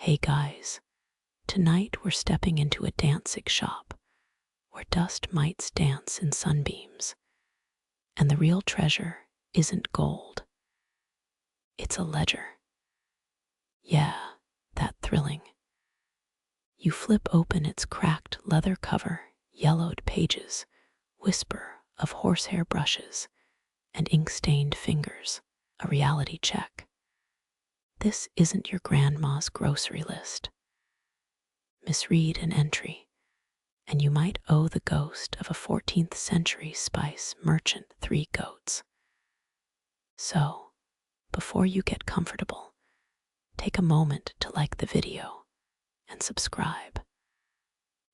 Hey guys, tonight we're stepping into a Danzig shop where dust mites dance in sunbeams, and the real treasure isn't gold, it's a ledger. Yeah, that thrilling. You flip open its cracked leather cover, yellowed pages, whisper of horsehair brushes and ink-stained fingers, a reality check. This isn't your grandma's grocery list. Misread an entry, and you might owe the ghost of a 14th century spice merchant 3 goats. So, before you get comfortable, take a moment to like the video and subscribe.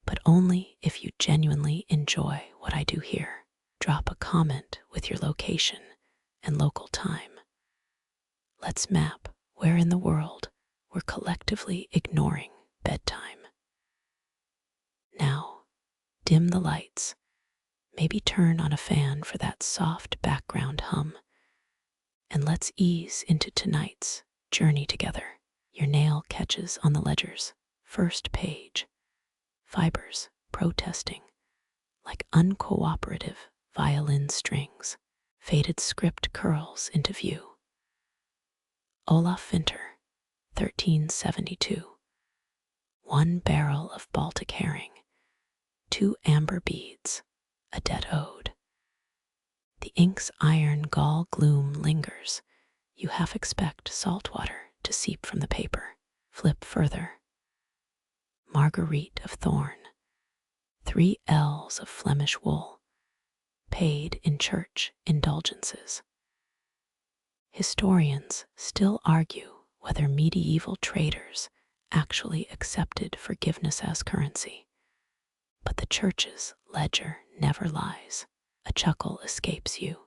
But only if you genuinely enjoy what I do here. Drop a comment with your location and local time. Let's map where in the world we're collectively ignoring bedtime. Now, dim the lights. Maybe turn on a fan for that soft background hum. And let's ease into tonight's journey together. Your nail catches on the ledger's first page. Fibers protesting like uncooperative violin strings. Faded script curls into view. Olaf Winter, 1372. 1 barrel of Baltic herring, 2 amber beads, a dead ode. The ink's iron gall gloom lingers. You half expect salt water to seep from the paper. Flip further. Marguerite of Thorn, 3 ells of Flemish wool, paid in church indulgences. Historians still argue whether medieval traders actually accepted forgiveness as currency, but the church's ledger never lies. A chuckle escapes you.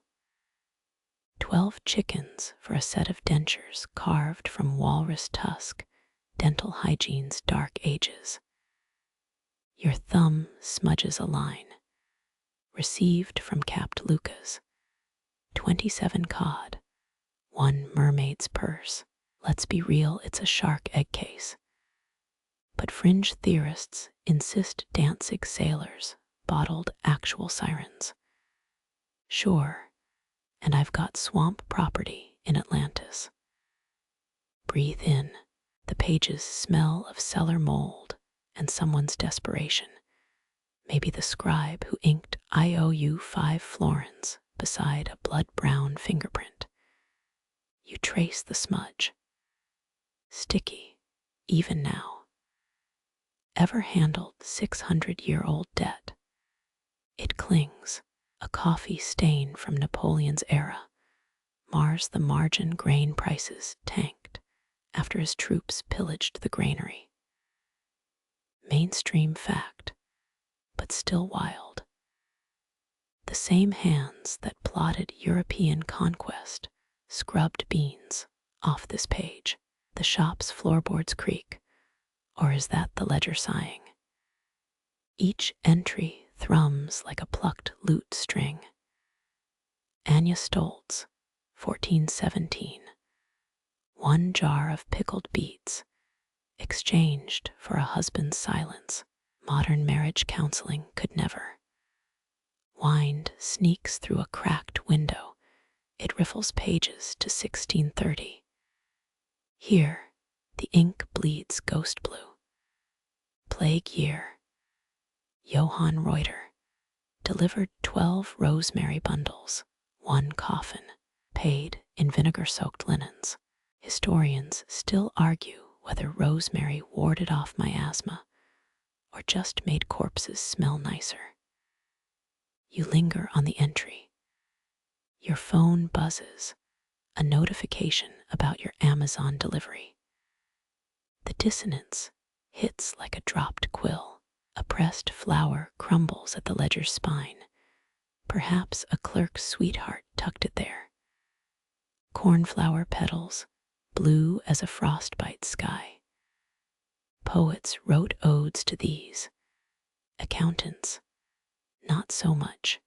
12 chickens for a set of dentures carved from walrus tusk, dental hygiene's dark ages. Your thumb smudges a line. Received from Capt. Lucas. 27 cod, 1 mermaid's purse. Let's be real, it's a shark egg case. But fringe theorists insist Danzig sailors bottled actual sirens. Sure, and I've got swamp property in Atlantis. Breathe in. The pages smell of cellar mold and someone's desperation. Maybe the scribe who inked "I owe you 5 florins" beside a blood-brown fingerprint. You trace the smudge. Sticky, even now. Ever handled 600-year-old debt? It clings. A coffee stain from Napoleon's era mars the margin grain prices tanked after his troops pillaged the granary. Mainstream fact, but still wild. The same hands that plotted European conquest scrubbed beans off this page. The shop's floorboards creak, or is that the ledger sighing? Each entry thrums like a plucked lute string. Anya Stoltz, 1417. 1 jar of pickled beets, exchanged for a husband's silence. Modern marriage counseling could never. Wind sneaks through a cracked window. It riffles pages to 1630. Here, the ink bleeds ghost blue. Plague year. Johann Reuter delivered 12 rosemary bundles, 1 coffin, paid in vinegar-soaked linens. Historians still argue whether rosemary warded off miasma or just made corpses smell nicer. You linger on the entry. Your phone buzzes, a notification about your Amazon delivery. The dissonance hits like a dropped quill. A pressed flower crumbles at the ledger's spine. Perhaps a clerk's sweetheart tucked it there. Cornflower petals, blue as a frostbite sky. Poets wrote odes to these. Accountants, not so much.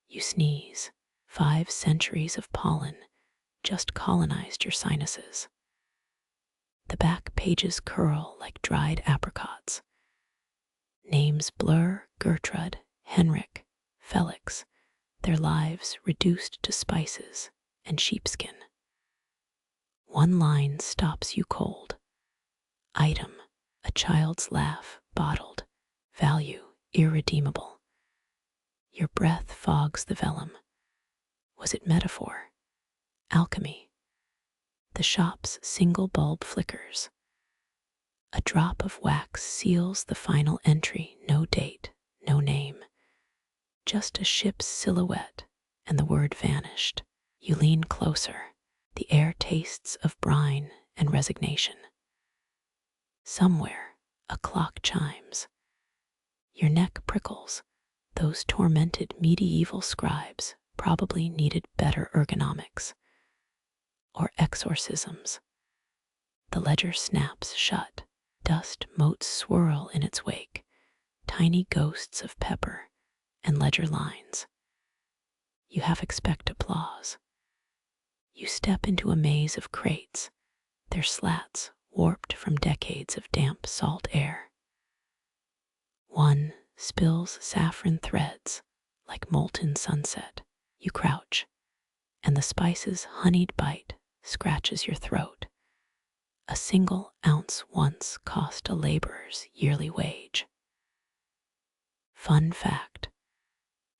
You sneeze. 5 centuries of pollen just colonized your sinuses. The back pages curl like dried apricots. Names blur: Gertrude, Henrik, Felix, their lives reduced to spices and sheepskin. One line stops you cold. Item: a child's laugh, bottled. Value: irredeemable. Your breath fogs the vellum. Was it metaphor? Alchemy? The shop's single bulb flickers. A drop of wax seals the final entry. No date, no name. Just a ship's silhouette, and the word vanished. You lean closer. The air tastes of brine and resignation. Somewhere, a clock chimes. Your neck prickles. Those tormented medieval scribes probably needed better ergonomics. Or exorcisms. The ledger snaps shut. Dust motes swirl in its wake. Tiny ghosts of pepper and ledger lines. You half expect applause. You step into a maze of crates, their slats warped from decades of damp salt air. One spills saffron threads like molten sunset. You crouch, and the spice's honeyed bite scratches your throat. A single ounce once cost a laborer's yearly wage. Fun fact: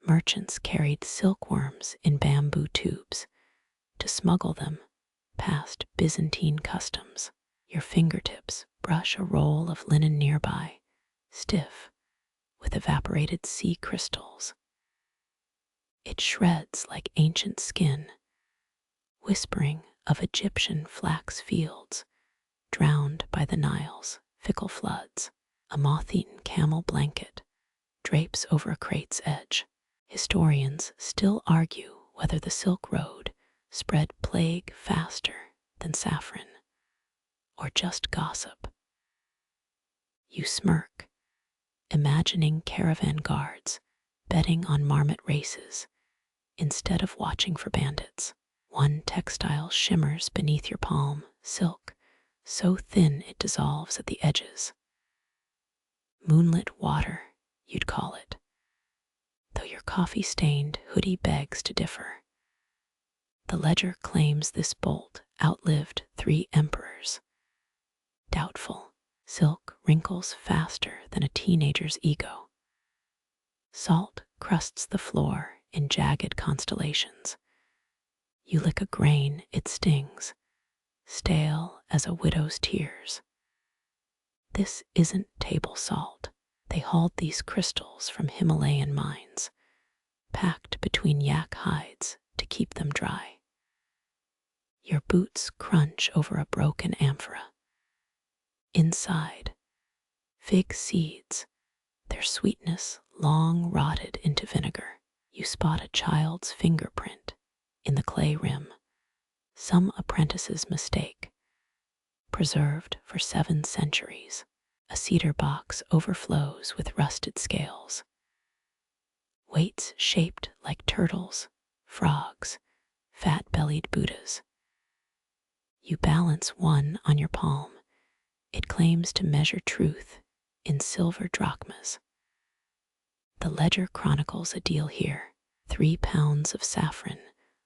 merchants carried silkworms in bamboo tubes to smuggle them past Byzantine customs. Your fingertips brush a roll of linen nearby, stiff with evaporated sea crystals. It shreds like ancient skin, whispering of Egyptian flax fields drowned by the Nile's fickle floods. A moth-eaten camel blanket drapes over a crate's edge. Historians still argue whether the Silk Road spread plague faster than saffron, or just gossip. You smirk, imagining caravan guards betting on marmot races instead of watching for bandits. One textile shimmers beneath your palm, silk, so thin it dissolves at the edges. Moonlit water, you'd call it, though your coffee-stained hoodie begs to differ. The ledger claims this bolt outlived 3 emperors. Doubtful. Silk wrinkles faster than a teenager's ego. Salt crusts the floor in jagged constellations. You lick a grain, it stings, stale as a widow's tears. This isn't table salt. They hauled these crystals from Himalayan mines, packed between yak hides to keep them dry. Your boots crunch over a broken amphora. Inside, fig seeds, their sweetness long rotted into vinegar. You spot a child's fingerprint in the clay rim, some apprentice's mistake, preserved for 7 centuries. A cedar box overflows with rusted scales. Weights shaped like turtles, frogs, fat-bellied Buddhas. You balance one on your palm. It claims to measure truth in silver drachmas. The ledger chronicles a deal here: 3 pounds of saffron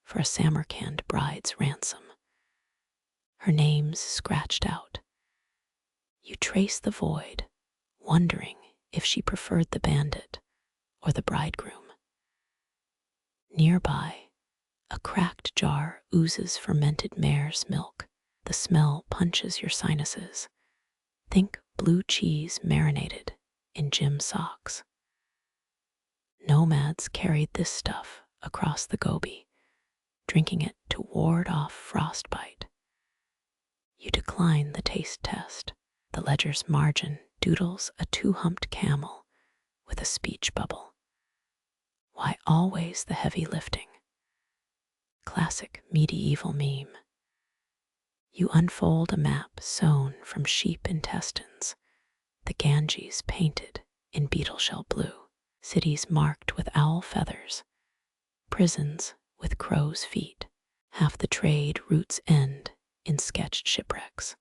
for a Samarkand bride's ransom. Her name's scratched out. You trace the void, wondering if she preferred the bandit or the bridegroom. Nearby, a cracked jar oozes fermented mare's milk. The smell punches your sinuses. Think blue cheese marinated in gym socks. Nomads carried this stuff across the Gobi, drinking it to ward off frostbite. You decline the taste test. The ledger's margin doodles a 2-humped camel with a speech bubble. Why always the heavy lifting? Classic medieval meme. You unfold a map sewn from sheep intestines, the Ganges painted in beetle shell blue, cities marked with owl feathers, prisons with crow's feet. Half the trade routes end in sketched shipwrecks.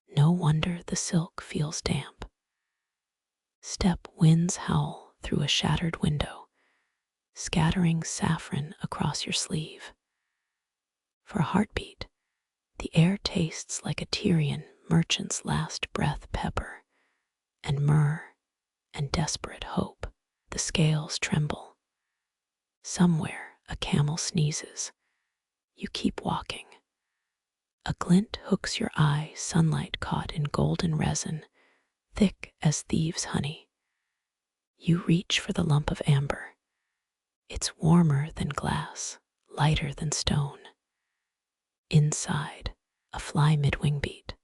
No wonder the silk feels damp. Step winds howl through a shattered window, scattering saffron across your sleeve. For a heartbeat, the air tastes like a Tyrian merchant's last breath pepper, and myrrh, and desperate hope. The scales tremble. Somewhere a camel sneezes. You keep walking. A glint hooks your eye, sunlight caught in golden resin, thick as thieves' honey. You reach for the lump of amber. It's warmer than glass, lighter than stone. Inside, a fly mid-wing beat,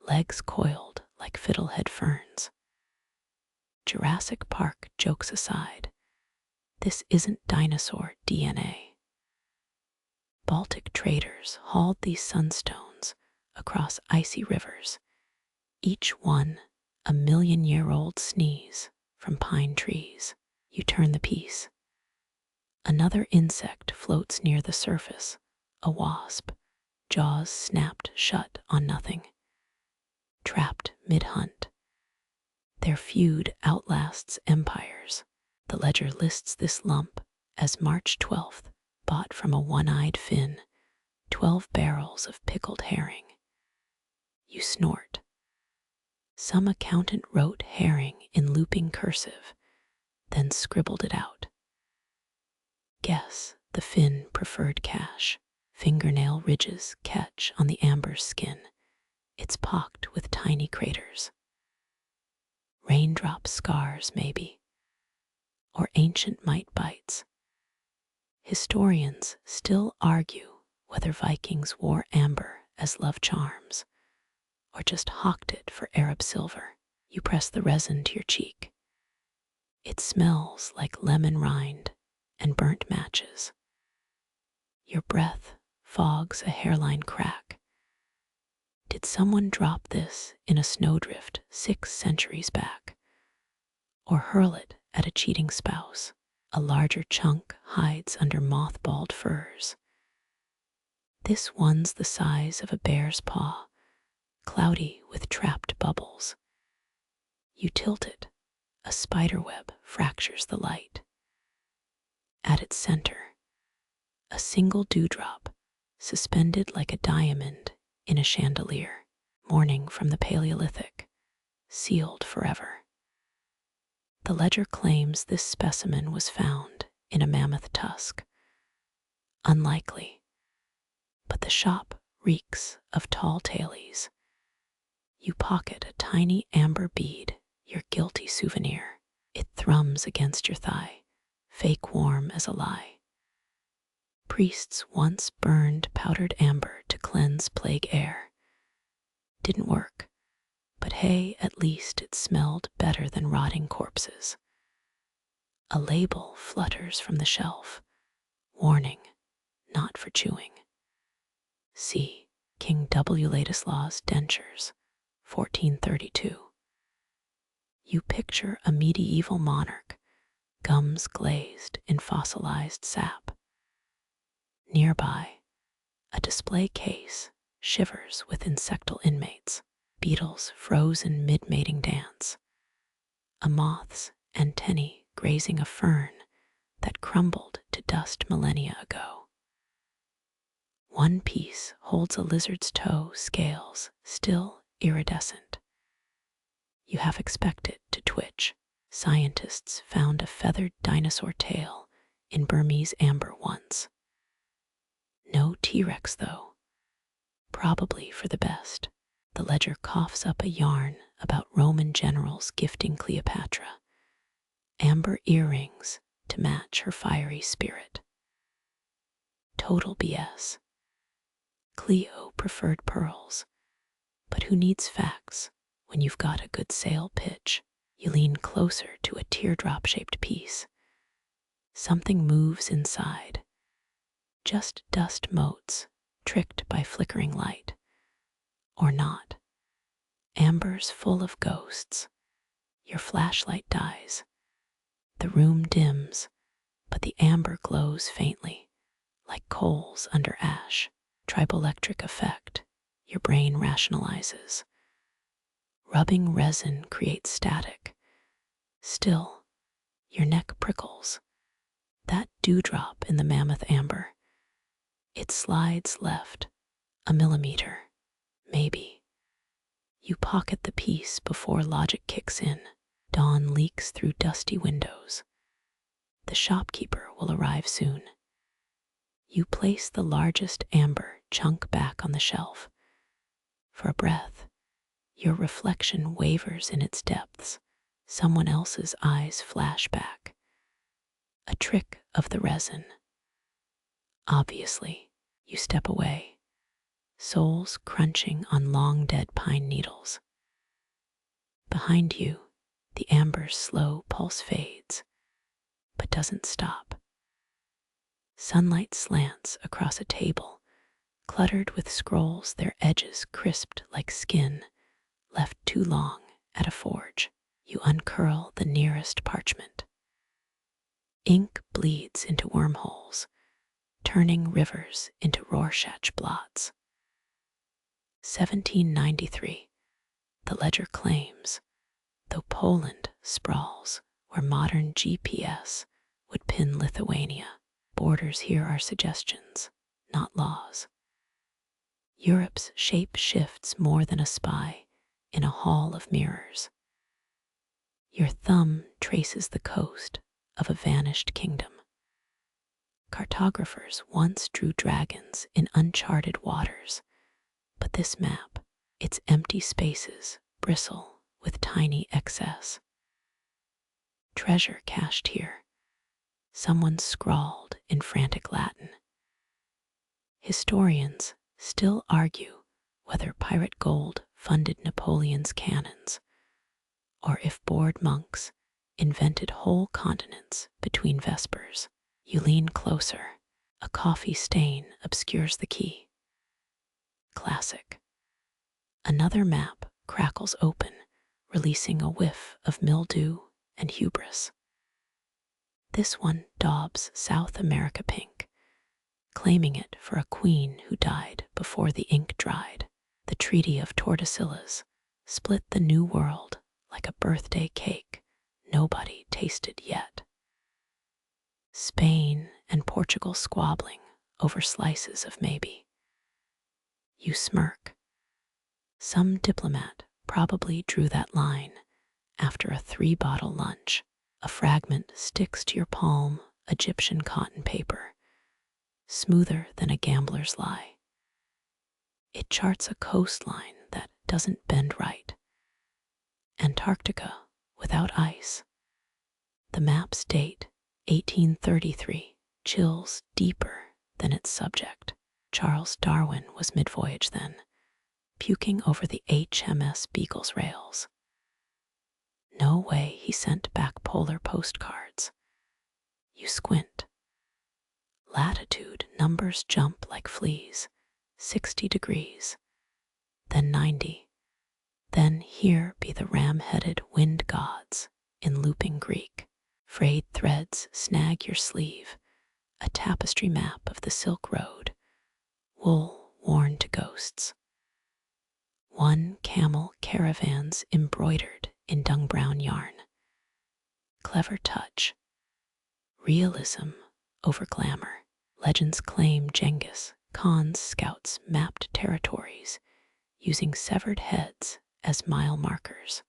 legs coiled like fiddlehead ferns. Jurassic Park jokes aside, this isn't dinosaur DNA. Baltic traders hauled these sunstones across icy rivers, each one a million-year-old sneeze from pine trees. You turn the piece. Another insect floats near the surface, a wasp, jaws snapped shut on nothing. Trapped mid-hunt. Their feud outlasts empires. The ledger lists this lump as March 12th, bought from a one-eyed Finn, 12 barrels of pickled herring. You snort. Some accountant wrote herring in looping cursive, then scribbled it out. Guess the Finn preferred cash. Fingernail ridges catch on the amber skin. It's pocked with tiny craters. Raindrop scars, maybe. Or ancient mite bites. Historians still argue whether Vikings wore amber as love charms, or just hawked it for Arab silver. You press the resin to your cheek. It smells like lemon rind and burnt matches. Your breath fogs a hairline crack. Did someone drop this in a snowdrift 6 centuries back? Or hurl it at a cheating spouse? A larger chunk hides under mothballed furs. This one's the size of a bear's paw, cloudy with trapped bubbles. You tilt it, a spiderweb fractures the light. At its center, a single dewdrop, suspended like a diamond in a chandelier, mourning from the Paleolithic, sealed forever. The ledger claims this specimen was found in a mammoth tusk. Unlikely, but the shop reeks of tall tailies. You pocket a tiny amber bead, your guilty souvenir. It thrums against your thigh, fake warm as a lie. Priests once burned powdered amber to cleanse plague air. Didn't work, but hey, at least it smelled better than rotting corpses. A label flutters from the shelf. Warning, not for chewing. See King W. Ladislaw's Dentures, 1432. You picture a medieval monarch, gums glazed in fossilized sap. Nearby, a display case shivers with insectal inmates, beetles frozen mid-mating dance, a moth's antennae grazing a fern that crumbled to dust millennia ago. One piece holds a lizard's toe scales, still iridescent. You half expect it to twitch. Scientists found a feathered dinosaur tail in Burmese amber once. No T-Rex, though. Probably for the best. The ledger coughs up a yarn about Roman generals gifting Cleopatra amber earrings to match her fiery spirit. Total BS. Cleo preferred pearls, but who needs facts when you've got a good sale pitch? You lean closer to a teardrop-shaped piece. Something moves inside. Just dust motes, tricked by flickering light. Or not. Amber's full of ghosts. Your flashlight dies. The room dims, but the amber glows faintly, like coals under ash. Triboelectric effect. Your brain rationalizes. Rubbing resin creates static. Still, your neck prickles. That dewdrop in the mammoth amber. It slides left, a millimeter, maybe. You pocket the piece before logic kicks in. Dawn leaks through dusty windows. The shopkeeper will arrive soon. You place the largest amber chunk back on the shelf. For a breath, your reflection wavers in its depths. Someone else's eyes flash back. A trick of the resin. Obviously, you step away, soles crunching on long dead pine needles. Behind you, the amber's slow pulse fades, but doesn't stop. Sunlight slants across a table, cluttered with scrolls, their edges crisped like skin, left too long at a forge. You uncurl the nearest parchment. Ink bleeds into wormholes, turning rivers into Rorschach blots. 1793, the ledger claims, though Poland sprawls where modern GPS would pin Lithuania. Borders here are suggestions, not laws. Europe's shape shifts more than a spy in a hall of mirrors. Your thumb traces the coast of a vanished kingdom. Cartographers once drew dragons in uncharted waters, but this map, its empty spaces, bristle with tiny excess. Treasure cached here. Someone scrawled in frantic Latin. Historians still argue whether pirate gold funded Napoleon's cannons, or if bored monks invented whole continents between vespers. You lean closer. A coffee stain obscures the key. Classic. Another map crackles open, releasing a whiff of mildew and hubris. This one daubs South America pink, claiming it for a queen who died before the ink dried. The Treaty of Tordesillas split the New World like a birthday cake nobody tasted yet. Spain and Portugal squabbling over slices of maybe. You smirk. Some diplomat probably drew that line after a 3-bottle lunch. A fragment sticks to your palm, Egyptian cotton paper, smoother than a gambler's lie. It charts a coastline that doesn't bend right. Antarctica without ice. The map's date, 1833, chills deeper than its subject. Charles Darwin was mid-voyage then, puking over the HMS Beagle's rails. No way he sent back polar postcards. You squint. Latitude numbers jump like fleas. 60 degrees, then 90. Then here be the ram-headed wind gods in looping Greek. Frayed threads snag your sleeve. A tapestry map of the Silk Road. Wool worn to ghosts. 1 camel caravans embroidered in dung-brown yarn. Clever touch. Realism over glamour. Legends claim Genghis Khan's scouts mapped territories using severed heads as mile markers.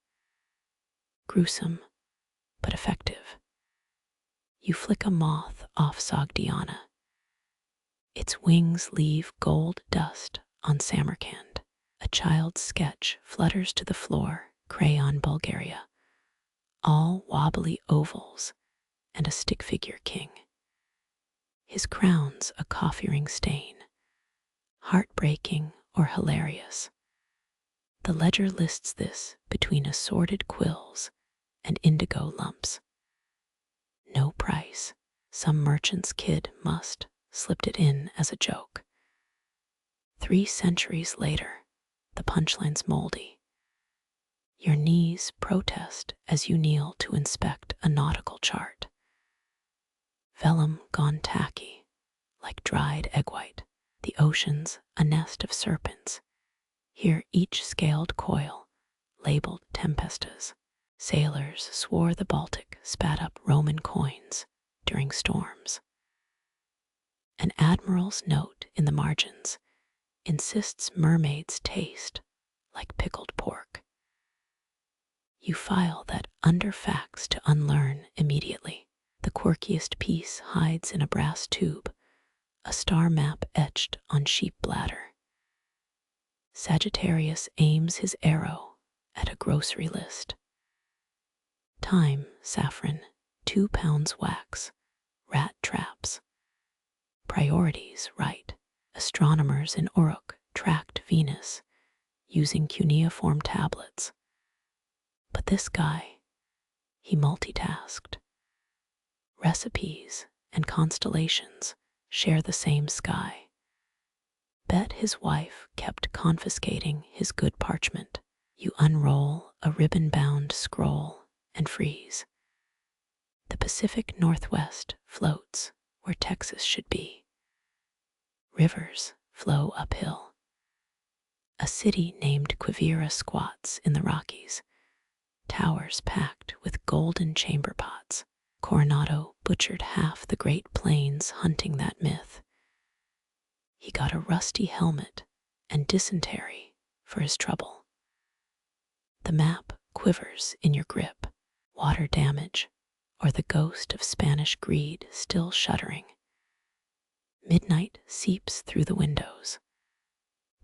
Gruesome, but effective. You flick a moth off Sogdiana. Its wings leave gold dust on Samarkand. A child's sketch flutters to the floor, crayon Bulgaria. All wobbly ovals and a stick figure king. His crown's a coffee ring stain. Heartbreaking or hilarious. The ledger lists this between assorted quills and indigo lumps. No price. Some merchant's kid must slipped it in as a joke. 3 centuries later, the punchline's moldy. Your knees protest as you kneel to inspect a nautical chart. Vellum gone tacky, like dried egg white. The ocean's a nest of serpents. Here each scaled coil, labeled tempestas. Sailors swore the Baltic spat up Roman coins during storms. An admiral's note in the margins insists mermaids taste like pickled pork. You file that under facts to unlearn immediately. The quirkiest piece hides in a brass tube, a star map etched on sheep bladder. Sagittarius aims his arrow at a grocery list. Time, saffron, 2 pounds wax, rat traps. Priorities, right. Astronomers in Uruk tracked Venus using cuneiform tablets. But this guy, he multitasked. Recipes and constellations share the same sky. Bet his wife kept confiscating his good parchment. You unroll a ribbon-bound scroll and freeze. The Pacific Northwest floats where Texas should be. Rivers flow uphill. A city named Quivira squats in the Rockies, towers packed with golden chamber pots. Coronado butchered half the Great Plains hunting that myth. He got a rusty helmet and dysentery for his trouble. The map quivers in your grip, water damage, or the ghost of Spanish greed still shuddering. Midnight seeps through the windows.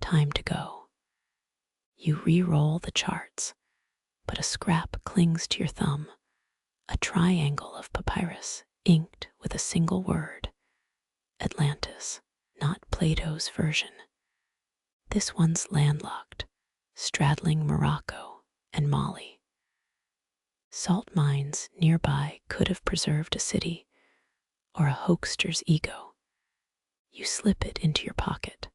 Time to go. You re-roll the charts, but a scrap clings to your thumb, a triangle of papyrus inked with a single word, Atlantis, not Plato's version. This one's landlocked, straddling Morocco and Mali. Salt mines nearby could have preserved a city or a hoaxer's ego. You slip it into your pocket.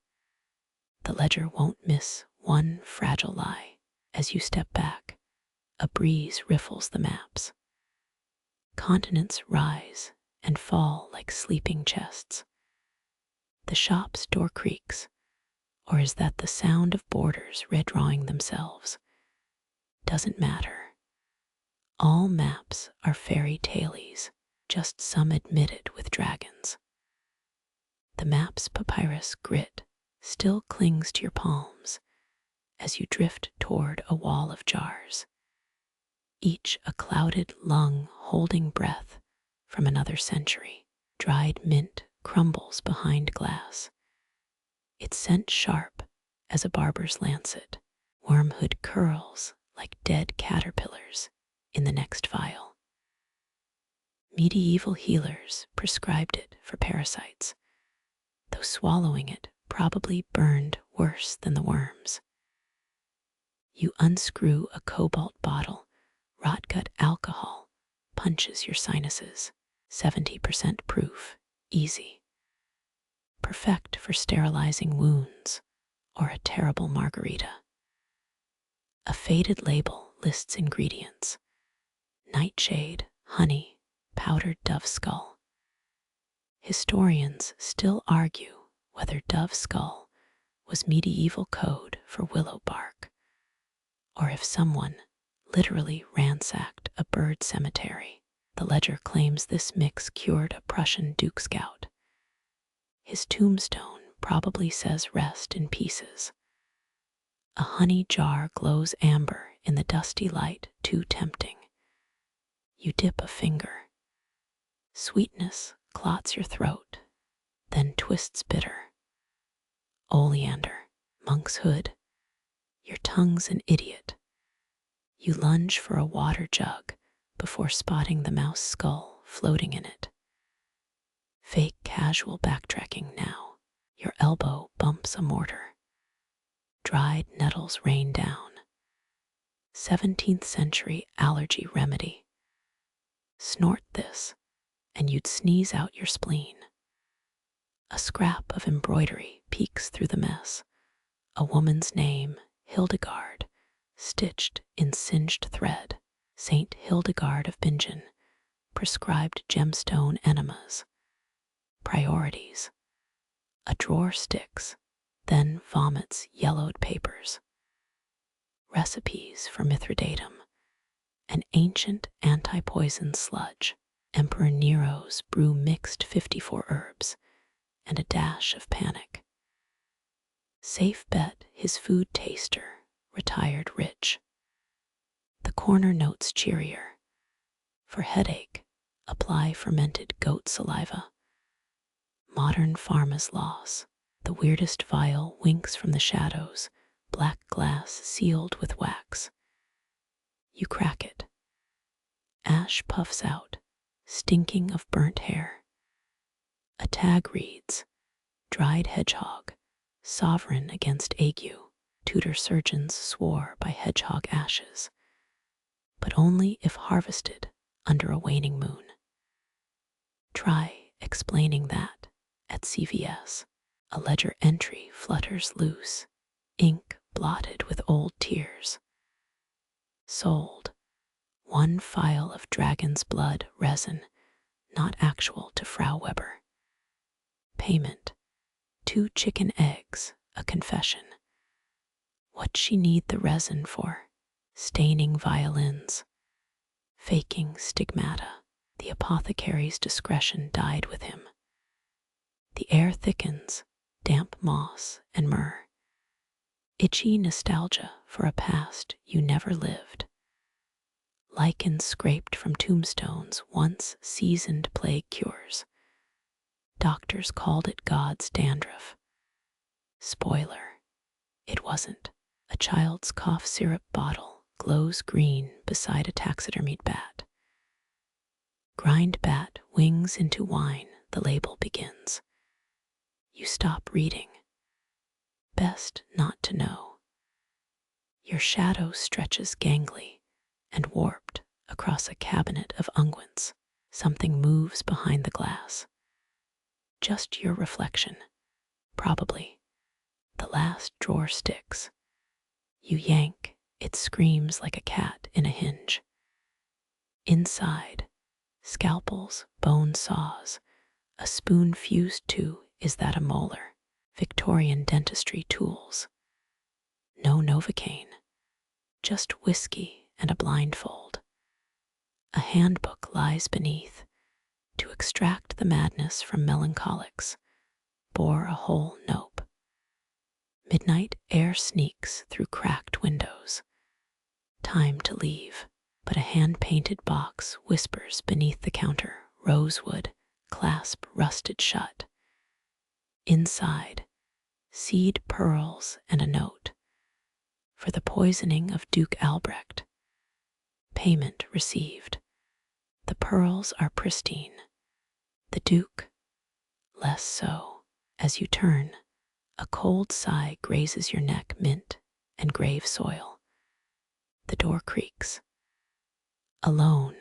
The ledger won't miss one fragile lie. As you step back, a breeze riffles the maps. Continents rise and fall like sleeping chests. The shop's door creaks, or is that the sound of borders redrawing themselves? Doesn't matter. All maps are fairy tales, just some admitted with dragons. The map's papyrus grit still clings to your palms as you drift toward a wall of jars, each a clouded lung holding breath from another century. Dried mint crumbles behind glass, its scent sharp as a barber's lancet. Wormhood curls like dead caterpillars in the next vial. Medieval healers prescribed it for parasites, though swallowing it probably burned worse than the worms. You unscrew a cobalt bottle. Rotgut alcohol punches your sinuses. 70% proof, easy. Perfect for sterilizing wounds or a terrible margarita. A faded label lists ingredients: nightshade, honey, powdered dove skull. Historians still argue whether dove skull was medieval code for willow bark, or if someone literally ransacked a bird cemetery. The ledger claims this mix cured a Prussian Duke Scout. His tombstone probably says rest in pieces. A honey jar glows amber in the dusty light, too tempting. You dip a finger. Sweetness clots your throat, then twists bitter. Oleander, monk's hood. Your tongue's an idiot. You lunge for a water jug before spotting the mouse skull floating in it. Fake casual backtracking now. Your elbow bumps a mortar. Dried nettles rain down. 17th century allergy remedy. Snort this, and you'd sneeze out your spleen. A scrap of embroidery peeks through the mess. A woman's name, Hildegard, stitched in singed thread. Saint Hildegard of Bingen, prescribed gemstone enemas. Priorities. A drawer sticks, then vomits yellowed papers. recipes for Mithridatum, an ancient anti-poison sludge, Emperor Nero's brew mixed 54 herbs, and a dash of panic. Safe bet his food taster retired rich. The corner notes cheerier. For headache, apply fermented goat saliva. Modern pharma's loss. The weirdest vial winks from the shadows, black glass sealed with wax. You crack it. Ash puffs out, stinking of burnt hair. A tag reads, dried hedgehog, sovereign against ague. Tudor surgeons swore by hedgehog ashes, but only if harvested under a waning moon. Try explaining that at CVS. A ledger entry flutters loose, ink blotted with old tears. Sold. 1 phial of dragon's blood resin, not actual to Frau Weber. Payment. 2 chicken eggs, a confession. What'd she need the resin for? Staining violins. Faking stigmata. The apothecary's discretion died with him. The air thickens, damp moss and myrrh. Itchy nostalgia for a past you never lived. Lichen scraped from tombstones once seasoned plague cures. Doctors called it God's dandruff. Spoiler, it wasn't. A child's cough syrup bottle glows green beside a taxidermied bat. Grind bat wings into wine, the label begins. You stop reading. Best not to know. Your shadow stretches gangly and warped across a cabinet of unguents. Something moves behind the glass. Just your reflection, probably. The last drawer sticks. You yank, it screams like a cat in a hinge. Inside, scalpels, bone saws, a spoon fused to, is that a molar? Victorian dentistry tools. No Novocaine, just whiskey and a blindfold. A handbook lies beneath. To extract the madness from melancholics, bore a whole nope. Midnight air sneaks through cracked windows. Time to leave, but a hand-painted box whispers beneath the counter, rosewood, clasp rusted shut. Inside, seed pearls and a note. For the poisoning of Duke Albrecht. Payment received. The pearls are pristine. The Duke, less so. As you turn, a cold sigh grazes your neck, mint and grave soil. The door creaks. Alone,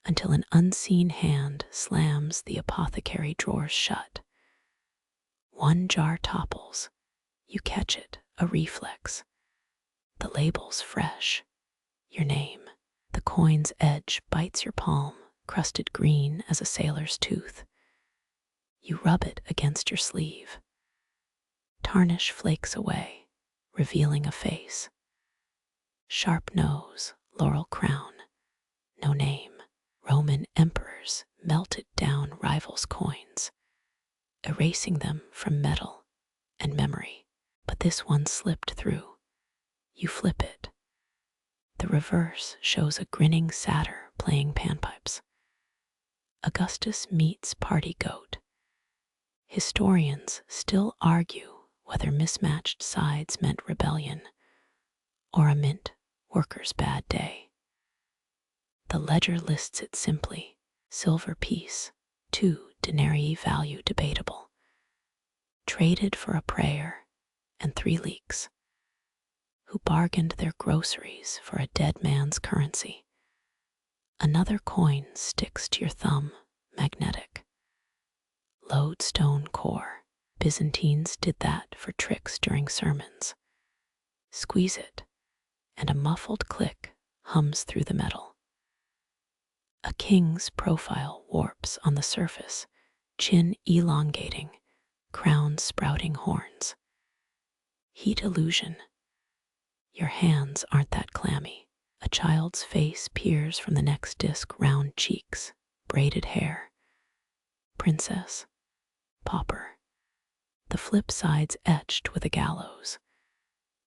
until an unseen hand slams the apothecary drawers shut. 1 jar topples. You catch it, a reflex. The label's fresh. Your name. The coin's edge bites your palm, crusted green as a sailor's tooth. You rub it against your sleeve. Tarnish flakes away, revealing a face. Sharp nose, laurel crown, no name. Roman emperors melted down rivals' coins, erasing them from metal and memory. But this one slipped through. You flip it. The reverse shows a grinning satyr playing panpipes. Augustus meets party goat. Historians still argue whether mismatched sides meant rebellion or a mint worker's bad day. The ledger lists it simply, silver piece, 2 denarii value debatable. Traded for a prayer and 3 leeks. Who bargained their groceries for a dead man's currency. Another coin sticks to your thumb, magnetic. Lodestone core. Byzantines did that for tricks during sermons. Squeeze it, and a muffled click hums through the metal. A king's profile warps on the surface, chin elongating, crown sprouting horns. Heat illusion. Your hands aren't that clammy. A child's face peers from the next disc, round cheeks, braided hair. Princess, pauper. The flip side's etched with a gallows.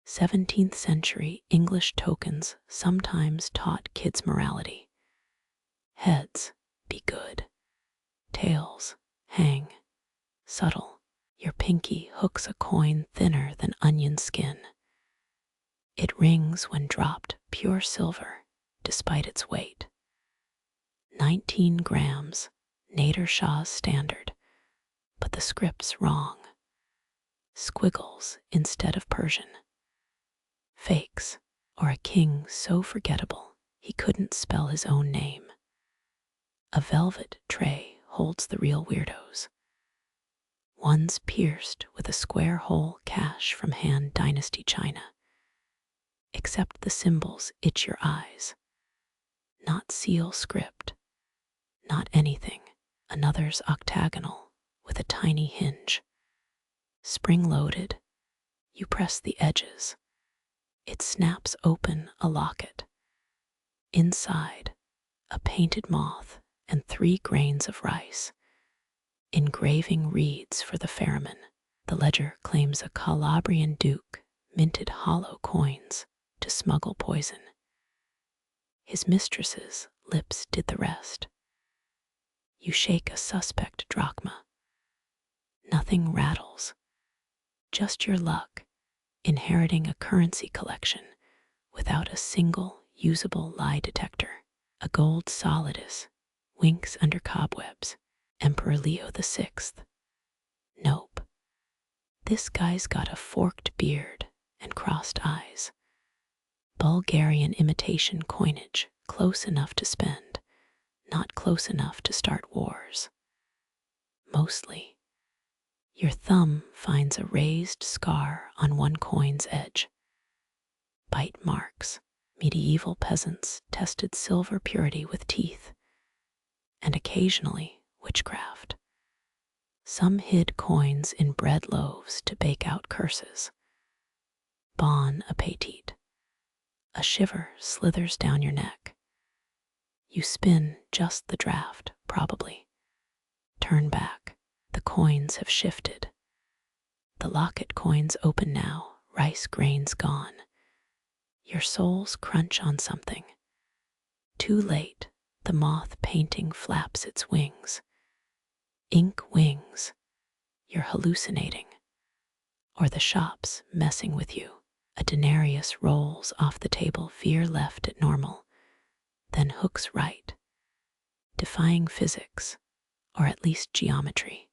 17th century English tokens sometimes taught kids morality. Heads, be good. Tails, hang. Subtle. Your pinky hooks a coin thinner than onion skin. It rings when dropped, pure silver, despite its weight. 19 grams, Nader Shah's standard, but the script's wrong. Squiggles instead of Persian. Fakes, or a king so forgettable he couldn't spell his own name. A velvet tray holds the real weirdos. One's pierced with a square hole cache from Han Dynasty China. Except the symbols itch your eyes. Not seal script. Not anything. Another's octagonal with a tiny hinge. Spring-loaded. You press the edges. It snaps open a locket. Inside, a painted moth and 3 grains of rice. Engraving reads for the ferryman. The ledger claims a Calabrian duke minted hollow coins to smuggle poison. His mistress's lips did the rest. You shake a suspect drachma. Nothing rattles. Just your luck, inheriting a currency collection without a single usable lie detector. A gold solidus winks under cobwebs. Emperor Leo VI. Nope. This guy's got a forked beard and crossed eyes. Bulgarian imitation coinage, close enough to spend, not close enough to start wars. Mostly. Your thumb finds a raised scar on one coin's edge. Bite marks. Medieval peasants tested silver purity with teeth. And occasionally witchcraft. Some hid coins in bread loaves to bake out curses. Bon appetit. A shiver slithers down your neck. You spin just the draft, probably. Turn back. The coins have shifted. The locket coins open now, rice grains gone. Your soles crunch on something. Too late, the moth painting flaps its wings. Ink wings. You're hallucinating. Or the shop's messing with you. A denarius rolls off the table, fear left at normal, then hooks right, defying physics, or at least geometry.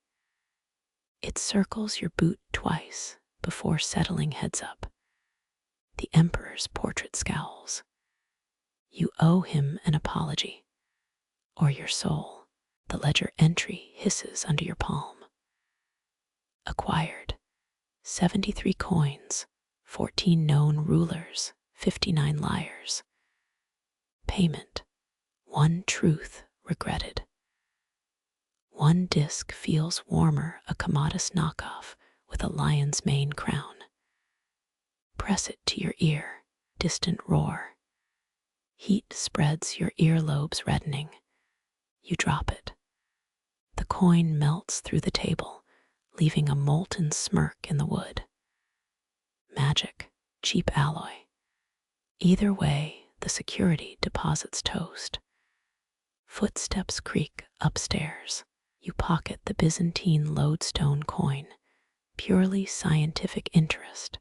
It circles your boot twice before settling heads up. The emperor's portrait scowls. You owe him an apology, or your soul. The ledger entry hisses under your palm. Acquired. 73 coins, 14 known rulers, 59 liars. Payment. 1 truth regretted. 1 disc feels warmer, a Commodus knockoff with a lion's mane crown. Press it to your ear, distant roar. Heat spreads your earlobes, reddening. You drop it. The coin melts through the table, leaving a molten smirk in the wood. Magic, cheap alloy. Either way, the security deposits toast. Footsteps creak upstairs. You pocket the Byzantine lodestone coin, purely scientific interest,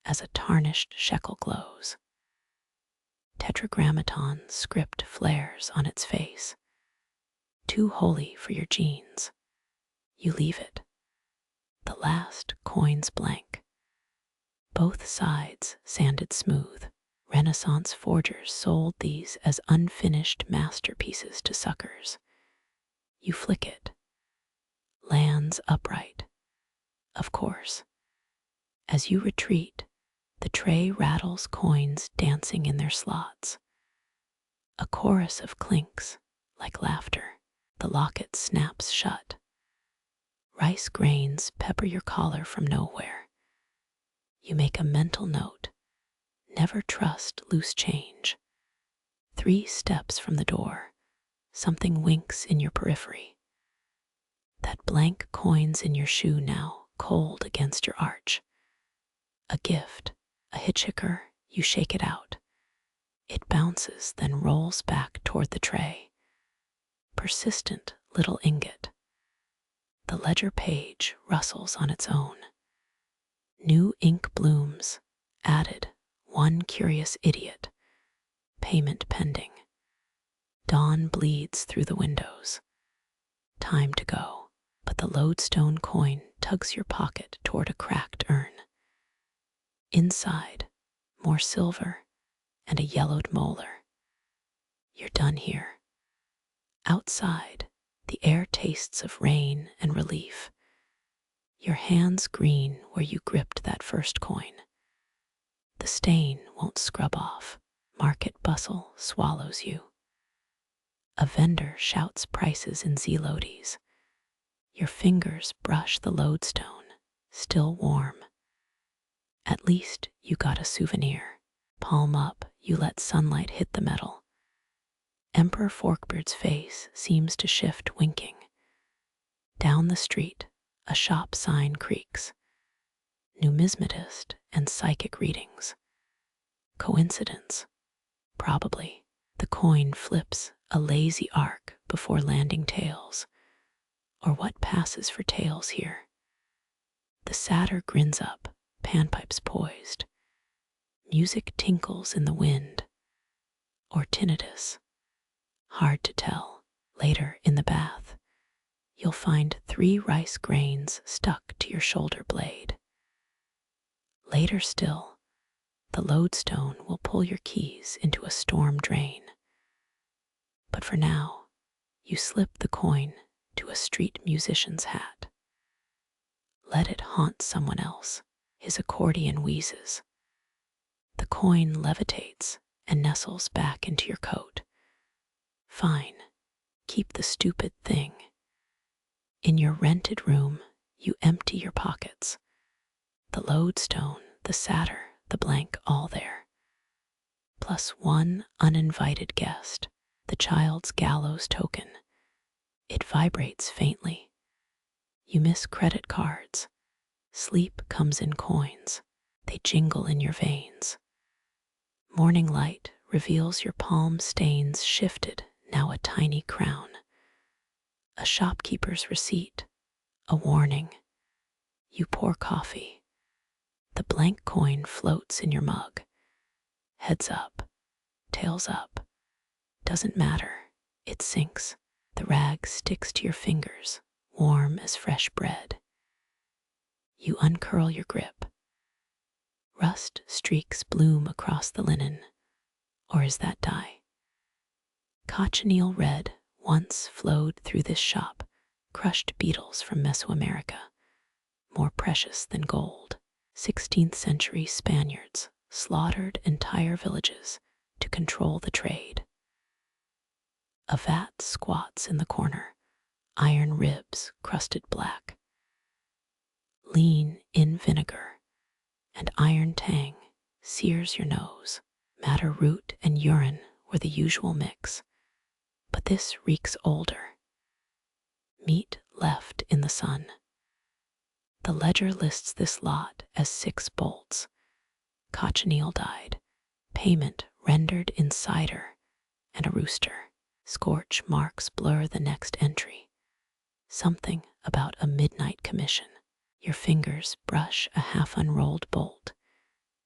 as a tarnished shekel glows. Tetragrammaton script flares on its face. Too holy for your jeans. You leave it. The last coin's blank. Both sides sanded smooth. Renaissance forgers sold these as unfinished masterpieces to suckers. You flick it. Lands upright. Of course. As you retreat, the tray rattles, coins dancing in their slots. A chorus of clinks, like laughter. The locket snaps shut. Rice grains pepper your collar from nowhere. You make a mental note. Never trust loose change. 3 steps from the door, something winks in your periphery. That blank coin's in your shoe now, cold against your arch. A gift, a hitchhiker, you shake it out. It bounces, then rolls back toward the tray. Persistent little ingot. The ledger page rustles on its own. New ink blooms, added, one curious idiot. Payment pending. Dawn bleeds through the windows. Time to go, but the lodestone coin tugs your pocket toward a cracked urn. Inside, more silver and a yellowed molar. You're done here. Outside, the air tastes of rain and relief. Your hands green where you gripped that first coin. The stain won't scrub off. Market bustle swallows you. A vendor shouts prices in zelodies. Your fingers brush the lodestone, still warm. At least you got a souvenir. Palm up, you let sunlight hit the metal. Emperor Forkbeard's face seems to shift, winking. Down the street, a shop sign creaks. Numismatist and psychic readings. Coincidence? Probably. The coin flips a lazy arc before landing tails. Or what passes for tails here? The satyr grins up, panpipes poised. Music tinkles in the wind. Or tinnitus. Hard to tell. Later in the bath, you'll find 3 rice grains stuck to your shoulder blade. Later still, the lodestone will pull your keys into a storm drain. But for now, you slip the coin to a street musician's hat. Let it haunt someone else. His accordion wheezes. The coin levitates and nestles back into your coat. Fine, keep the stupid thing. In your rented room, you empty your pockets. The lodestone, the satyr, the blank, all there. Plus 1 uninvited guest, the child's gallows token. It vibrates faintly. You miss credit cards. Sleep comes in coins. They jingle in your veins. Morning light reveals your palm stains shifted, now a tiny crown. A shopkeeper's receipt, a warning. You pour coffee. The blank coin floats in your mug. Heads up, tails up. Doesn't matter, it sinks. The rag sticks to your fingers, warm as fresh bread. You uncurl your grip. Rust streaks bloom across the linen. Or is that dye? Cochineal red once flowed through this shop, crushed beetles from Mesoamerica, more precious than gold. 16th century Spaniards slaughtered entire villages to control the trade. A vat squats in the corner, iron ribs crusted black. Lean in vinegar, and iron tang sears your nose. Madder root and urine were the usual mix, but this reeks older. Meat left in the sun. The ledger lists this lot as 6 bolts. Cochineal died. Payment rendered in cider and a rooster. Scorch marks blur the next entry. Something about a midnight commission. Your fingers brush a half unrolled bolt.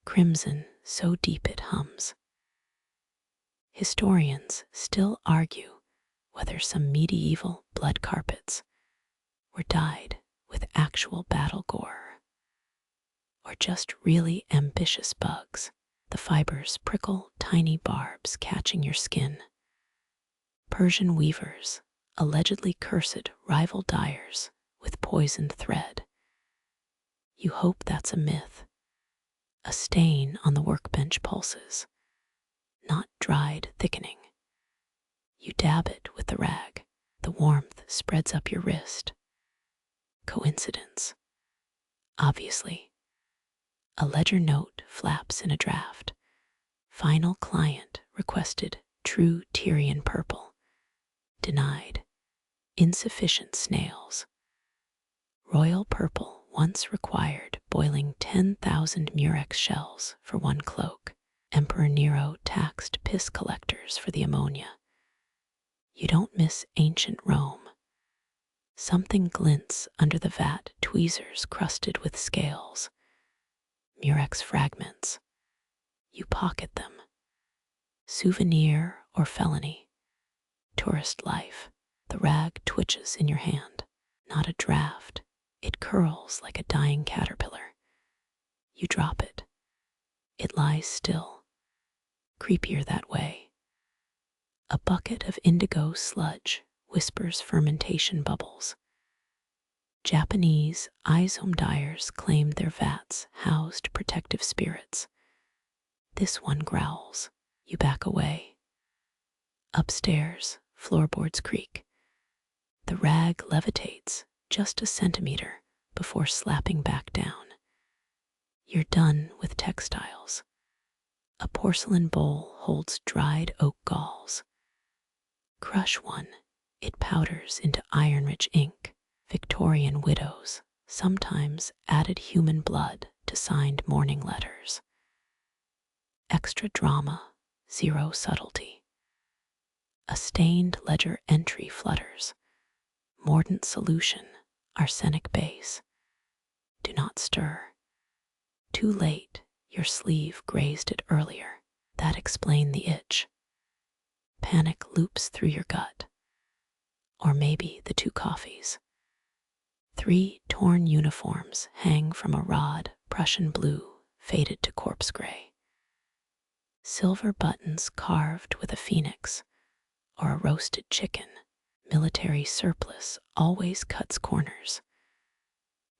Crimson so deep it hums. Historians still argue whether some medieval blood carpets were dyed with actual battle gore, or just really ambitious bugs. The fibers prickle tiny barbs catching your skin. Persian weavers allegedly cursed rival dyers with poisoned thread. You hope that's a myth. A stain on the workbench pulses, not dried thickening. You dab it with the rag. The warmth spreads up your wrist. Coincidence? Obviously. A ledger note flaps in a draft. Final client requested true Tyrian purple. Denied. Insufficient snails. Royal purple once required boiling 10,000 murex shells for one cloak. Emperor Nero taxed piss collectors for the ammonia. You don't miss ancient Rome. Something glints under the vat, tweezers crusted with scales. Murex fragments. You pocket them. Souvenir or felony. Tourist life. The rag twitches in your hand. Not a draft. It curls like a dying caterpillar. You drop it. It lies still. Creepier that way. A bucket of indigo sludge whispers fermentation bubbles. Japanese izome dyers claimed their vats housed protective spirits. This one growls. You back away. Upstairs, floorboards creak. The rag levitates just a centimeter before slapping back down. You're done with textiles. A porcelain bowl holds dried oak galls. Crush one, it powders into iron-rich ink. Victorian widows sometimes added human blood to signed mourning letters. Extra drama, zero subtlety. A stained ledger entry flutters. Mordant solution, arsenic base. Do not stir. Too late, your sleeve grazed it earlier. That explained the itch. Panic loops through your gut. Or maybe the 2 coffees. 3 torn uniforms hang from a rod, Prussian blue, faded to corpse gray. Silver buttons carved with a phoenix, or a roasted chicken. Military surplus always cuts corners.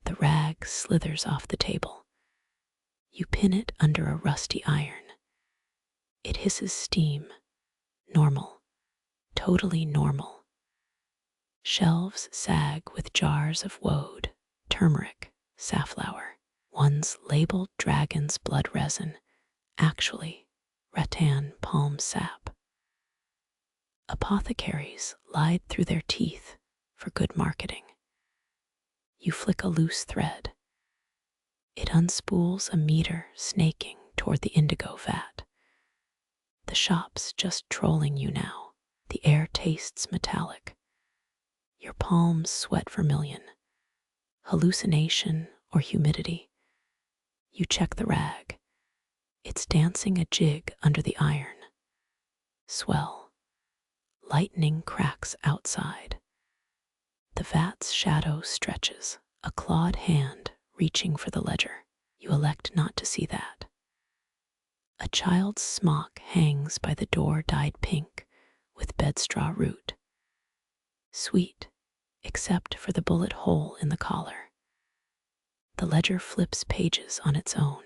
The rag slithers off the table. You pin it under a rusty iron. It hisses steam. Normal. Totally normal. Shelves sag with jars of woad, turmeric, safflower. One's labeled dragon's blood resin, actually rattan palm sap. Apothecaries lied through their teeth for good marketing. You flick a loose thread. It unspools a meter snaking toward the indigo vat. The shop's just trolling you now. The air tastes metallic. Your palms sweat vermilion. Hallucination or humidity. You check the rag. It's dancing a jig under the iron. Swell. Lightning cracks outside. The vat's shadow stretches, a clawed hand reaching for the ledger. You elect not to see that. A child's smock hangs by the door dyed pink with bedstraw root. Sweet, except for the bullet hole in the collar. The ledger flips pages on its own,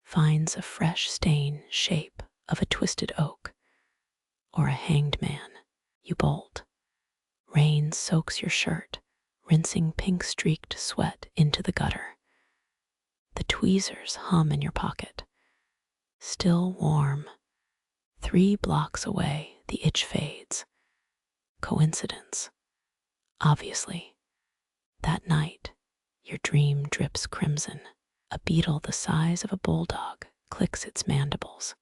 finds a fresh stain shape of a twisted oak or a hanged man. You bolt. Rain soaks your shirt, rinsing pink-streaked sweat into the gutter. The tweezers hum in your pocket. Still warm. 3 blocks away, the itch fades. Coincidence. Obviously. That night, your dream drips crimson. A beetle the size of a bulldog clicks its mandibles.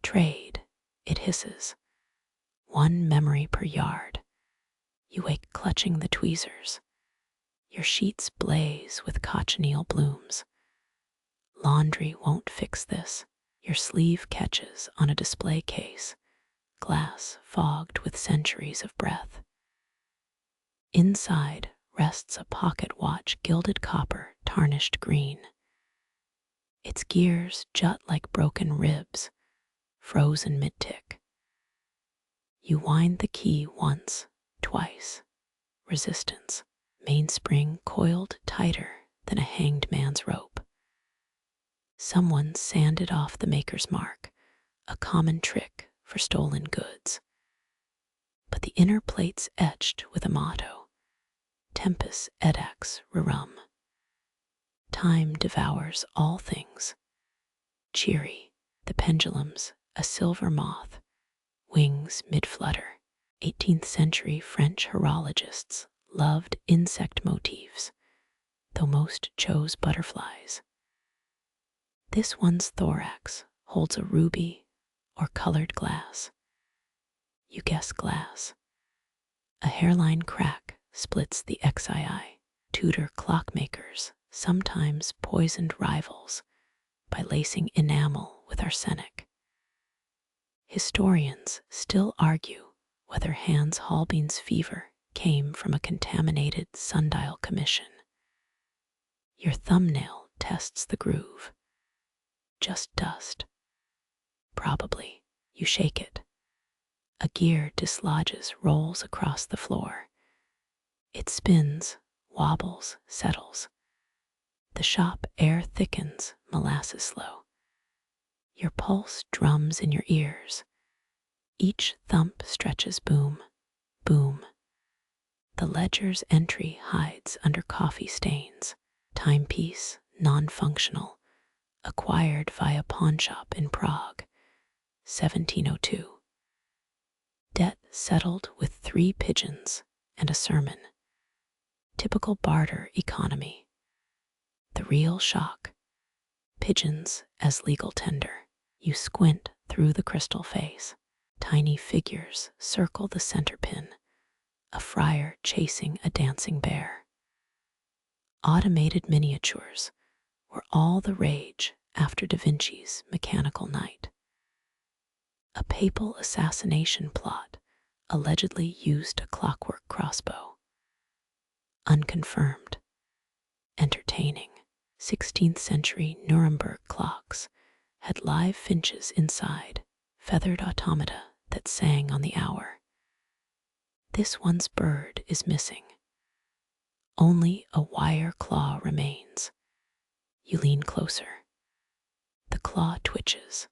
Trade, it hisses. 1 memory per yard. You wake clutching the tweezers. Your sheets blaze with cochineal blooms. Laundry won't fix this. Your sleeve catches on a display case, glass fogged with centuries of breath. Inside rests a pocket watch, gilded copper, tarnished green. Its gears jut like broken ribs, frozen mid-tick. You wind the key once, twice. Resistance. Mainspring coiled tighter than a hanged man's rope. Someone sanded off the maker's mark, a common trick for stolen goods. But the inner plate's etched with a motto: Tempus edax rerum. Time devours all things. Cheery. The pendulums, a silver moth, wings mid-flutter. 18th century French horologists loved insect motifs, though most chose butterflies. This one's thorax holds a ruby or colored glass. You guess glass. A hairline crack splits the XII. Tudor clockmakers sometimes poisoned rivals by lacing enamel with arsenic. Historians still argue whether Hans Holbein's fever came from a contaminated sundial commission. Your thumbnail tests the groove. Just dust. Probably. You shake it. A gear dislodges, rolls across the floor. It spins, wobbles, settles. The shop air thickens, molasses slow. Your pulse drums in your ears. Each thump stretches boom, boom. The ledger's entry hides under coffee stains. Timepiece, non-functional, acquired via pawnshop in Prague, 1702. Debt settled with 3 pigeons and a sermon. Typical barter economy. The real shock. Pigeons as legal tender. You squint through the crystal face. Tiny figures circle the center pin. A friar chasing a dancing bear. Automated miniatures were all the rage after Da Vinci's Mechanical Knight. A papal assassination plot allegedly used a clockwork crossbow. Unconfirmed. Entertaining. 16th century Nuremberg clocks had live finches inside, feathered automata that sang on the hour. This one's bird is missing. Only a wire claw remains. You lean closer. The claw twitches.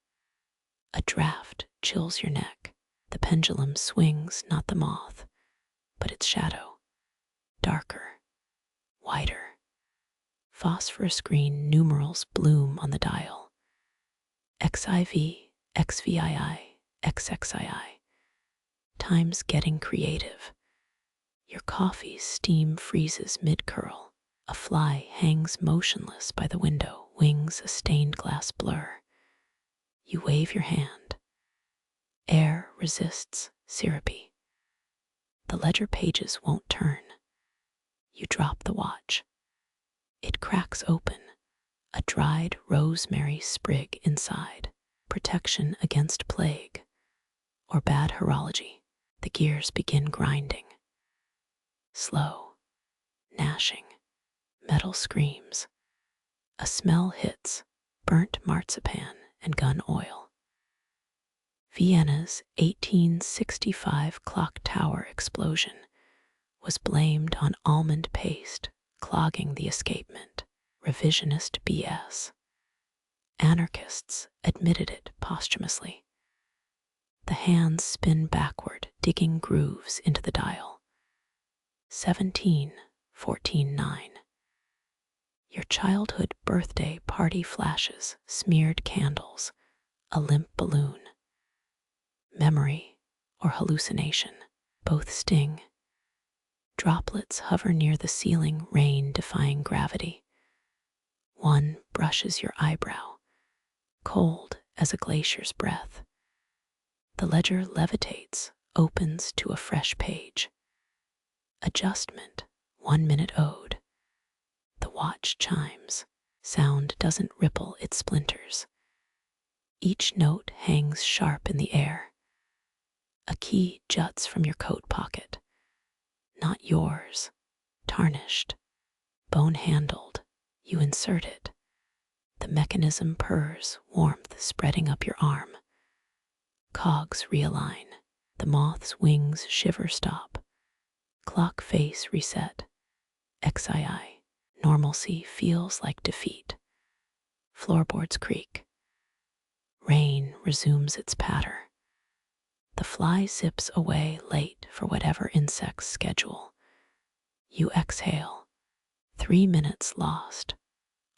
A draft chills your neck. The pendulum swings not the moth, but its shadow. Darker, wider. Phosphorus green numerals bloom on the dial. XIV, XVII, XXII. Time's getting creative. Your coffee's steam freezes mid-curl. A fly hangs motionless by the window, wings a stained glass blur. You wave your hand. Air resists, syrupy. The ledger pages won't turn. You drop the watch. It cracks open, a dried rosemary sprig inside. Protection against plague or bad horology. The gears begin grinding. Slow, gnashing, metal screams. A smell hits, burnt marzipan and gun oil. Vienna's 1865 clock tower explosion was blamed on almond paste, clogging the escapement. Revisionist BS. Anarchists admitted it posthumously. The hands spin backward, digging grooves into the dial. 17-14-9. Your childhood birthday party flashes, smeared candles, a limp balloon. Memory or hallucination, both sting. Droplets hover near the ceiling, rain defying gravity. One brushes your eyebrow, cold as a glacier's breath. The ledger levitates, opens to a fresh page. Adjustment, 1 minute owed. The watch chimes. Sound doesn't ripple, it splinters. Each note hangs sharp in the air. A key juts from your coat pocket. Not yours. Tarnished. Bone-handled. You insert it. The mechanism purrs, warmth spreading up your arm. Cogs realign. The moth's wings shiver stop. Clock face reset. XII. Normalcy feels like defeat. Floorboards creak. Rain resumes its patter. The fly zips away late for whatever insect's schedule. You exhale. 3 minutes lost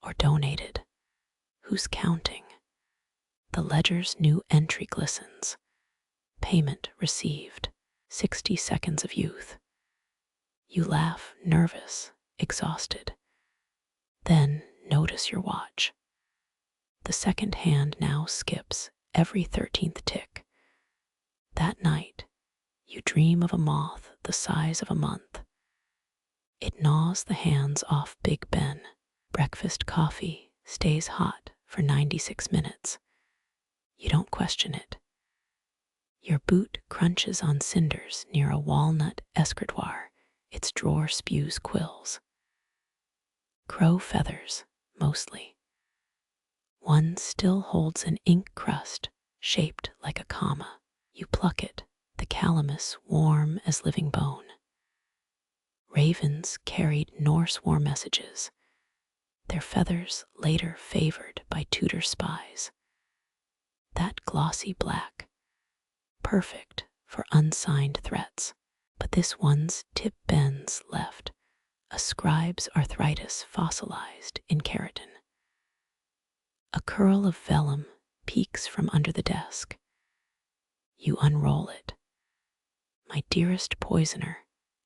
or donated. Who's counting? The ledger's new entry glistens. Payment received. 60 seconds of youth. You laugh, nervous, exhausted. Then notice your watch. The second hand now skips every 13th tick. That night, you dream of a moth the size of a month. It gnaws the hands off Big Ben. Breakfast coffee stays hot for 96 minutes. You don't question it. Your boot crunches on cinders near a walnut escritoire. Its drawer spews quills. Crow feathers, mostly. One still holds an ink crust shaped like a comma. You pluck it, the calamus warm as living bone. Ravens carried Norse war messages, their feathers later favored by Tudor spies. That glossy black, perfect for unsigned threats, but this one's tip bends left, a scribe's arthritis fossilized in keratin. A curl of vellum peeks from under the desk. You unroll it. My dearest poisoner,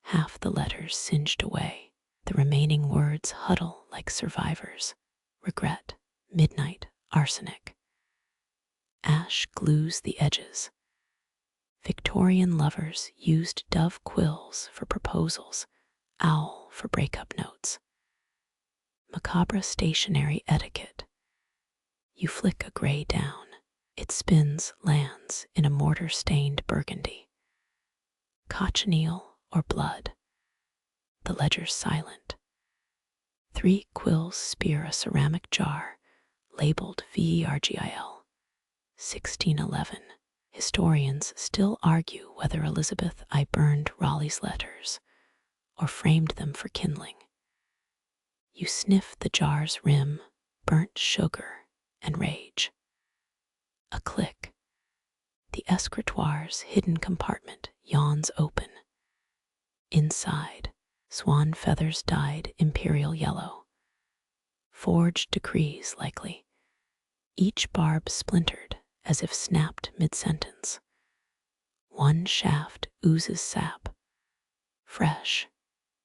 half the letters singed away. The remaining words huddle like survivors. Regret, midnight, arsenic. Ash glues the edges. Victorian lovers used dove quills for proposals, owl for breakup notes. Macabre stationary etiquette. You flick a gray down. It spins, lands in a mortar-stained burgundy. Cochineal or blood. The ledger's silent. 3 quills spear a ceramic jar, labeled VERGIL, 1611. Historians still argue whether Elizabeth I burned Raleigh's letters or framed them for kindling. You sniff the jar's rim, burnt sugar and rage. A click. The escritoire's hidden compartment yawns open. Inside, swan feathers dyed imperial yellow. Forged decrees, likely. Each barb splintered as if snapped mid-sentence. One shaft oozes sap. Fresh.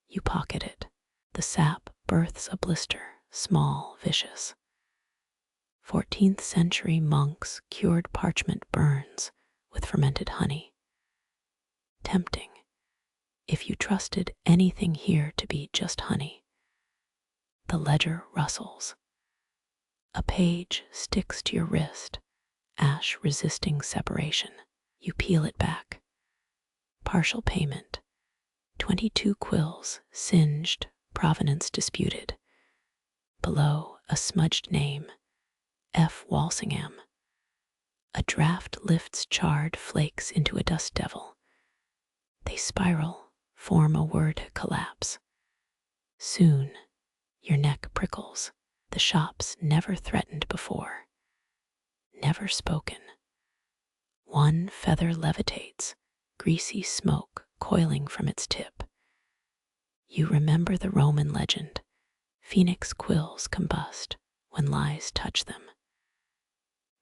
You pocket it. The sap births a blister, small, vicious. 14th century monks cured parchment burns with fermented honey. Tempting, if you trusted anything here to be just honey. The ledger rustles. A page sticks to your wrist, ash resisting separation. You peel it back. Partial payment. 22 quills, singed, provenance disputed. Below, a smudged name, F. Walsingham. A draft lifts charred flakes into a dust devil. They spiral, form a word collapse. Soon, your neck prickles. The shops never threatened before. Never spoken. One feather levitates, greasy smoke coiling from its tip. You remember the Roman legend. Phoenix quills combust when lies touch them.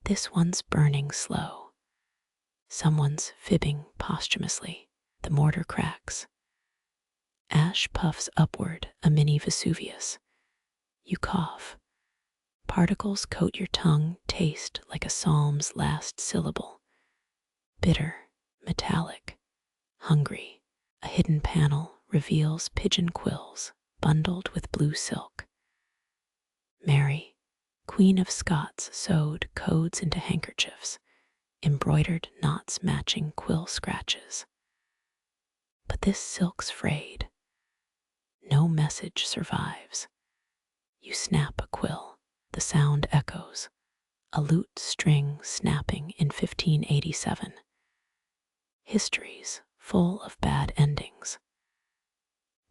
This one's burning slow. Someone's fibbing posthumously. The mortar cracks. Ash puffs upward, a mini Vesuvius. You cough. Particles coat your tongue, taste like a psalm's last syllable. Bitter, metallic, hungry. A hidden panel reveals pigeon quills bundled with blue silk. Mary, Queen of Scots, sewed codes into handkerchiefs, embroidered knots matching quill scratches. But this silk's frayed. No message survives. You snap a quill. The sound echoes. A lute string snapping in 1587. Histories full of bad endings.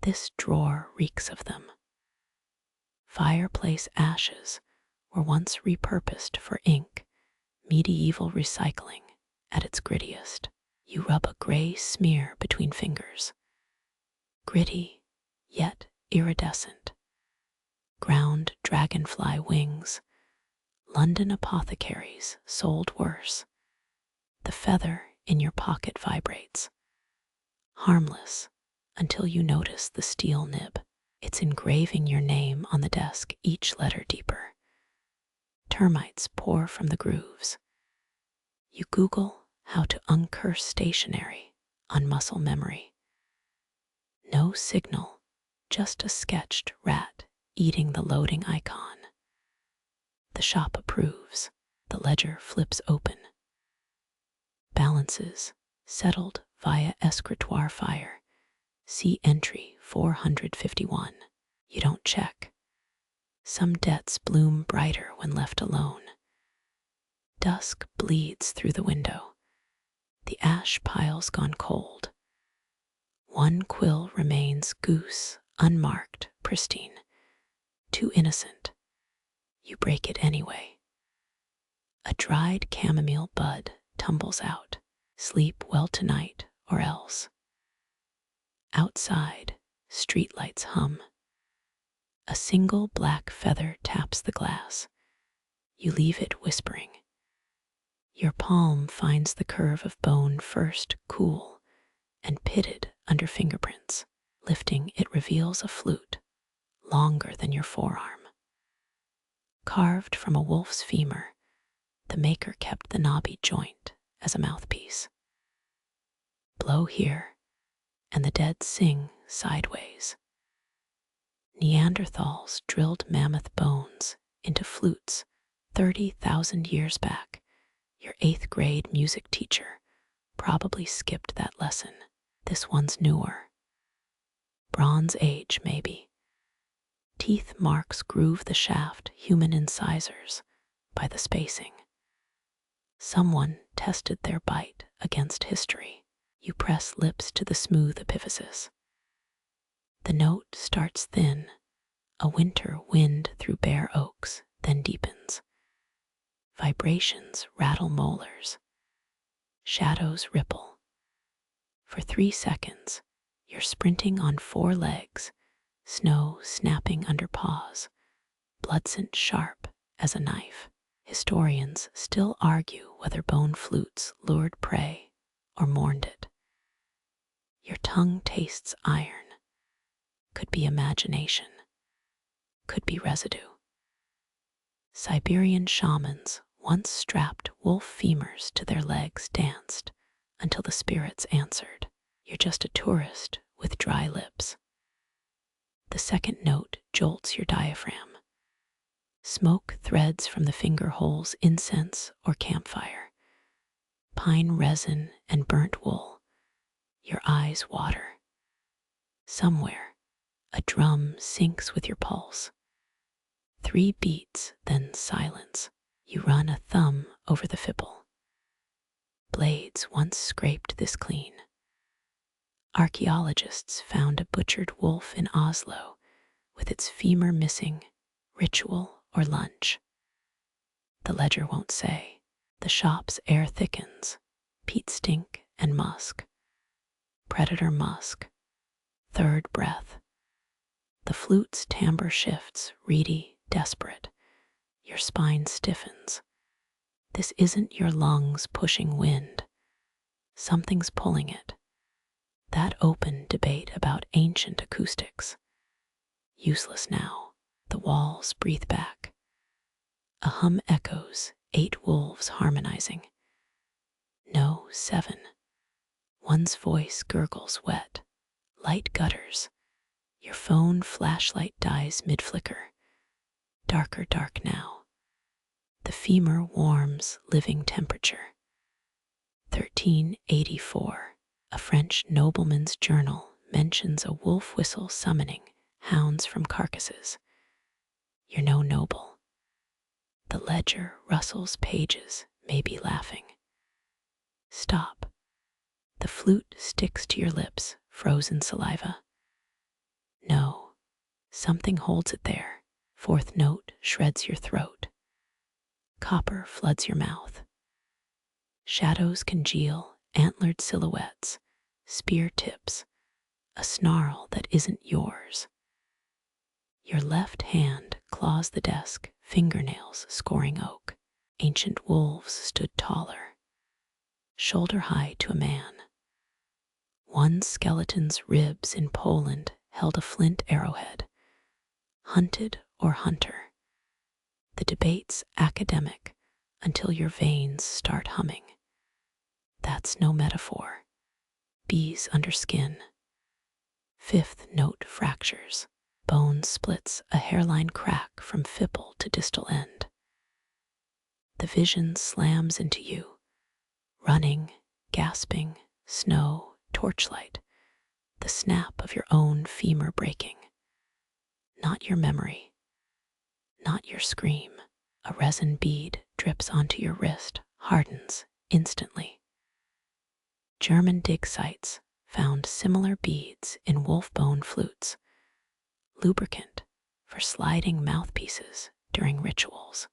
This drawer reeks of them. Fireplace ashes were once repurposed for ink, medieval recycling at its grittiest. You rub a gray smear between fingers. Gritty, yet iridescent. Ground dragonfly wings, London apothecaries sold worse. The feather in your pocket vibrates, harmless until you notice the steel nib. It's engraving your name on the desk, each letter deeper. Termites pour from the grooves. You Google how to uncurse stationery on muscle memory. No signal, just a sketched rat eating the loading icon. The shop approves. The ledger flips open. Balances settled via escritoire fire. See entry 451. You don't check. Some debts bloom brighter when left alone. Dusk bleeds through the window. The ash pile's gone cold. One quill remains goose, unmarked, pristine. Too innocent. You break it anyway. A dried chamomile bud tumbles out. Sleep well tonight, or else. Outside, streetlights hum. A single black feather taps the glass. You leave it whispering. Your palm finds the curve of bone first cool and pitted under fingerprints. Lifting, it reveals a flute, longer than your forearm. Carved from a wolf's femur, the maker kept the knobby joint as a mouthpiece. Blow here, and the dead sing sideways. Neanderthals drilled mammoth bones into flutes 30,000 years back. Your 8th grade music teacher probably skipped that lesson. This one's newer. Bronze Age, maybe. Teeth marks groove the shaft, human incisors, by the spacing. Someone tested their bite against history. You press lips to the smooth epiphysis. The note starts thin, a winter wind through bare oaks, then deepens. Vibrations rattle molars. Shadows ripple. For 3 seconds, you're sprinting on 4 legs, snow snapping under paws, blood scent sharp as a knife. Historians still argue whether bone flutes lured prey or mourned it. Your tongue tastes iron. Could be imagination. Could be residue. Siberian shamans once strapped wolf femurs to their legs, danced until the spirits answered. You're just a tourist with dry lips. The second note jolts your diaphragm. Smoke threads from the finger holes, incense or campfire. Pine resin and burnt wool. Your eyes water. Somewhere, a drum syncs with your pulse. 3 beats, then silence. You run a thumb over the fipple. Blades once scraped this clean. Archaeologists found a butchered wolf in Oslo with its femur missing, ritual or lunch. The ledger won't say. The shop's air thickens, peat stink and musk. Predator musk. 3rd breath. The flute's timbre shifts, reedy, desperate. Your spine stiffens. This isn't your lungs pushing wind. Something's pulling it. That open debate about ancient acoustics. Useless now. The walls breathe back. A hum echoes, 8 wolves harmonizing. No, 7. One's voice gurgles wet. Light gutters. Your phone flashlight dies mid-flicker. Darker dark now. The femur warms living temperature. 1384. A French nobleman's journal mentions a wolf whistle summoning hounds from carcasses. You're no noble. The ledger rustles pages, maybe laughing. Stop. The flute sticks to your lips, frozen saliva. No, something holds it there. 4th note shreds your throat. Copper floods your mouth. Shadows congeal, antlered silhouettes, spear tips, a snarl that isn't yours. Your left hand claws the desk, fingernails scoring oak. Ancient wolves stood taller, shoulder high to a man. One skeleton's ribs in Poland held a flint arrowhead. Hunted or hunter? The debate's academic until your veins start humming. That's no metaphor. Bees under skin. Fifth note fractures. Bone splits a hairline crack from fipple to distal end. The vision slams into you. Running, gasping, snow, torchlight. The snap of your own femur breaking. Not your memory. Not your scream. A resin bead drips onto your wrist, hardens instantly. German dig sites found similar beads in wolf bone flutes, lubricant for sliding mouthpieces during rituals.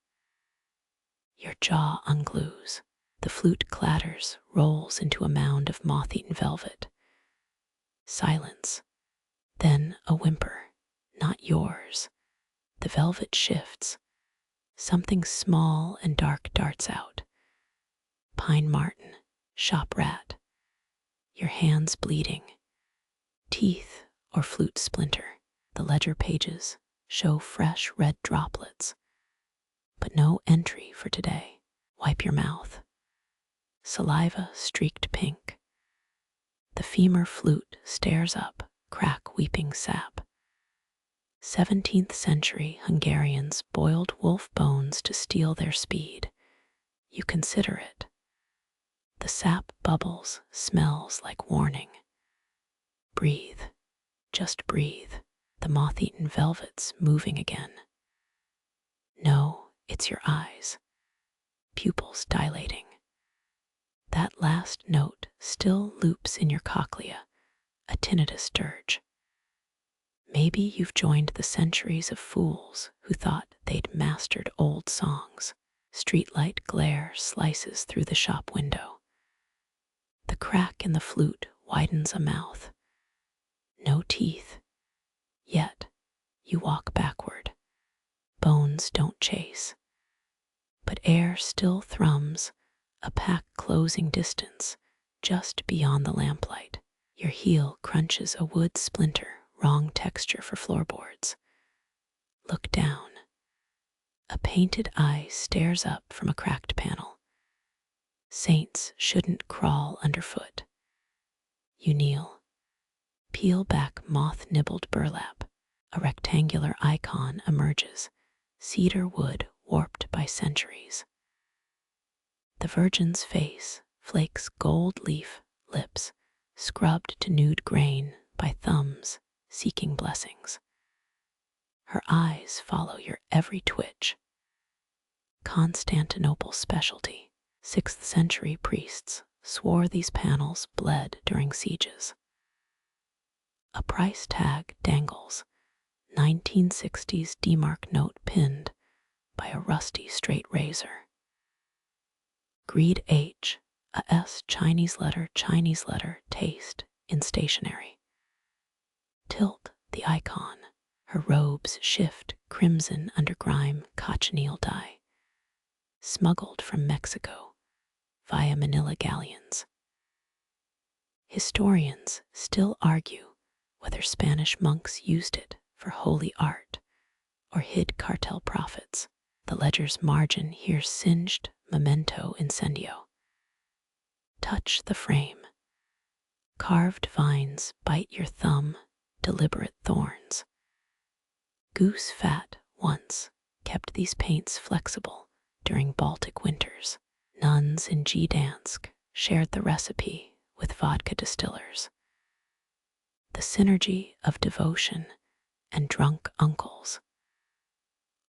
Your jaw unglues. The flute clatters, rolls into a mound of moth-eaten velvet. Silence. Then a whimper. Not yours. The velvet shifts. Something small and dark darts out. Pine marten, shop rat. Your hands bleeding. Teeth or flute splinter. The ledger pages show fresh red droplets. But no entry for today. Wipe your mouth. Saliva streaked pink. The femur flute stares up, crack weeping sap. 17th century Hungarians boiled wolf bones to steal their speed. You consider it. The sap bubbles, smells like warning. Breathe, just breathe. The moth-eaten velvet's moving again. No, it's your eyes. Pupils dilating. That last note still loops in your cochlea, a tinnitus dirge. Maybe you've joined the centuries of fools who thought they'd mastered old songs. Streetlight glare slices through the shop window. The crack in the flute widens a mouth. No teeth. Yet, you walk backward. Bones don't chase. But air still thrums, a pack closing distance, just beyond the lamplight. Your heel crunches a wood splinter, wrong texture for floorboards. Look down. A painted eye stares up from a cracked panel. Saints shouldn't crawl underfoot. You kneel. Peel back moth-nibbled burlap. A rectangular icon emerges, cedar wood warped by centuries. The Virgin's face flakes gold leaf lips, scrubbed to nude grain by thumbs seeking blessings. Her eyes follow your every twitch. Constantinople specialty. 6th century priests swore these panels bled during sieges. A price tag dangles, 1960s D-mark note pinned by a rusty straight razor. Greed H, a S Chinese letter taste in stationery. Tilt the icon, her robes shift crimson under grime cochineal dye, smuggled from Mexico via Manila galleons. Historians still argue whether Spanish monks used it for holy art or hid cartel profits. The ledger's margin here singed memento incendio. Touch the frame. Carved vines bite your thumb, deliberate thorns. Goose fat once kept these paints flexible during Baltic winters. Nuns in Danzig shared the recipe with vodka distillers. The synergy of devotion and drunk uncles.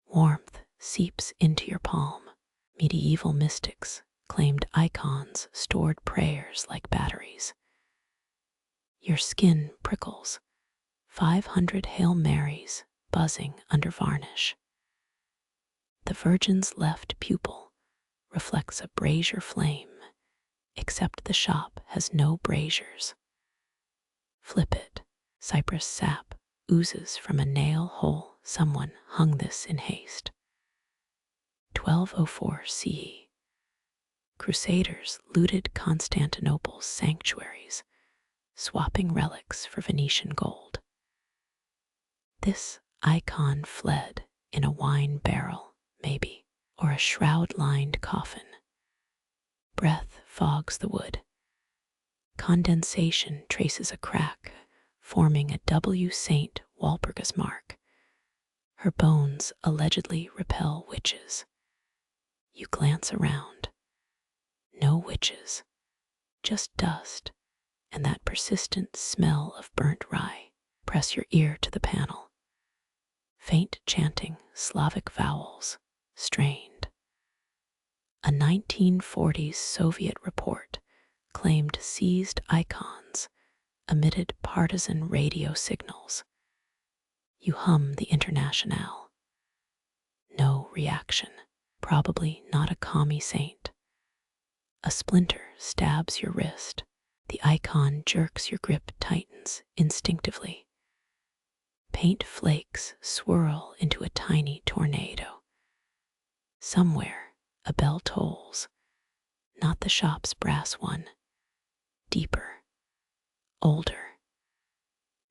Warmth seeps into your palm. Medieval mystics claimed icons stored prayers like batteries. Your skin prickles. 500 Hail Marys buzzing under varnish. The Virgin's left pupil reflects a brazier flame, except the shop has no braziers. Flip it. Cypress sap oozes from a nail hole. Someone hung this in haste. 1204 CE. Crusaders looted Constantinople's sanctuaries, swapping relics for Venetian gold. This icon fled in a wine barrel, maybe, or a shroud-lined coffin. Breath fogs the wood. Condensation traces a crack, forming a W. St. Walpurgis mark. Her bones allegedly repel witches. You glance around. No witches, just dust and that persistent smell of burnt rye. Press your ear to the panel. Faint chanting Slavic vowels, strained. A 1940s Soviet report claimed seized icons emitted partisan radio signals. You hum the Internationale. No reaction. Probably not a commie saint. A splinter stabs your wrist. The icon jerks your grip tightens instinctively. Paint flakes swirl into a tiny tornado. Somewhere, a bell tolls. Not the shop's brass one. Deeper. Older.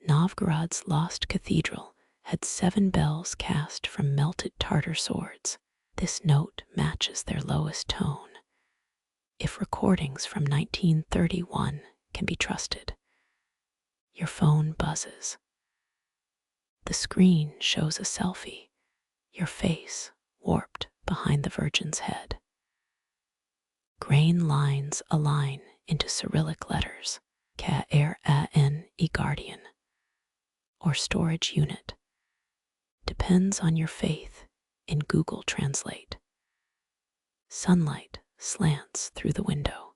Novgorod's lost cathedral had 7 bells cast from melted Tartar swords. This note matches their lowest tone. If recordings from 1931 can be trusted. Your phone buzzes. The screen shows a selfie, your face warped behind the Virgin's head. Grain lines align into Cyrillic letters, K-R-A-N guardian, or storage unit. Depends on your faith in Google Translate. Sunlight slants through the window.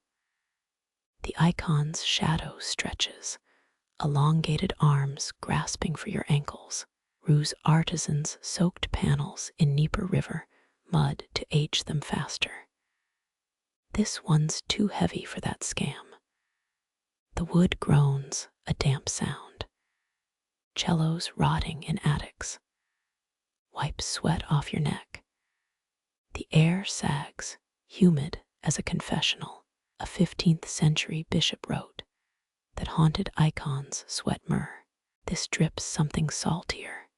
The icon's shadow stretches, elongated arms grasping for your ankles. Ruse artisans soaked panels in Dnieper River mud to age them faster. This one's too heavy for that scam. The wood groans, a damp sound. Cellos rotting in attics. Wipe sweat off your neck. The air sags, humid as a confessional, a 15th century bishop wrote, that haunted icons sweat myrrh. This drips something saltier.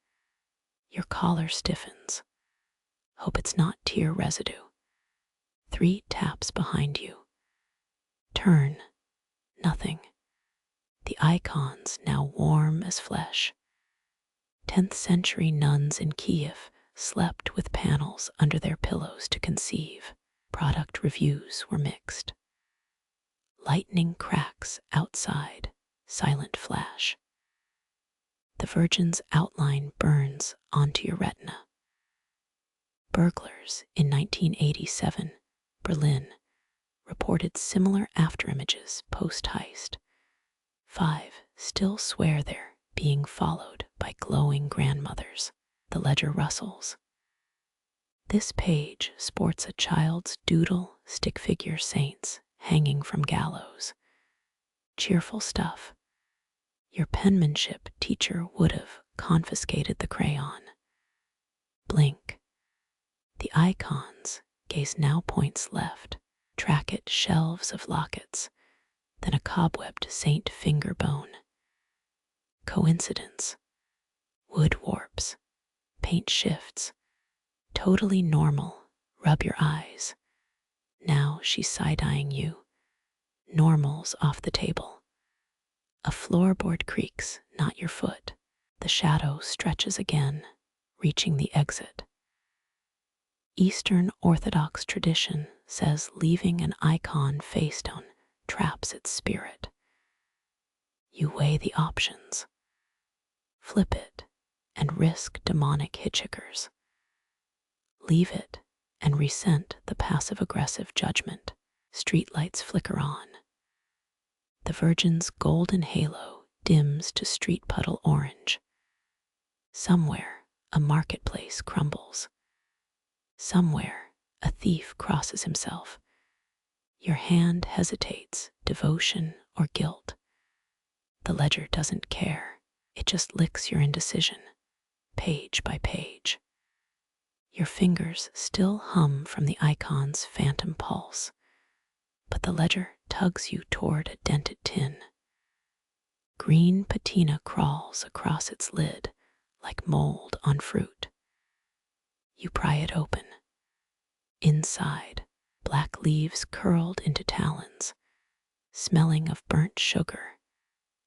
Your collar stiffens. Hope it's not tear residue. 3 taps behind you. Turn. Nothing. The icons now warm as flesh. 10th century nuns in Kiev slept with panels under their pillows to conceive. Product reviews were mixed. Lightning cracks outside, silent flash. The Virgin's outline burns onto your retina. Burglars in 1987, Berlin, reported similar afterimages post-heist. 5 still swear they're being followed by glowing grandmothers. The ledger rustles. This page sports a child's doodle stick figure saints hanging from gallows. Cheerful stuff. Your penmanship teacher would have confiscated the crayon. Blink. The icons gaze now points left. Track it shelves of lockets, then a cobwebbed saint finger bone. Coincidence. Wood warps. Paint shifts. Totally normal. Rub your eyes. Now she's side-eyeing you. Normal's off the table. A floorboard creaks, not your foot. The shadow stretches again, reaching the exit. Eastern Orthodox tradition says leaving an icon face down traps its spirit. You weigh the options. Flip it and risk demonic hitchhickers. Leave it and resent the passive-aggressive judgment. Streetlights flicker on. The Virgin's golden halo dims to street puddle orange. Somewhere, a marketplace crumbles. Somewhere, a thief crosses himself. Your hand hesitates, devotion or guilt. The ledger doesn't care. It just licks your indecision, page by page. Your fingers still hum from the icon's phantom pulse, but the ledger tugs you toward a dented tin. Green patina crawls across its lid like mold on fruit. You pry it open. Inside, black leaves curled into talons, smelling of burnt sugar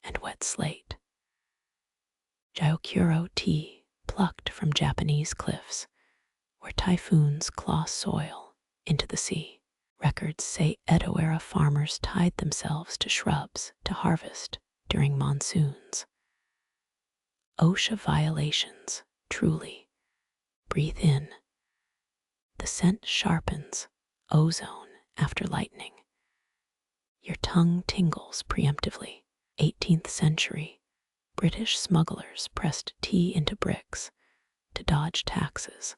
and wet slate. Gyokuro tea plucked from Japanese cliffs, where typhoons claw soil into the sea. Records say Edo-era farmers tied themselves to shrubs to harvest during monsoons. OSHA violations, truly. Breathe in. The scent sharpens, ozone after lightning. Your tongue tingles preemptively. 18th century, British smugglers pressed tea into bricks to dodge taxes.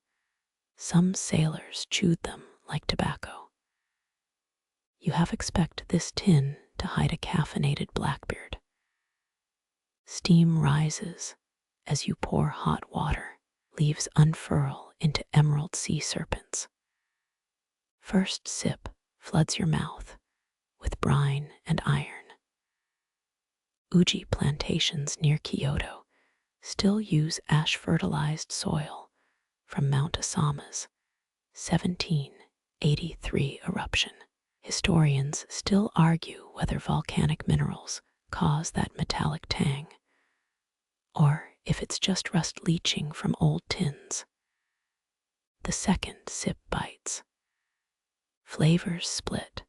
Some sailors chewed them like tobacco. You half expect this tin to hide a caffeinated Blackbeard. Steam rises as you pour hot water, leaves unfurl into emerald sea serpents. First sip floods your mouth with brine and iron. Uji plantations near Kyoto still use ash-fertilized soil from Mount Asama's 1783 eruption. Historians still argue whether volcanic minerals cause that metallic tang, or if it's just rust leaching from old tins. The second sip bites. Flavors split.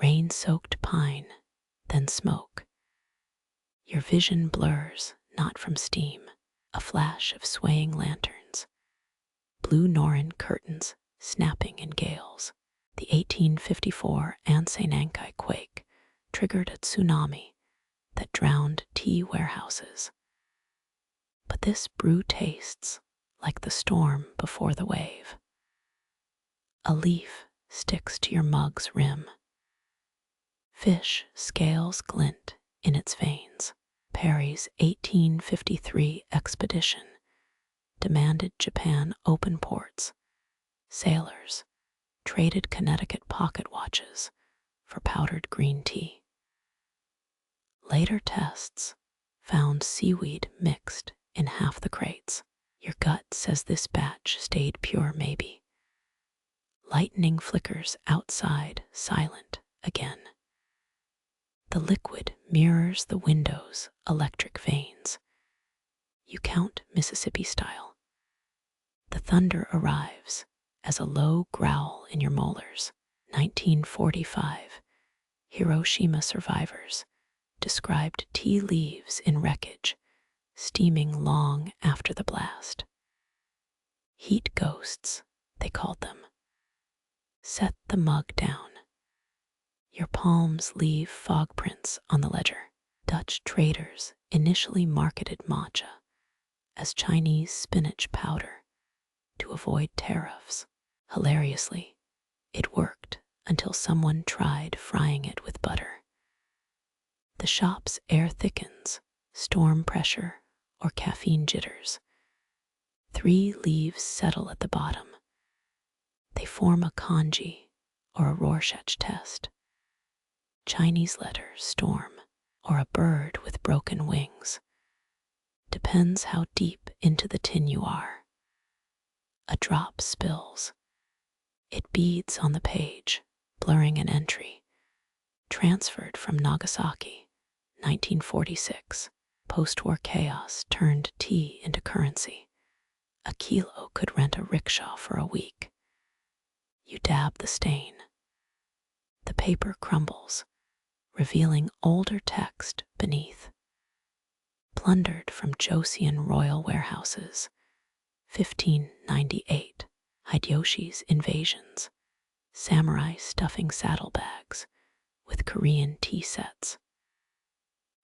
Rain-soaked pine, then smoke. Your vision blurs, not from steam, a flash of swaying lanterns. Blue Norin curtains snapping in gales. The 1854 Ansei Nankai quake triggered a tsunami that drowned tea warehouses. But this brew tastes like the storm before the wave. A leaf sticks to your mug's rim. Fish scales glint in its veins. Perry's 1853 expedition demanded Japan open ports. Sailors traded Connecticut pocket watches for powdered green tea. Later tests found seaweed mixed in half the crates. Your gut says this batch stayed pure, maybe. Lightning flickers outside, silent again. The liquid mirrors the window's electric veins. You count Mississippi style. The thunder arrives as a low growl in your molars. 1945, Hiroshima survivors described tea leaves in wreckage, steaming long after the blast. Heat ghosts, they called them. Set the mug down. Your palms leave fog prints on the ledger. Dutch traders initially marketed matcha as Chinese spinach powder to avoid tariffs. Hilariously, it worked until someone tried frying it with butter. The shop's air thickens, storm pressure, or caffeine jitters. 3 leaves settle at the bottom. They form a kanji, or a Rorschach test. Chinese letter, storm, or a bird with broken wings. Depends how deep into the tin you are. A drop spills. It beads on the page, blurring an entry. Transferred from Nagasaki, 1946. Post-war chaos turned tea into currency. A kilo could rent a rickshaw for a week. You dab the stain. The paper crumbles, revealing older text beneath. Plundered from Joseon royal warehouses, 1598. Hideyoshi's invasions, samurai stuffing saddlebags with Korean tea sets.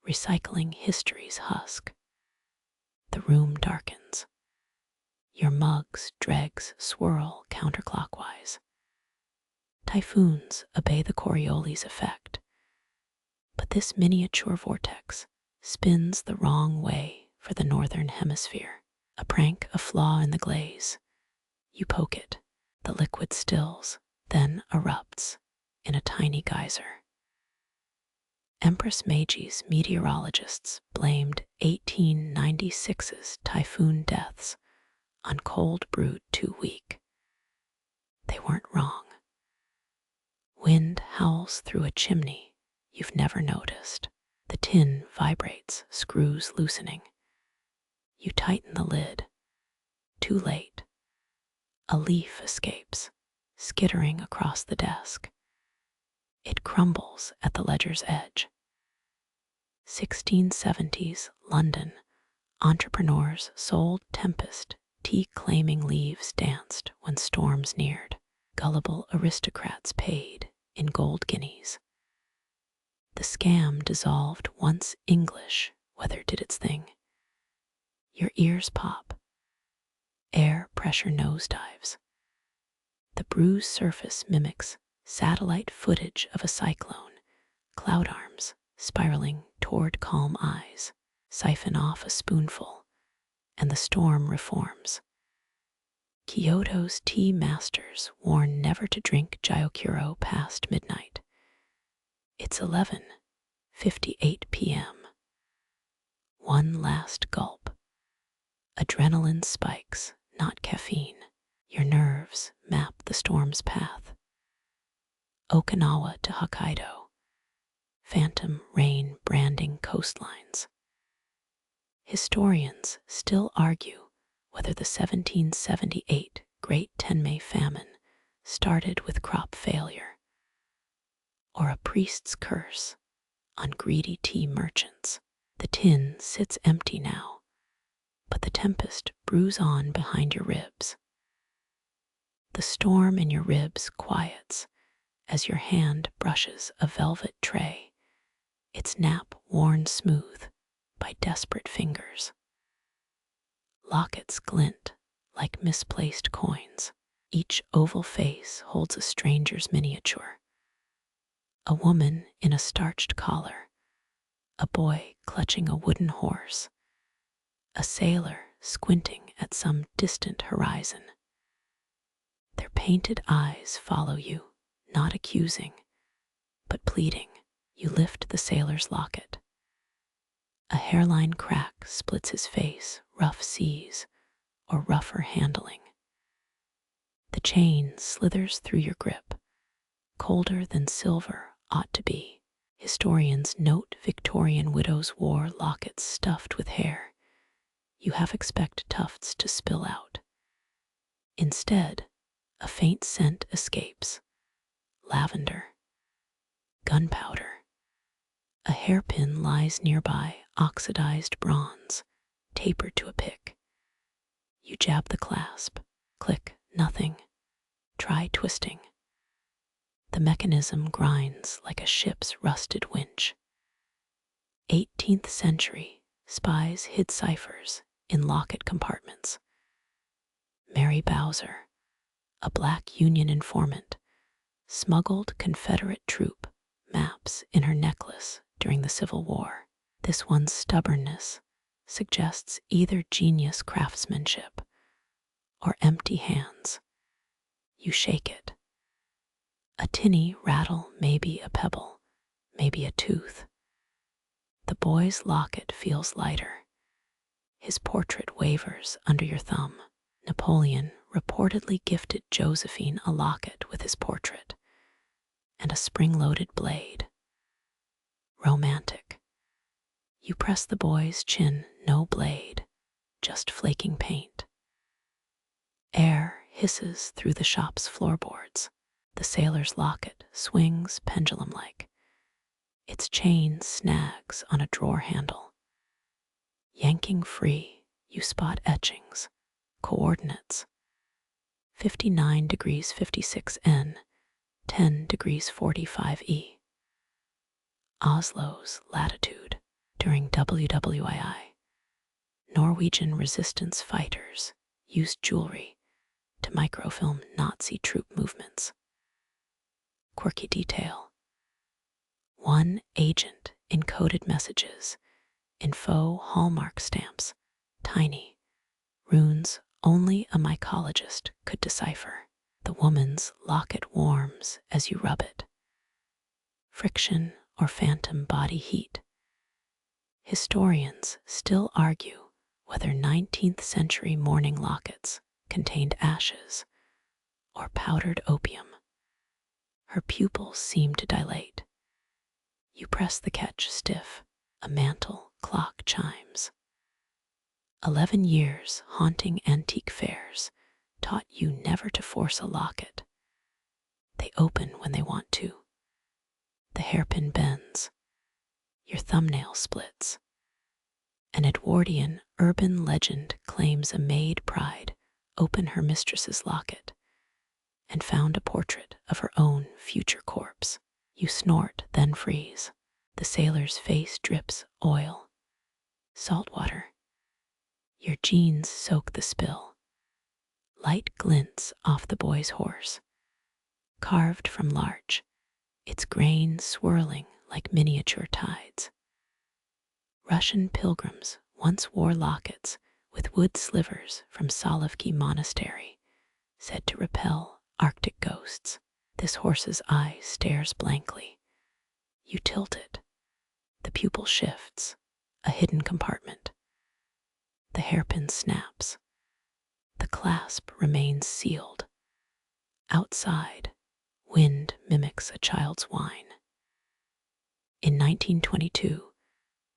Recycling history's husk. The room darkens. Your mug's dregs swirl counterclockwise. Typhoons obey the Coriolis effect, but this miniature vortex spins the wrong way for the northern hemisphere. A prank, a flaw in the glaze. You poke it. The liquid stills, then erupts in a tiny geyser. Empress Meiji's meteorologists blamed 1896's typhoon deaths on cold brewed too weak. They weren't wrong. Wind howls through a chimney you've never noticed. The tin vibrates, screws loosening. You tighten the lid. Too late. A leaf escapes, skittering across the desk. It crumbles at the ledger's edge. 1670s London. Entrepreneurs sold Tempest. Tea-claiming leaves danced when storms neared. Gullible aristocrats paid in gold guineas. The scam dissolved once English weather did its thing. Your ears pop. Air pressure nosedives. The bruised surface mimics satellite footage of a cyclone. Cloud arms spiraling toward calm eyes. Siphon off a spoonful, and the storm reforms. Kyoto's tea masters warn never to drink Gyokuro past midnight. It's 11:58 p.m. One last gulp. Adrenaline spikes, not caffeine. Your nerves map the storm's path. Okinawa to Hokkaido. Phantom rain branding coastlines. Historians still argue whether the 1778 Great Tenmei famine started with crop failure or a priest's curse on greedy tea merchants. The tin sits empty now, but the tempest brews on behind your ribs. The storm in your ribs quiets as your hand brushes a velvet tray, its nap worn smooth by desperate fingers. Lockets glint like misplaced coins. Each oval face holds a stranger's miniature. A woman in a starched collar, a boy clutching a wooden horse, a sailor squinting at some distant horizon. Their painted eyes follow you, not accusing, but pleading. You lift the sailor's locket. A hairline crack splits his face, rough seas, or rougher handling. The chain slithers through your grip, colder than silver ought to be. Historians note Victorian widows wore lockets stuffed with hair. You half expect tufts to spill out. Instead, a faint scent escapes. Lavender. Gunpowder. A hairpin lies nearby, oxidized bronze, tapered to a pick. You jab the clasp. Click, nothing. Try twisting. The mechanism grinds like a ship's rusted winch. 18th century spies hid ciphers in locket compartments. Mary Bowser, a black Union informant, smuggled Confederate troop maps in her necklace during the Civil War. This one's stubbornness suggests either genius craftsmanship or empty hands. You shake it. A tinny rattle, maybe a pebble, maybe a tooth. The boy's locket feels lighter. His portrait wavers under your thumb. Napoleon reportedly gifted Josephine a locket with his portrait and a spring-loaded blade. Romantic. You press the boy's chin, no blade, just flaking paint. Air hisses through the shop's floorboards. The sailor's locket swings pendulum-like. Its chain snags on a drawer handle. Yanking free, you spot etchings, coordinates. 59 degrees 56 N, 10 degrees 45 E. Oslo's latitude during WWII. Norwegian resistance fighters used jewelry to microfilm Nazi troop movements. Quirky detail. One agent encoded messages in faux Hallmark stamps, tiny, runes only a mycologist could decipher. The woman's locket warms as you rub it. Friction or phantom body heat. Historians still argue whether 19th century mourning lockets contained ashes or powdered opium. Her pupils seem to dilate. You press the catch stiff. A mantle clock chimes. 11 years haunting antique fairs taught you never to force a locket. They open when they want to. The hairpin bends. Your thumbnail splits. An Edwardian urban legend claims a maid pride opened her mistress's locket and found a portrait of her own future corpse. You snort, then freeze. The sailor's face drips oil, salt water. Your jeans soak the spill. Light glints off the boy's horse. Carved from larch, its grain swirling like miniature tides. Russian pilgrims once wore lockets with wood slivers from Solovki Monastery, said to repel Arctic ghosts. This horse's eye stares blankly. You tilt it. The pupil shifts. A hidden compartment. The hairpin snaps. The clasp remains sealed. Outside, wind mimics a child's whine. In 1922,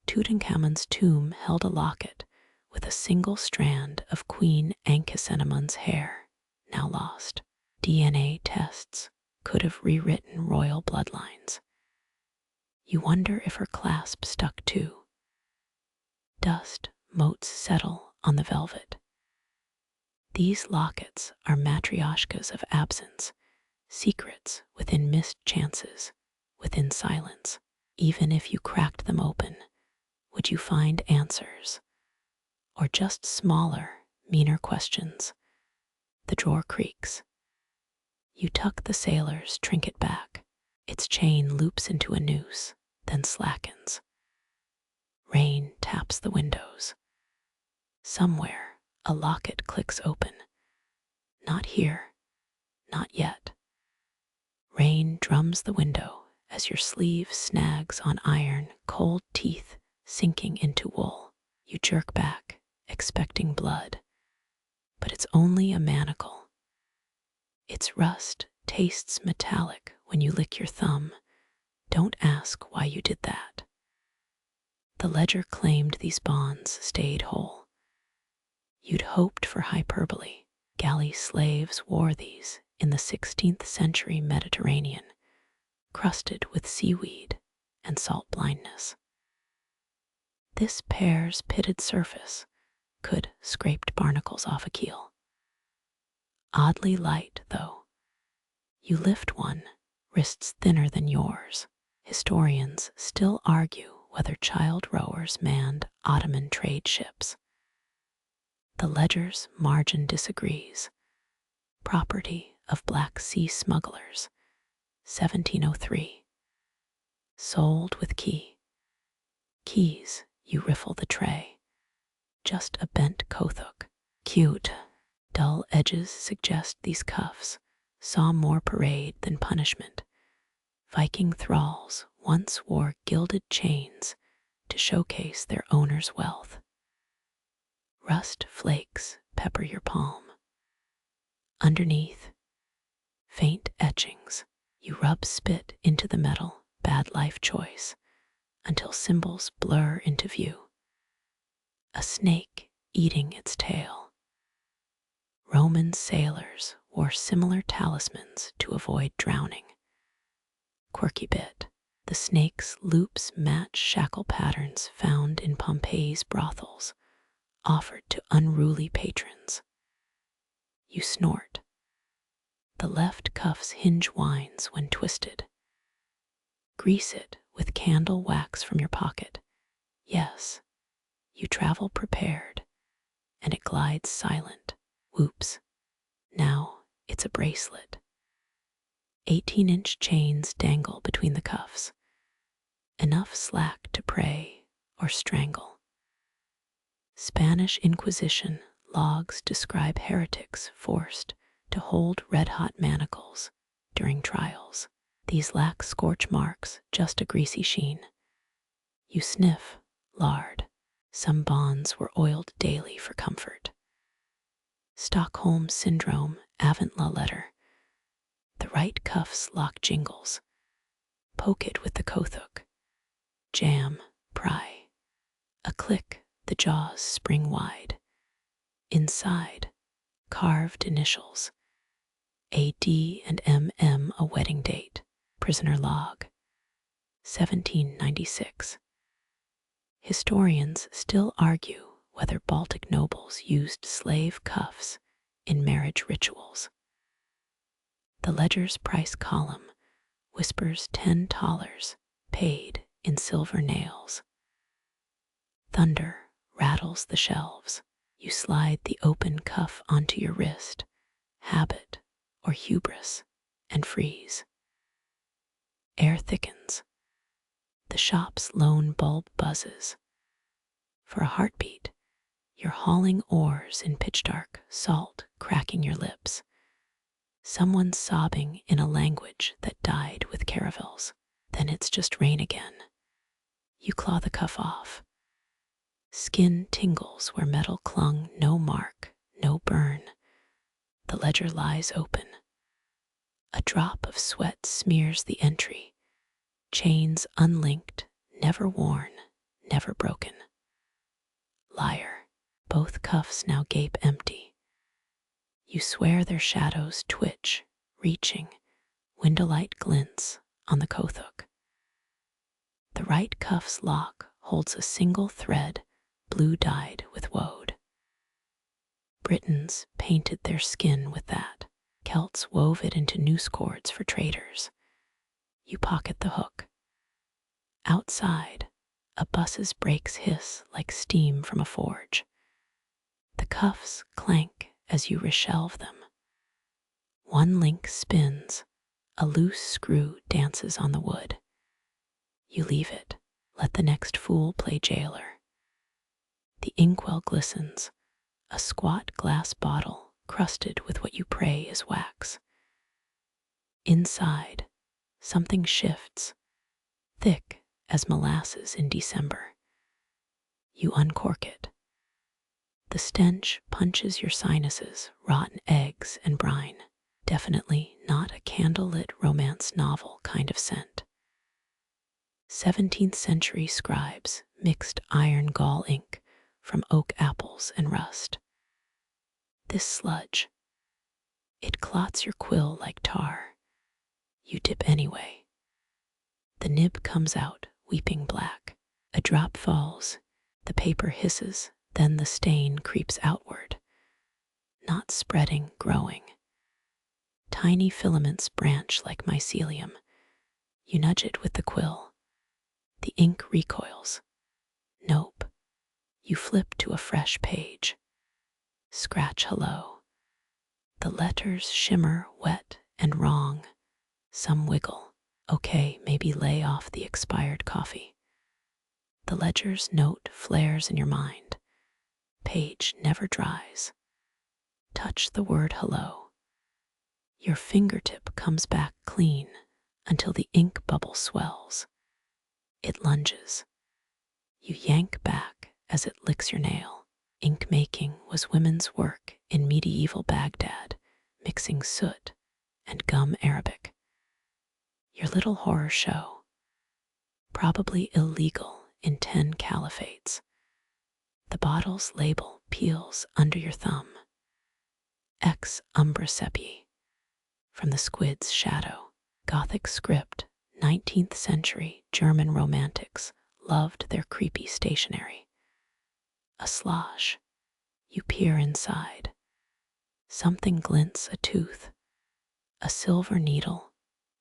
Tutankhamun's tomb held a locket with a single strand of Queen Ankhesenamun's hair, now lost. DNA tests could have rewritten royal bloodlines. You wonder if her clasp stuck too. Dust motes settle on the velvet. These lockets are matryoshkas of absence, secrets within missed chances, within silence. Even if you cracked them open, would you find answers? Or just smaller, meaner questions? The drawer creaks. You tuck the sailor's trinket back. Its chain loops into a noose, then slackens. Rain taps the windows. Somewhere, a locket clicks open. Not here, not yet. Rain drums the window as your sleeve snags on iron, cold teeth sinking into wool. You jerk back, expecting blood. But it's only a manacle. Its rust tastes metallic when you lick your thumb. Don't ask why you did that. The ledger claimed these bonds stayed whole. You'd hoped for hyperbole. Galley slaves wore these in the 16th century Mediterranean, crusted with seaweed and salt blindness. This pair's pitted surface could scraped barnacles off a keel. Oddly light, though. You lift one, wrists thinner than yours. Historians still argue whether child rowers manned Ottoman trade ships. The ledger's margin disagrees. Property of Black Sea smugglers, 1703. Sold with key. Keys, you riffle the tray. Just a bent kothuk. Cute. Dull edges suggest these cuffs saw more parade than punishment. Viking thralls once wore gilded chains to showcase their owner's wealth. Rust flakes pepper your palm. Underneath, faint etchings. You rub spit into the metal, bad life choice, until symbols blur into view. A snake eating its tail. Roman sailors wore similar talismans to avoid drowning. Quirky bit. The snake's loops match shackle patterns found in Pompeii's brothels, offered to unruly patrons. You snort. The left cuff's hinge whines when twisted. Grease it with candle wax from your pocket. Yes, you travel prepared, and it glides silent. Whoops. Now it's a bracelet. 18-inch chains dangle between the cuffs. Enough slack to prey or strangle. Spanish Inquisition logs describe heretics forced to hold red-hot manacles during trials. These lack scorch marks, just a greasy sheen. You sniff lard. Some bonds were oiled daily for comfort. Stockholm Syndrome Aventla letter. The right cuff's lock jingles. Poke it with the kothuk. Jam, pry. A click, the jaws spring wide. Inside, carved initials. A.D. and M.M. a wedding date. Prisoner log. 1796. Historians still argue whether Baltic nobles used slave cuffs in marriage rituals. The ledger's price column whispers $10 paid in silver nails. Thunder rattles the shelves. You slide the open cuff onto your wrist, habit or hubris, and freeze. Air thickens. The shop's lone bulb buzzes. For a heartbeat, you're hauling oars in pitch dark, salt cracking your lips. Someone's sobbing in a language that died with caravels. Then it's just rain again. You claw the cuff off. Skin tingles where metal clung, no mark, no burn. The ledger lies open. A drop of sweat smears the entry. Chains unlinked, never worn, never broken. Liar. Both cuffs now gape empty. You swear their shadows twitch, reaching. Windowlight glints on the kothuk. The right cuff's lock holds a single thread, blue-dyed with woad. Britons painted their skin with that. Celts wove it into noose cords for traders. You pocket the hook. Outside, a bus's brakes hiss like steam from a forge. The cuffs clank as you reshelve them. One link spins. A loose screw dances on the wood. You leave it. Let the next fool play jailer. The inkwell glistens. A squat glass bottle crusted with what you pray is wax. Inside, something shifts, thick as molasses in December. You uncork it. The stench punches your sinuses, rotten eggs and brine. Definitely not a candlelit romance novel kind of scent. 17th century scribes mixed iron gall ink from oak apples and rust. This sludge, it clots your quill like tar. You dip anyway. The nib comes out, weeping black. A drop falls, the paper hisses, then the stain creeps outward. Not spreading, growing. Tiny filaments branch like mycelium. You nudge it with the quill. The ink recoils. Nope. You flip to a fresh page. Scratch hello. The letters shimmer wet and wrong. Some wiggle. Okay, maybe lay off the expired coffee. The ledger's note flares in your mind. Page never dries. Touch the word hello. Your fingertip comes back clean until the ink bubble swells. It lunges. You yank back as it licks your nail. Ink making was women's work in medieval Baghdad, mixing soot and gum Arabic. Your little horror show, probably illegal in 10 caliphates. The bottle's label peels under your thumb. Ex umbra sepi. From the squid's shadow. Gothic script, 19th century German romantics loved their creepy stationery. A slosh. You peer inside. Something glints a tooth. A silver needle.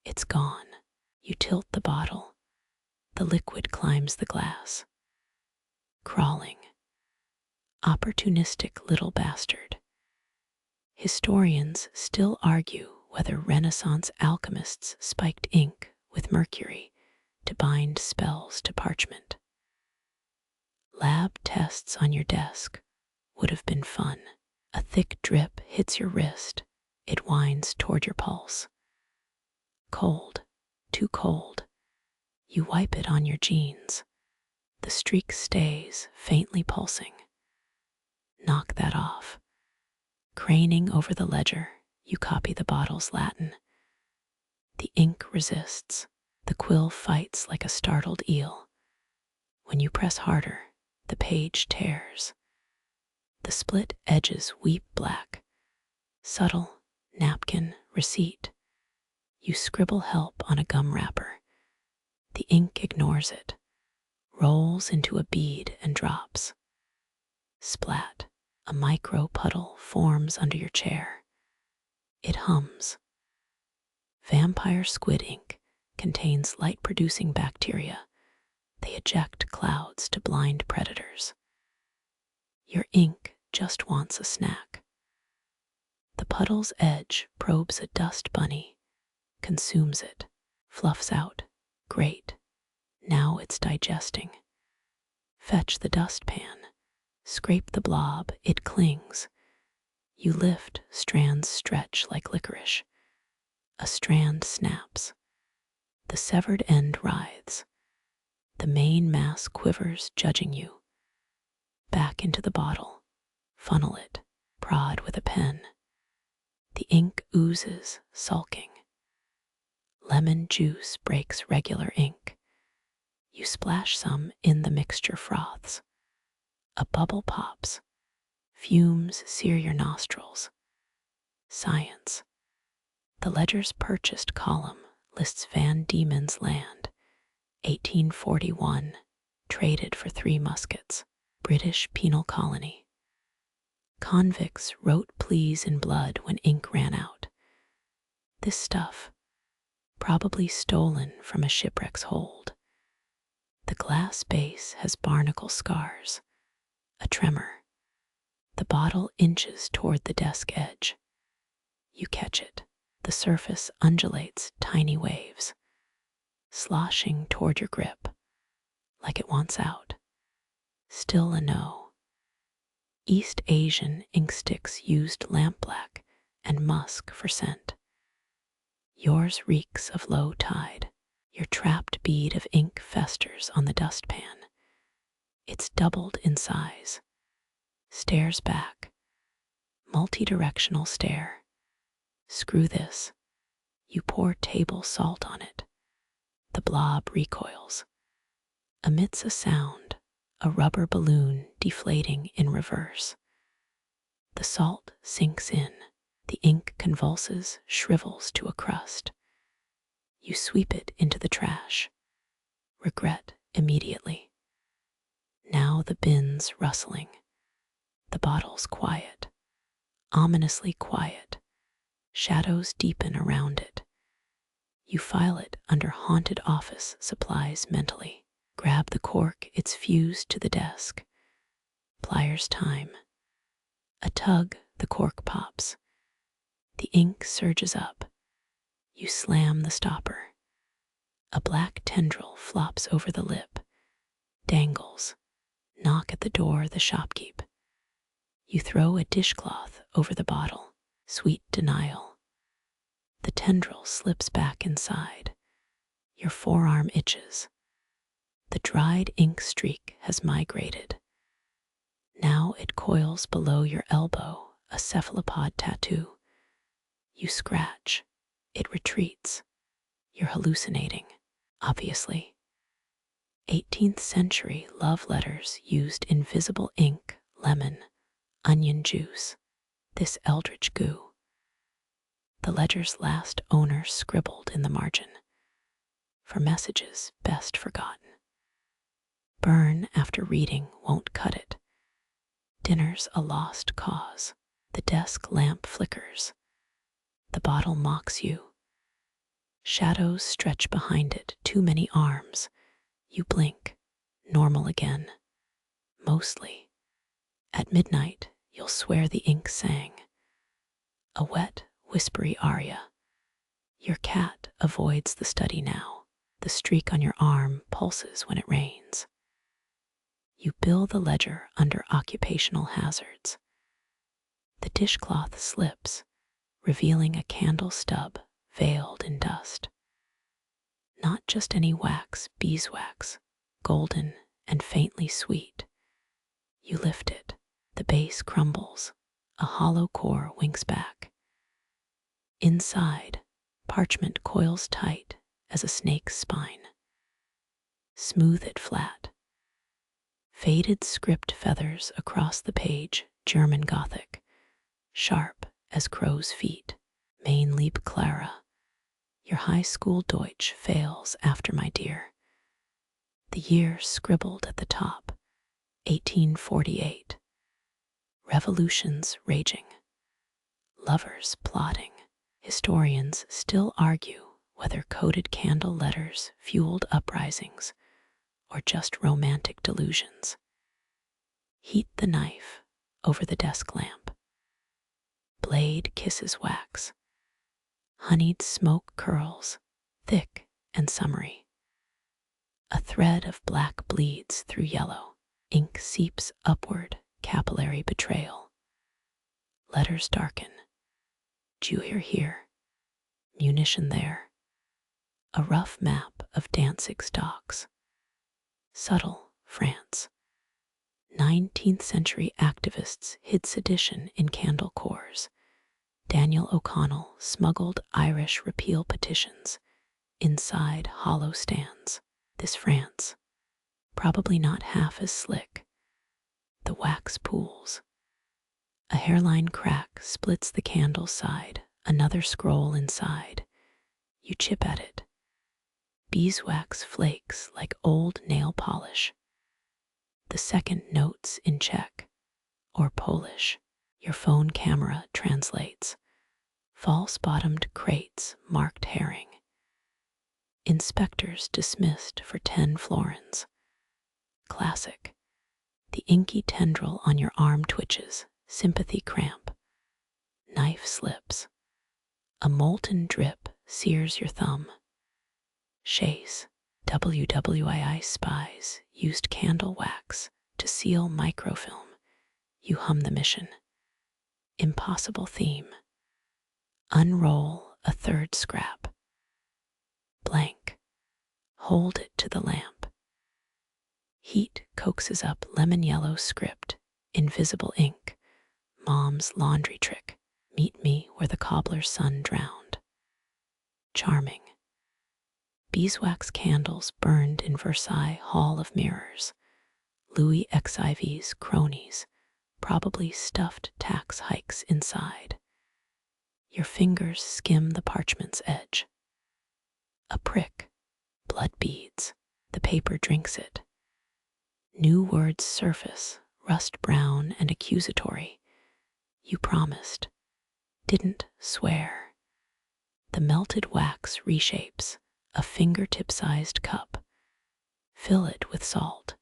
It's gone. You tilt the bottle. The liquid climbs the glass. Crawling. Opportunistic little bastard. Historians still argue whether Renaissance alchemists spiked ink with mercury to bind spells to parchment. Lab tests on your desk would have been fun. A thick drip hits your wrist. It winds toward your pulse. Cold, too cold. You wipe it on your jeans. The streak stays, faintly pulsing. Knock that off. Craning over the ledger, you copy the bottle's Latin. The ink resists. The quill fights like a startled eel. When you press harder, the page tears. The split edges weep black. Subtle, napkin, receipt. You scribble help on a gum wrapper. The ink ignores it, rolls into a bead and drops. Splat. A micro puddle forms under your chair. It hums. Vampire squid ink contains light-producing bacteria. They eject clouds to blind predators. Your ink just wants a snack. The puddle's edge probes a dust bunny, consumes it, fluffs out. Great. Now it's digesting. Fetch the dustpan. Scrape the blob, it clings. You lift, strands stretch like licorice. A strand snaps. The severed end writhes. The main mass quivers, judging you. Back into the bottle. Funnel it. Prod with a pen. The ink oozes, sulking. Lemon juice breaks regular ink. You splash some in the mixture froths. A bubble pops. Fumes sear your nostrils. Science. The ledger's purchased column lists Van Diemen's Land, 1841, traded for 3 muskets, British penal colony. Convicts wrote pleas in blood when ink ran out. This stuff, probably stolen from a shipwreck's hold. The glass base has barnacle scars. A tremor. The bottle inches toward the desk edge. You catch it. The surface undulates tiny waves, sloshing toward your grip, like it wants out. Still a no. East Asian ink sticks used lampblack and musk for scent. Yours reeks of low tide. Your trapped bead of ink festers on the dustpan. It's doubled in size. Stares back. Multi-directional stare. Screw this. You pour table salt on it. The blob recoils. Emits a sound, a rubber balloon deflating in reverse. The salt sinks in. The ink convulses, shrivels to a crust. You sweep it into the trash. Regret immediately. Now the bin's rustling. The bottle's quiet. Ominously quiet. Shadows deepen around it. You file it under haunted office supplies mentally. Grab the cork, it's fused to the desk. Pliers time. A tug, the cork pops. The ink surges up. You slam the stopper. A black tendril flops over the lip. Dangles. Knock at the door, the shopkeep. You throw a dishcloth over the bottle. Sweet denial. The tendril slips back inside. Your forearm itches. The dried ink streak has migrated. Now it coils below your elbow, a cephalopod tattoo. You scratch. It retreats. You're hallucinating, obviously. 18th century love letters used invisible ink, lemon, onion juice, this eldritch goo. The ledger's last owner scribbled in the margin. For messages best forgotten. Burn after reading won't cut it. Dinner's a lost cause. The desk lamp flickers. The bottle mocks you. Shadows stretch behind it, too many arms. You blink. Normal again. Mostly. At midnight, you'll swear the ink sang. A wet, whispery aria. Your cat avoids the study now. The streak on your arm pulses when it rains. You bill the ledger under occupational hazards. The dishcloth slips, revealing a candle stub veiled in dust. Not just any wax, beeswax, golden and faintly sweet. You lift it, the base crumbles, a hollow core winks back. Inside, parchment coils tight as a snake's spine. Smooth it flat. Faded script feathers across the page, German Gothic, sharp as crow's feet. Main Lieb Clara, your high school Deutsch fails after my dear. The year scribbled at the top, 1848. Revolutions raging. Lovers plotting. Historians still argue whether coded candle letters fueled uprisings or just romantic delusions. Heat the knife over the desk lamp. Blade kisses wax. Honeyed smoke curls, thick and summery. A thread of black bleeds through yellow. Ink seeps upward, capillary betrayal. Letters darken. Jeweler here, munition there. A rough map of Danzig's docks. Subtle France. 19th century activists hid sedition in candle cores. Daniel O'Connell smuggled Irish repeal petitions inside hollow stands. This France, probably not half as slick. The wax pools. A hairline crack splits the candle side, another scroll inside. You chip at it. Beeswax flakes like old nail polish. The second notes in Czech or Polish. Your phone camera translates. False-bottomed crates marked herring. Inspectors dismissed for 10 florins. Classic. The inky tendril on your arm twitches, sympathy cramp. Knife slips. A molten drip sears your thumb. Chase. WWII spies used candle wax to seal microfilm. You hum the mission. Impossible theme. Unroll a third scrap. Blank. Hold it to the lamp. Heat coaxes up lemon yellow script, invisible ink, mom's laundry trick. Meet me where the cobbler's son drowned. Charming. Beeswax candles burned in Versailles Hall of Mirrors. Louis XIV's cronies, probably stuffed tax hikes inside. Your fingers skim the parchment's edge. A prick, blood beads, the paper drinks it. New words surface, rust brown and accusatory. You promised, didn't swear. The melted wax reshapes, a fingertip-sized cup. Fill it with salt.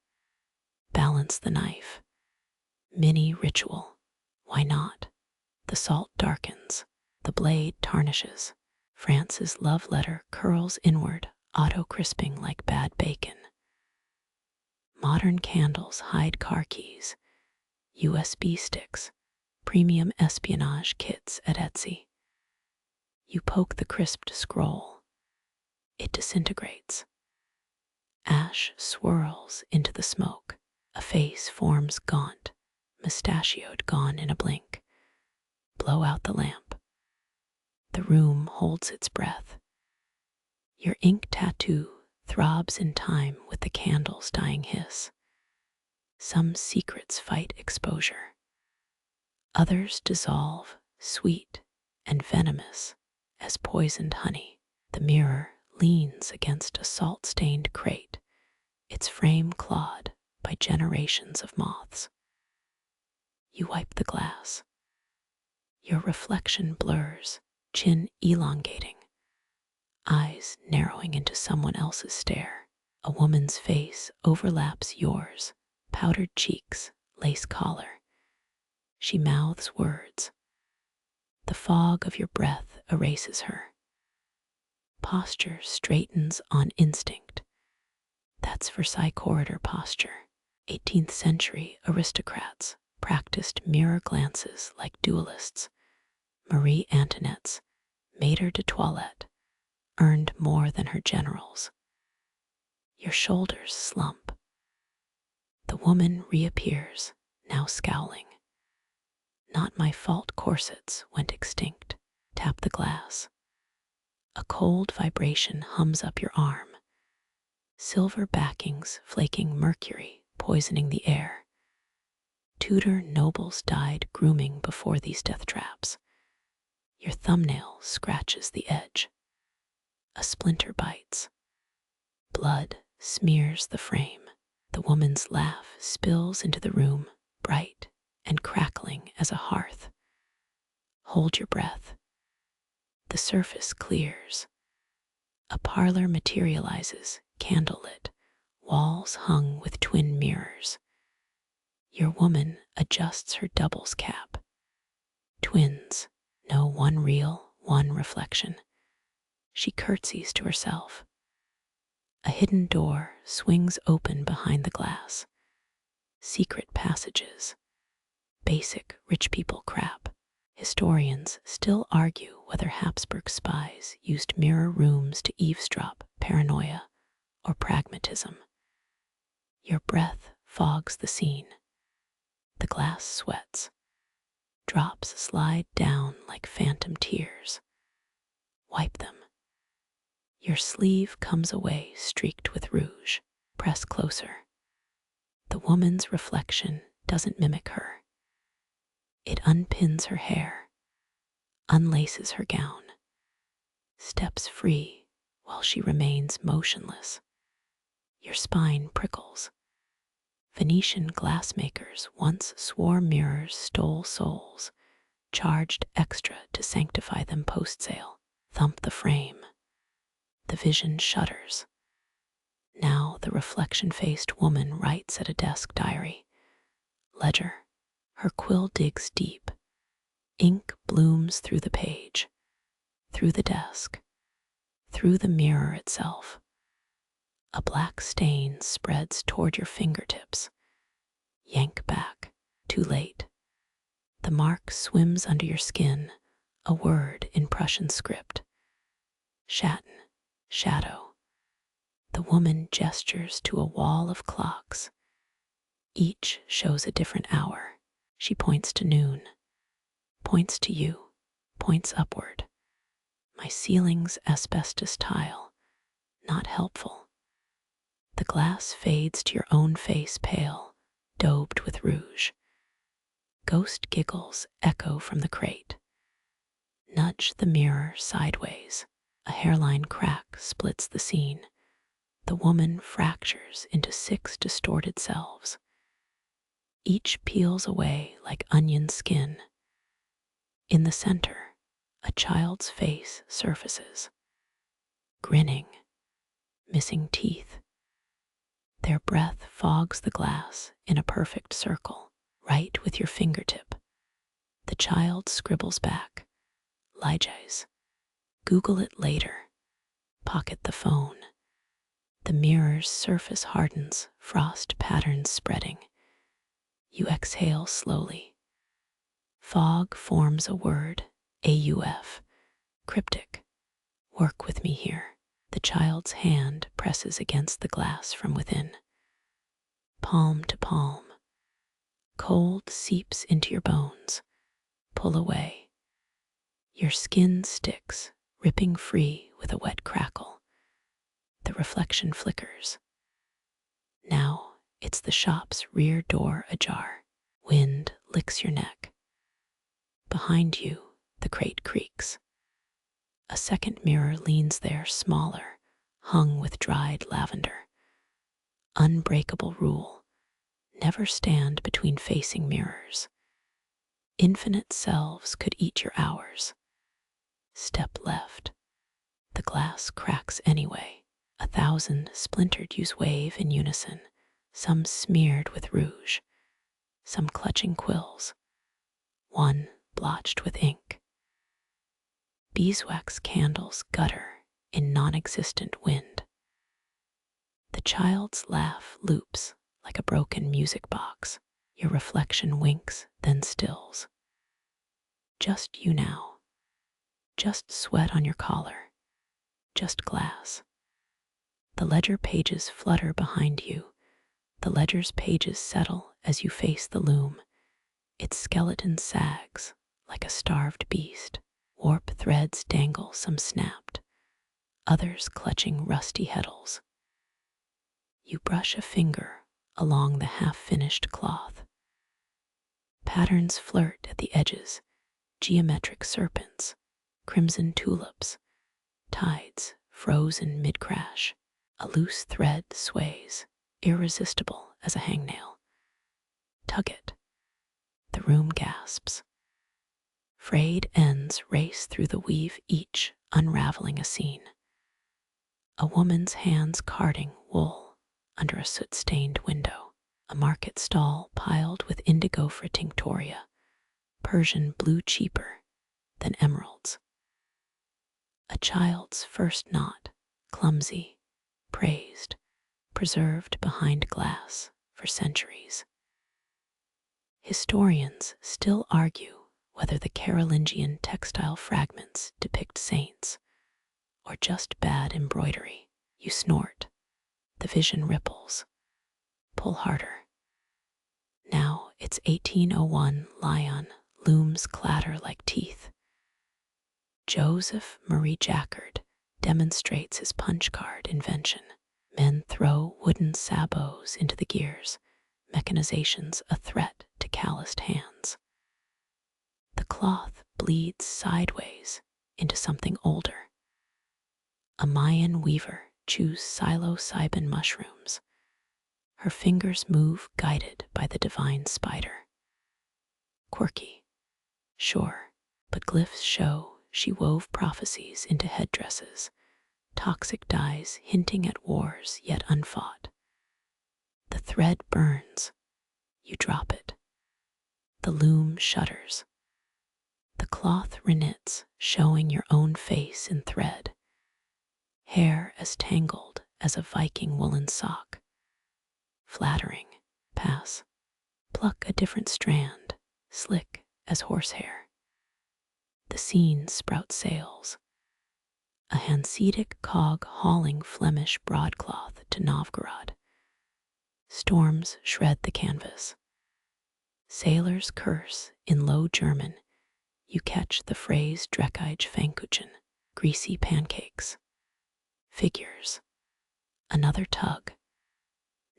Balance the knife. Mini ritual. Why not? The salt darkens. The blade tarnishes. France's love letter curls inward, auto-crisping like bad bacon. Modern candles hide car keys. USB sticks. Premium espionage kits at Etsy. You poke the crisped scroll. It disintegrates. Ash swirls into the smoke. A face forms gaunt, mustachioed, gone in a blink. Blow out the lamp. The room holds its breath. Your ink tattoo throbs in time with the candle's dying hiss. Some secrets fight exposure. Others dissolve, sweet and venomous as poisoned honey. The mirror leans against a salt-stained crate, its frame clawed by generations of moths. You wipe the glass. Your reflection blurs, chin elongating, eyes narrowing into someone else's stare. A woman's face overlaps yours, powdered cheeks, lace collar. She mouths words. The fog of your breath erases her. Posture straightens on instinct. That's Versailles corridor posture. 18th century aristocrats practiced mirror glances like duelists. Marie Antoinette's maître de toilette earned more than her generals. Your shoulders slump. The woman reappears, now scowling. Not my fault corsets went extinct. Tap the glass. A cold vibration hums up your arm. Silver backings flaking mercury, poisoning the air. Tudor nobles died grooming before these death traps. Your thumbnail scratches the edge. A splinter bites. Blood smears the frame. The woman's laugh spills into the room, bright and crackling as a hearth. Hold your breath. The surface clears. A parlor materializes, candlelit, walls hung with twin mirrors. Your woman adjusts her doubles cap. Twins, no one real, one reflection. She curtsies to herself. A hidden door swings open behind the glass. Secret passages. Basic rich people crap. Historians still argue whether Habsburg spies used mirror rooms to eavesdrop, paranoia, or pragmatism. Your breath fogs the scene. The glass sweats. Drops slide down like phantom tears. Wipe them. Your sleeve comes away streaked with rouge. Press closer. The woman's reflection doesn't mimic her. It unpins her hair, unlaces her gown, steps free while she remains motionless. Your spine prickles. Venetian glassmakers once swore mirrors stole souls, charged extra to sanctify them post-sale. Thump the frame. The vision shudders. Now the reflection-faced woman writes at a desk diary. Ledger. Her quill digs deep. Ink blooms through the page, through the desk, through the mirror itself. A black stain spreads toward your fingertips. Yank back. Too late. The mark swims under your skin, a word in Prussian script. Schatten, shadow. The woman gestures to a wall of clocks. Each shows a different hour. She points to noon, points to you, points upward. My ceiling's asbestos tile, not helpful. The glass fades to your own face pale, daubed with rouge. Ghost giggles echo from the crate. Nudge the mirror sideways. A hairline crack splits the scene. The woman fractures into 6 distorted selves. Each peels away like onion skin. In the center, a child's face surfaces, grinning, missing teeth. Their breath fogs the glass in a perfect circle, right with your fingertip. The child scribbles back, Lijais. Google it later. Pocket the phone. The mirror's surface hardens, frost patterns spreading. You exhale slowly. Fog forms a word, AUF, cryptic. Work with me here. The child's hand presses against the glass from within. Palm to palm. Cold seeps into your bones. Pull away. Your skin sticks, ripping free with a wet crackle. The reflection flickers. Now it's the shop's rear door ajar. Wind licks your neck. Behind you, the crate creaks. A second mirror leans there, smaller, hung with dried lavender. Unbreakable rule. Never stand between facing mirrors. Infinite selves could eat your hours. Step left. The glass cracks anyway. 1,000 splintered hues wave in unison, some smeared with rouge, some clutching quills, one blotched with ink. Beeswax candles gutter in non-existent wind. The child's laugh loops like a broken music box. Your reflection winks, then stills. Just you now. Just sweat on your collar. Just glass. The ledger pages flutter behind you. The ledger's pages settle as you face the loom. Its skeleton sags like a starved beast. Warp threads dangle, some snapped, others clutching rusty heddles. You brush a finger along the half-finished cloth. Patterns flirt at the edges, geometric serpents, crimson tulips, tides frozen mid-crash. A loose thread sways, irresistible as a hangnail. Tug it. The room gasps. Frayed ends race through the weave, each unraveling a scene. A woman's hands carding wool under a soot-stained window. A market stall piled with indigo for tinctoria, Persian blue cheaper than emeralds. A child's first knot, clumsy, praised, preserved behind glass for centuries. Historians still argue whether the Carolingian textile fragments depict saints or just bad embroidery. You snort. The vision ripples. Pull harder. Now it's 1801. Lion looms clatter like teeth. Joseph Marie Jacquard demonstrates his punch card invention. Men throw wooden sabots into the gears, mechanization's a threat to calloused hands. The cloth bleeds sideways into something older. A Mayan weaver chews psilocybin mushrooms. Her fingers move guided by the divine spider. Quirky, sure, but glyphs show she wove prophecies into headdresses, toxic dyes hinting at wars yet unfought. The thread burns. You drop it. The loom shudders. The cloth reknits, showing your own face in thread. Hair as tangled as a Viking woolen sock. Flattering. Pass. Pluck a different strand, slick as horsehair. The scene sprouts sails. A Hanseatic cog hauling Flemish broadcloth to Novgorod. Storms shred the canvas. Sailors curse in Low German. You catch the phrase dreckige Pfannkuchen, greasy pancakes. Figures. Another tug.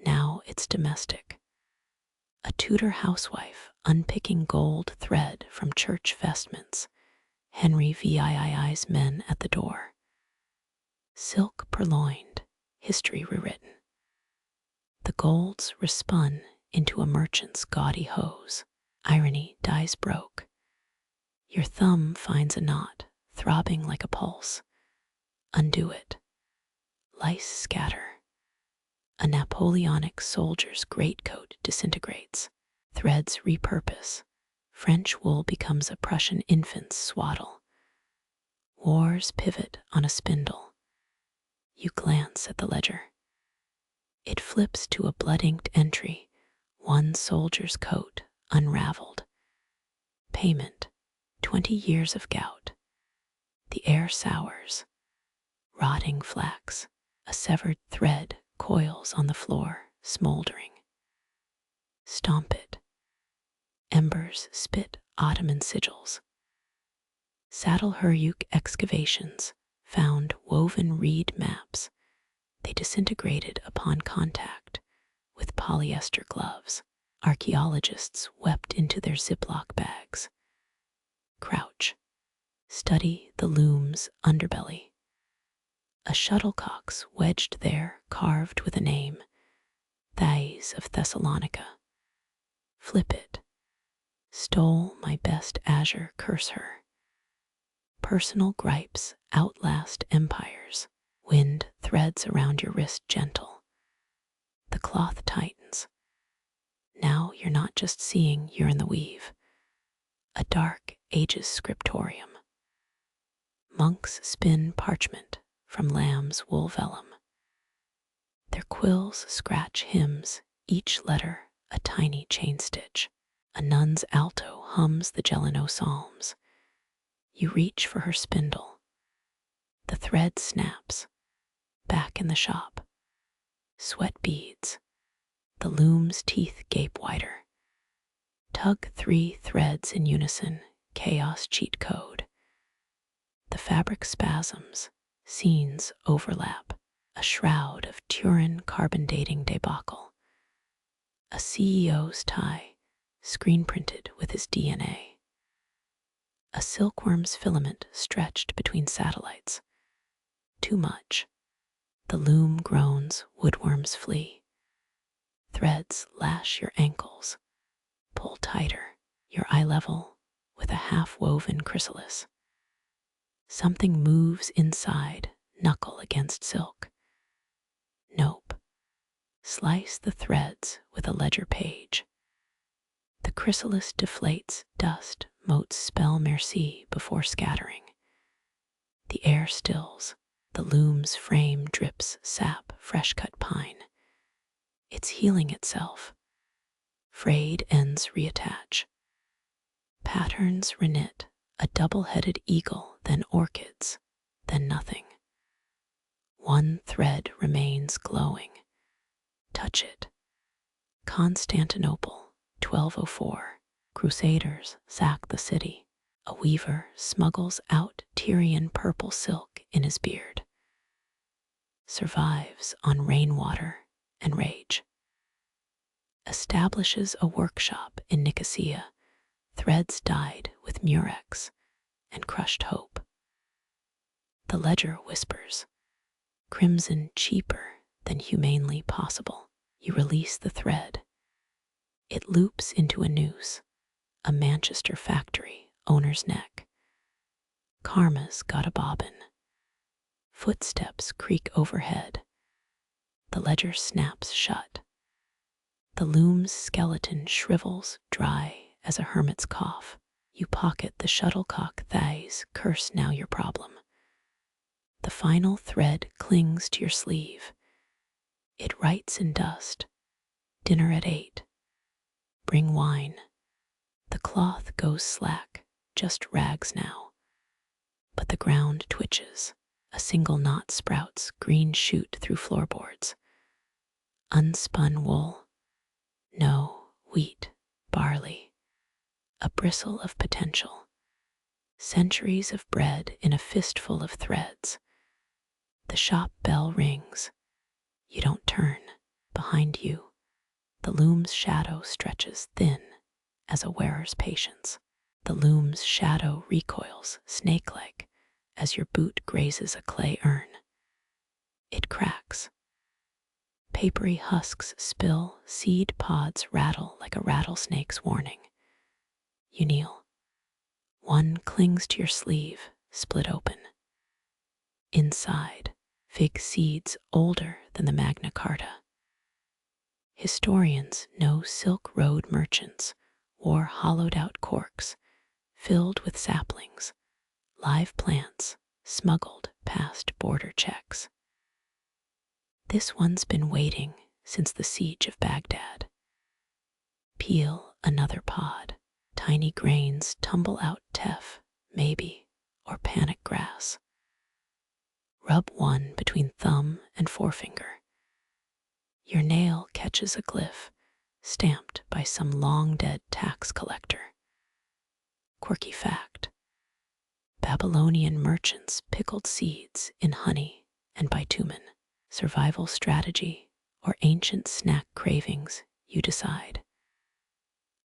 Now it's domestic. A Tudor housewife unpicking gold thread from church vestments. Henry VII's men at the door. Silk purloined, history rewritten. The golds respun into a merchant's gaudy hose. Irony dies broke. Your thumb finds a knot, throbbing like a pulse. Undo it. Lice scatter. A Napoleonic soldier's greatcoat disintegrates. Threads repurpose. French wool becomes a Prussian infant's swaddle. Wars pivot on a spindle. You glance at the ledger. It flips to a blood-inked entry, one soldier's coat unraveled. Payment, 20 years of gout. The air sours. Rotting flax, a severed thread coils on the floor, smoldering. Stomp it. Embers spit Ottoman sigils. Saddle Huruk excavations found woven reed maps. They disintegrated upon contact with polyester gloves. Archaeologists wept into their Ziploc bags. Crouch. Study the loom's underbelly. A shuttlecock's wedged there, carved with a name. Thais of Thessalonica. Flip it. Stole my best azure, curse her. Personal gripes outlast empires. Wind threads around your wrist gentle. The cloth tightens. Now you're not just seeing, you're in the weave. A dark ages scriptorium. Monks spin parchment from lamb's wool vellum. Their quills scratch hymns, each letter a tiny chain stitch. A nun's alto hums the Gelino psalms. You reach for her spindle. The thread snaps. Back in the shop. Sweat beads. The loom's teeth gape wider. Tug 3 threads in unison, chaos cheat code. The fabric spasms, scenes overlap, a shroud of Turin carbon dating debacle. A CEO's tie, screen printed with his DNA. A silkworm's filament stretched between satellites. Too much. The loom groans, woodworms flee. Threads lash your ankles. Pull tighter, your eye level with a half-woven chrysalis. Something moves inside, knuckle against silk. Nope. Slice the threads with a ledger page. The chrysalis deflates, dust motes spell merci before scattering. The air stills, the loom's frame drips sap, fresh-cut pine. It's healing itself. Frayed ends reattach. Patterns reknit, a double-headed eagle, then orchids, then nothing. One thread remains glowing. Touch it. Constantinople, 1204. Crusaders sack the city. A weaver smuggles out Tyrian purple silk in his beard. Survives on rainwater and rage. Establishes a workshop in Nicosia. Threads dyed with murex and crushed hope. The ledger whispers, crimson cheaper than humanely possible. You release the thread. It loops into a noose, a Manchester factory owner's neck. Karma's got a bobbin. Footsteps creak overhead. The ledger snaps shut. The loom's skeleton shrivels dry as a hermit's cough. You pocket the shuttlecock thighs, curse now your problem. The final thread clings to your sleeve. It writes in dust. Dinner at 8. Bring wine. The cloth goes slack, just rags now. But the ground twitches. A single knot sprouts, green shoot through floorboards. Unspun wool. No, wheat, barley. A bristle of potential. Centuries of bread in a fistful of threads. The shop bell rings. You don't turn. Behind you, the loom's shadow stretches thin as a wearer's patience. The loom's shadow recoils, snake-like, as your boot grazes a clay urn. It cracks. Papery husks spill, seed pods rattle like a rattlesnake's warning. You kneel. One clings to your sleeve, split open. Inside, fig seeds older than the Magna Carta. Historians know Silk Road merchants wore hollowed-out corks filled with saplings, live plants smuggled past border checks. This one's been waiting since the siege of Baghdad. Peel another pod. Tiny grains tumble out teff, maybe, or panic grass. Rub one between thumb and forefinger. Your nail catches a glyph stamped by some long-dead tax collector. Quirky fact. Babylonian merchants pickled seeds in honey and bitumen. Survival strategy or ancient snack cravings, you decide.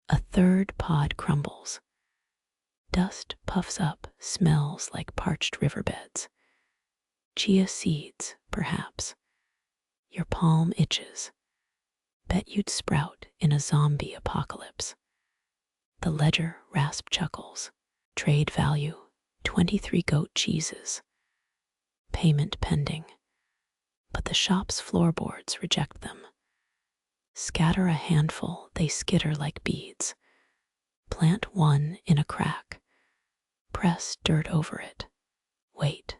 A third pod crumbles. Dust puffs up, smells like parched riverbeds. Chia seeds, perhaps. Your palm itches. Bet you'd sprout in a zombie apocalypse. The ledger rasp chuckles. Trade value, 23 goat cheeses. Payment pending. But the shop's floorboards reject them. Scatter a handful, they skitter like beads. Plant one in a crack. Press dirt over it. Wait.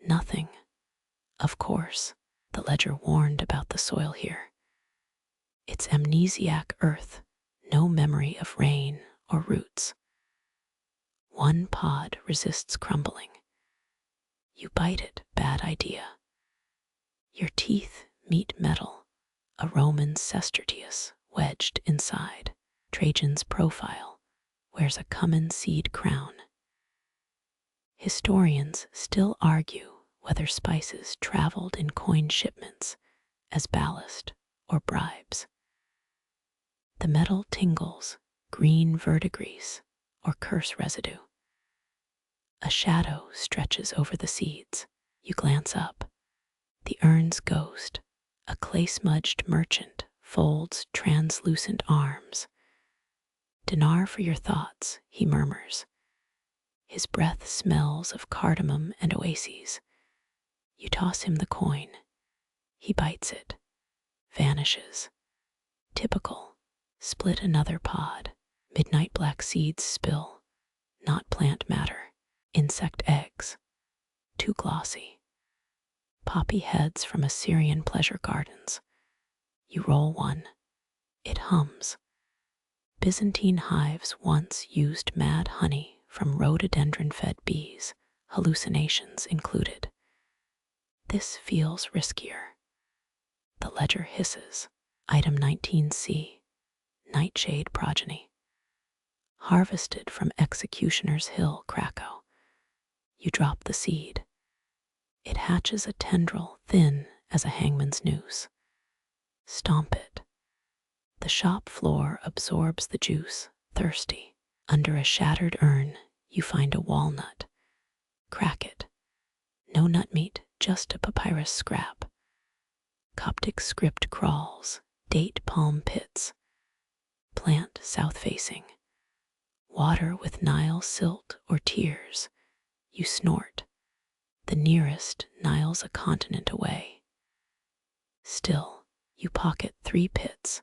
Nothing. Of course, the ledger warned about the soil here. It's amnesiac earth, no memory of rain or roots. One pod resists crumbling. You bite it, bad idea. Your teeth meet metal, a Roman sestertius wedged inside. Trajan's profile wears a cumin seed crown. Historians still argue whether spices traveled in coin shipments as ballast or bribes. The metal tingles, green verdigris or curse residue. A shadow stretches over the seeds. You glance up. The urn's ghost, a clay-smudged merchant, folds translucent arms. "Dinar for your thoughts," he murmurs. His breath smells of cardamom and oases. You toss him the coin. He bites it, vanishes. Typical. Split another pod. Midnight black seeds spill. Not plant matter. Insect eggs. Too glossy. Poppy heads from Assyrian pleasure gardens. You roll one. It hums. Byzantine hives once used mad honey from rhododendron-fed bees, hallucinations included. This feels riskier. The ledger hisses. Item 19C. Nightshade progeny. Harvested from Executioner's Hill, Krakow. You drop the seed. It hatches a tendril thin as a hangman's noose. Stomp it. The shop floor absorbs the juice, thirsty. Under a shattered urn, you find a walnut. Crack it. No nut meat, just a papyrus scrap. Coptic script crawls, date palm pits. Plant south-facing. Water with Nile silt or tears. You snort. The nearest Nile's a continent away. Still, you pocket 3 pits.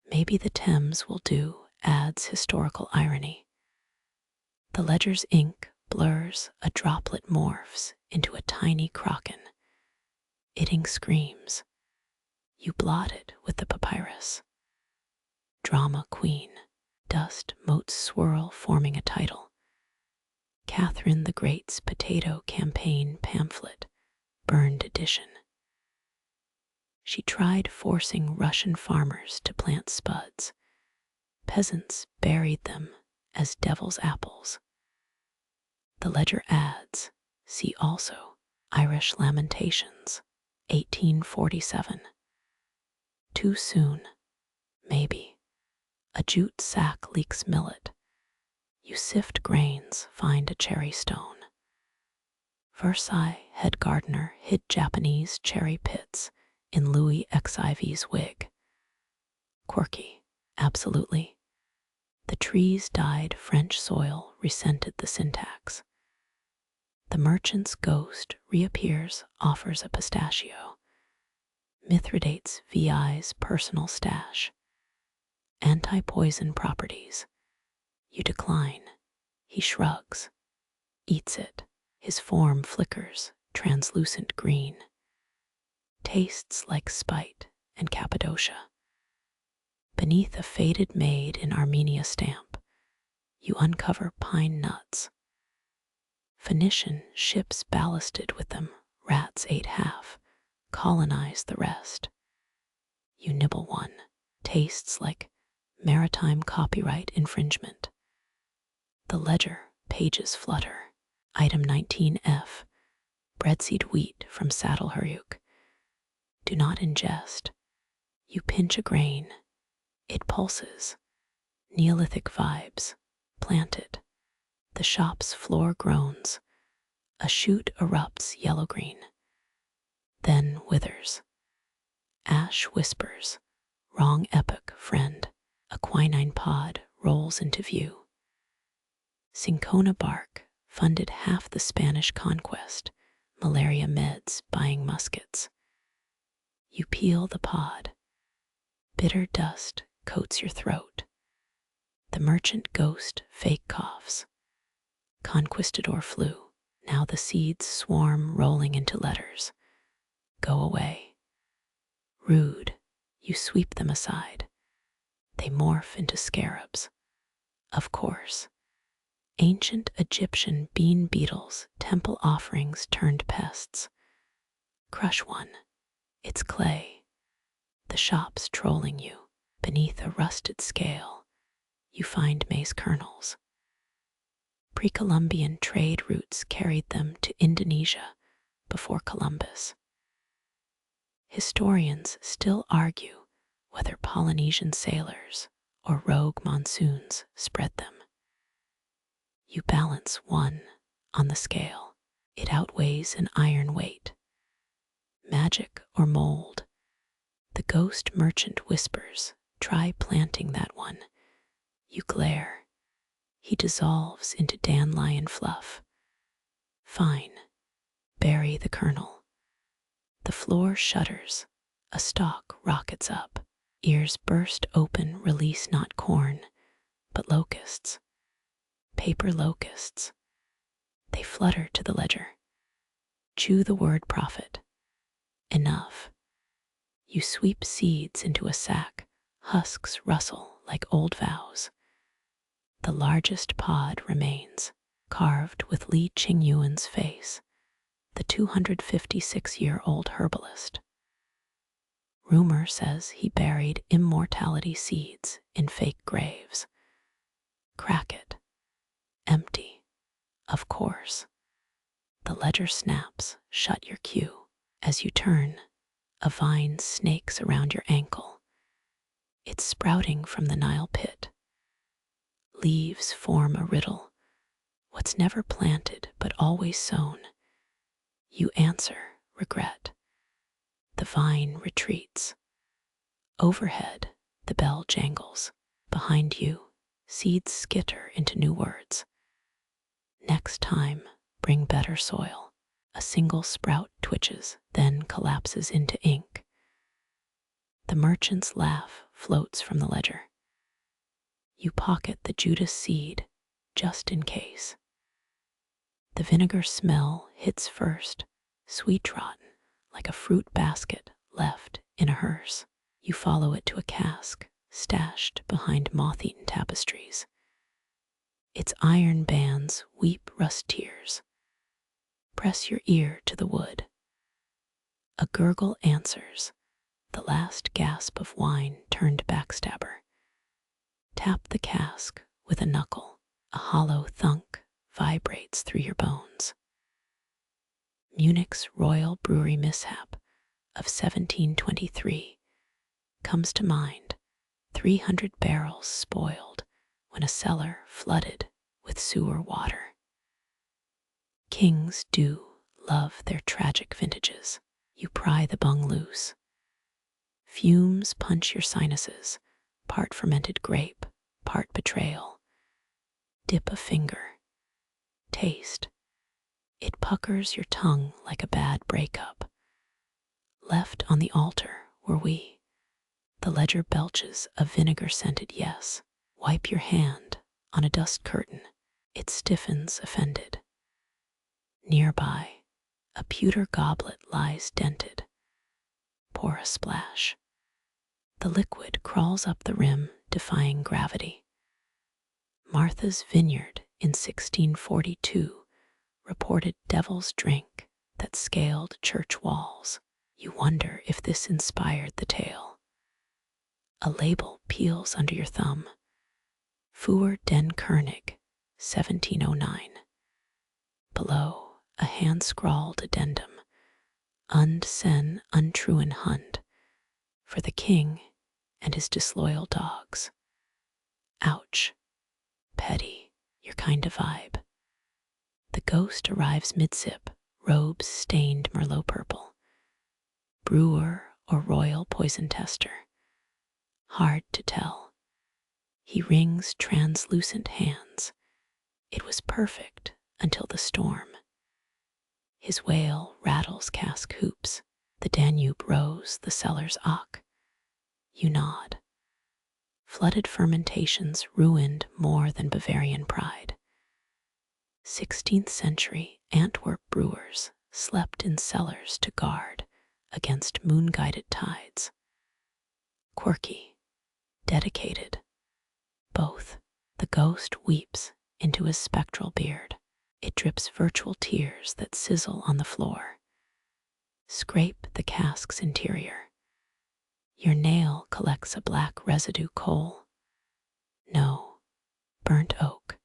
Maybe the Thames will do, adds historical irony. The ledger's ink blurs, a droplet morphs into a tiny kraken. Itting screams. You blot it with the papyrus. Drama queen. Dust motes swirl, forming a title. Catherine the Great's potato campaign pamphlet, burned edition. She tried forcing Russian farmers to plant spuds. Peasants buried them as devil's apples. The ledger adds, see also, Irish Lamentations, 1847. Too soon, maybe. A jute sack leaks millet. You sift grains, find a cherry stone. Versailles head gardener hid Japanese cherry pits in Louis XIV's wig. Quirky, absolutely. The trees dyed French soil resented the syntax. The merchant's ghost reappears, offers a pistachio. Mithridates VI's personal stash. Anti-poison properties. You decline. He shrugs. Eats it. His form flickers, translucent green. Tastes like spite and Cappadocia. Beneath a faded made in Armenia stamp, you uncover pine nuts. Phoenician ships ballasted with them, rats ate half, colonize the rest. You nibble one. Tastes like maritime copyright infringement. The ledger, pages flutter. Item 19F. Breadseed wheat from Saddle Huruk. Do not ingest. You pinch a grain. It pulses. Neolithic vibes. Plant it. The shop's floor groans. A shoot erupts yellow-green. Then withers. Ash whispers. Wrong epoch, friend. A quinine pod rolls into view. Cinchona bark funded half the Spanish conquest. Malaria meds buying muskets. You peel the pod. Bitter dust coats your throat. The merchant ghost fake coughs. Conquistador flu. Now the seeds swarm rolling into letters. Go away. Rude. You sweep them aside. They morph into scarabs. Of course, ancient Egyptian bean beetles, temple offerings turned pests. Crush one. It's clay. The shop's trolling you. Beneath a rusted scale, you find maize kernels. Pre-Columbian trade routes carried them to Indonesia before Columbus. Historians still argue whether Polynesian sailors or rogue monsoons spread them. You balance one on the scale. It outweighs an iron weight. Magic or mold? The ghost merchant whispers, try planting that one. You glare. He dissolves into dandelion fluff. Fine. Bury the kernel. The floor shudders. A stalk rockets up. Ears burst open, release not corn, but locusts. Paper locusts. They flutter to the ledger. Chew the word prophet. Enough. You sweep seeds into a sack. Husks rustle like old vows. The largest pod remains, carved with Li Qingyuan's face, the 256-year-old herbalist. Rumor says he buried immortality seeds in fake graves. Crack it. Empty. Of course. The ledger snaps, shut your cue. As you turn, a vine snakes around your ankle. It's sprouting from the Nile pit. Leaves form a riddle. What's never planted but always sown? You answer, regret. The vine retreats. Overhead, the bell jangles. Behind you, seeds skitter into new words. Next time, bring better soil. A single sprout twitches, then collapses into ink. The merchant's laugh floats from the ledger. You pocket the Judas seed, just in case. The vinegar smell hits first, sweet-rotten, like a fruit basket left in a hearse. You follow it to a cask, stashed behind moth-eaten tapestries. Its iron bands weep rust tears. Press your ear to the wood. A gurgle answers, the last gasp of wine turned backstabber. Tap the cask with a knuckle. A hollow thunk vibrates through your bones. Munich's Royal Brewery mishap of 1723 comes to mind. 300 barrels spoiled when a cellar flooded with sewer water. Kings do love their tragic vintages. You pry the bung loose. Fumes punch your sinuses, part fermented grape, part betrayal. Dip a finger. Taste. It puckers your tongue like a bad breakup. Left on the altar were we. The ledger belches a vinegar-scented yes. Wipe your hand on a dust curtain. It stiffens offended. Nearby, a pewter goblet lies dented. Pour a splash. The liquid crawls up the rim, defying gravity. Martha's Vineyard in 1642 reported devil's drink that scaled church walls. You wonder if this inspired the tale. A label peels under your thumb. Für den König, 1709. Below, a hand-scrawled addendum. Und sen untruhen Hund, for the king and his disloyal dogs. Ouch. Petty, your kind of vibe. The ghost arrives mid-sip, robes stained Merlot purple. Brewer or royal poison tester. Hard to tell. He wrings translucent hands. It was perfect until the storm. His wail rattles cask hoops. The Danube rose, the cellar's ock. You nod. Flooded fermentations ruined more than Bavarian pride. 16th century Antwerp brewers slept in cellars to guard against moon-guided tides. quirky, dedicated, both. The ghost weeps into his spectral beard. It drips virtual tears that sizzle on the floor. Scrape the cask's interior. Your nail collects a black residue coal. No, burnt oak.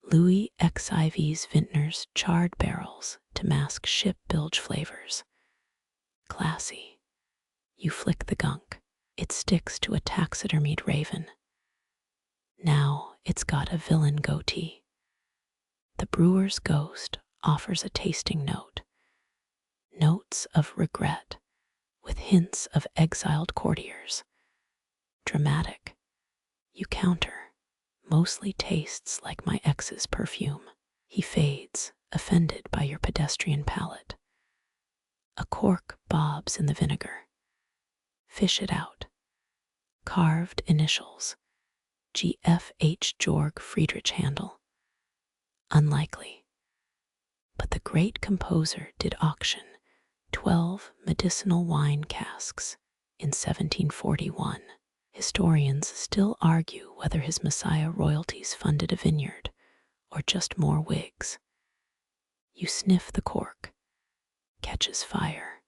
Louis XIV's vintner's charred barrels to mask ship bilge flavors. Classy. You flick the gunk. It sticks to a taxidermied raven. Now it's got a villain goatee. The brewer's ghost offers a tasting note. Notes of regret, with hints of exiled courtiers. Dramatic. You counter. Mostly tastes like my ex's perfume. He fades, offended by your pedestrian palate. A cork bobs in the vinegar. Fish it out. Carved initials. GFH Georg Friedrich Handel. Unlikely. But the great composer did auction 12 medicinal wine casks in 1741. Historians still argue whether his Messiah royalties funded a vineyard or just more wigs. You sniff the cork, catches fire,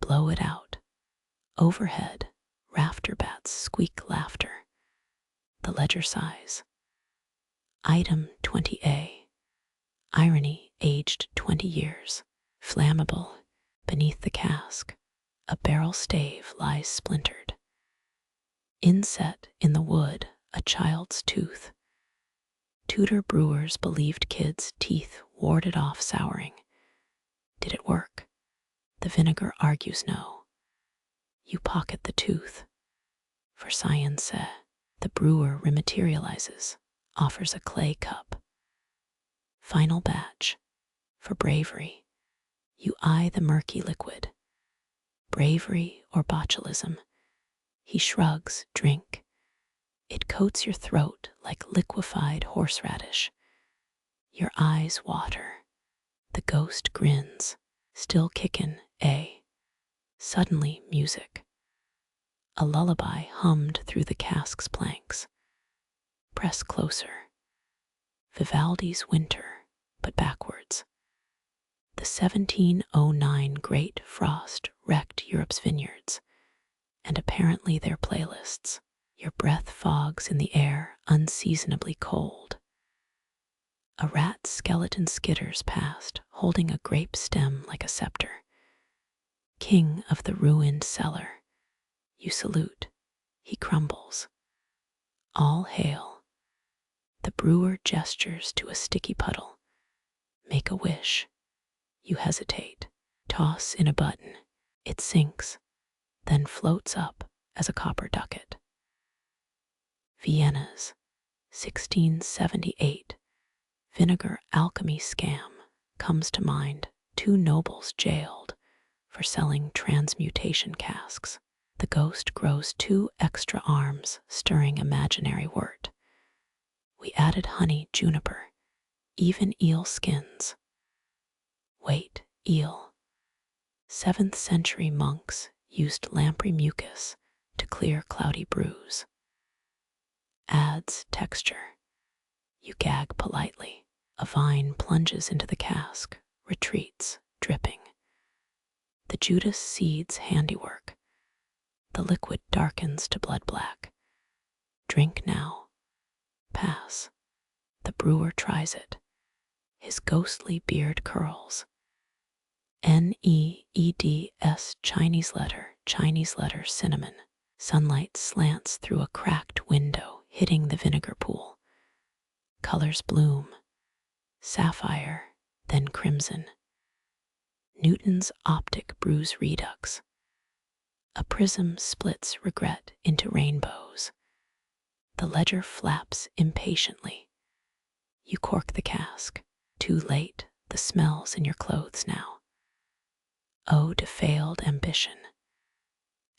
blow it out. Overhead, rafter bats squeak laughter. The ledger sighs. Item 20A. Irony aged 20 years. Flammable. Beneath the cask, a barrel stave lies splintered. Inset in the wood, a child's tooth. Tudor brewers believed kids' teeth warded off souring. Did it work? The vinegar argues no. You pocket the tooth. For science, the brewer rematerializes, offers a clay cup. Final batch. For bravery, you eye the murky liquid. Bravery or botulism? He shrugs, drink. It coats your throat like liquefied horseradish. Your eyes water. The ghost grins. Still kickin', eh? Suddenly, music. A lullaby hummed through the cask's planks. Press closer. Vivaldi's Winter, but backwards. The 1709 Great Frost wrecked Europe's vineyards, and apparently their playlists. Your breath fogs in the air, unseasonably cold. A rat skeleton skitters past, holding a grape stem like a scepter. King of the ruined cellar. You salute. He crumbles. All hail. The brewer gestures to a sticky puddle. Make a wish. You hesitate. Toss in a button. It sinks, then floats up as a copper ducat. Vienna's 1678 vinegar alchemy scam comes to mind. 2 nobles jailed for selling transmutation casks. The ghost grows 2 extra arms, stirring imaginary wort. We added honey, juniper, even eel skins. Wait, eel. 7th century monks used lamprey mucus to clear cloudy brews. Adds texture. You gag politely. A vine plunges into the cask, retreats, dripping. The Judas seeds handiwork. The liquid darkens to blood black. Drink now. Pass. The brewer tries it. His ghostly beard curls. NEEDS Chinese letter cinnamon. Sunlight slants through a cracked window, hitting the vinegar pool. Colors bloom. Sapphire, then crimson. Newton's optic brews redux. A prism splits regret into rainbows. The ledger flaps impatiently. You cork the cask. Too late, the smell's in your clothes now. Ode to failed ambition.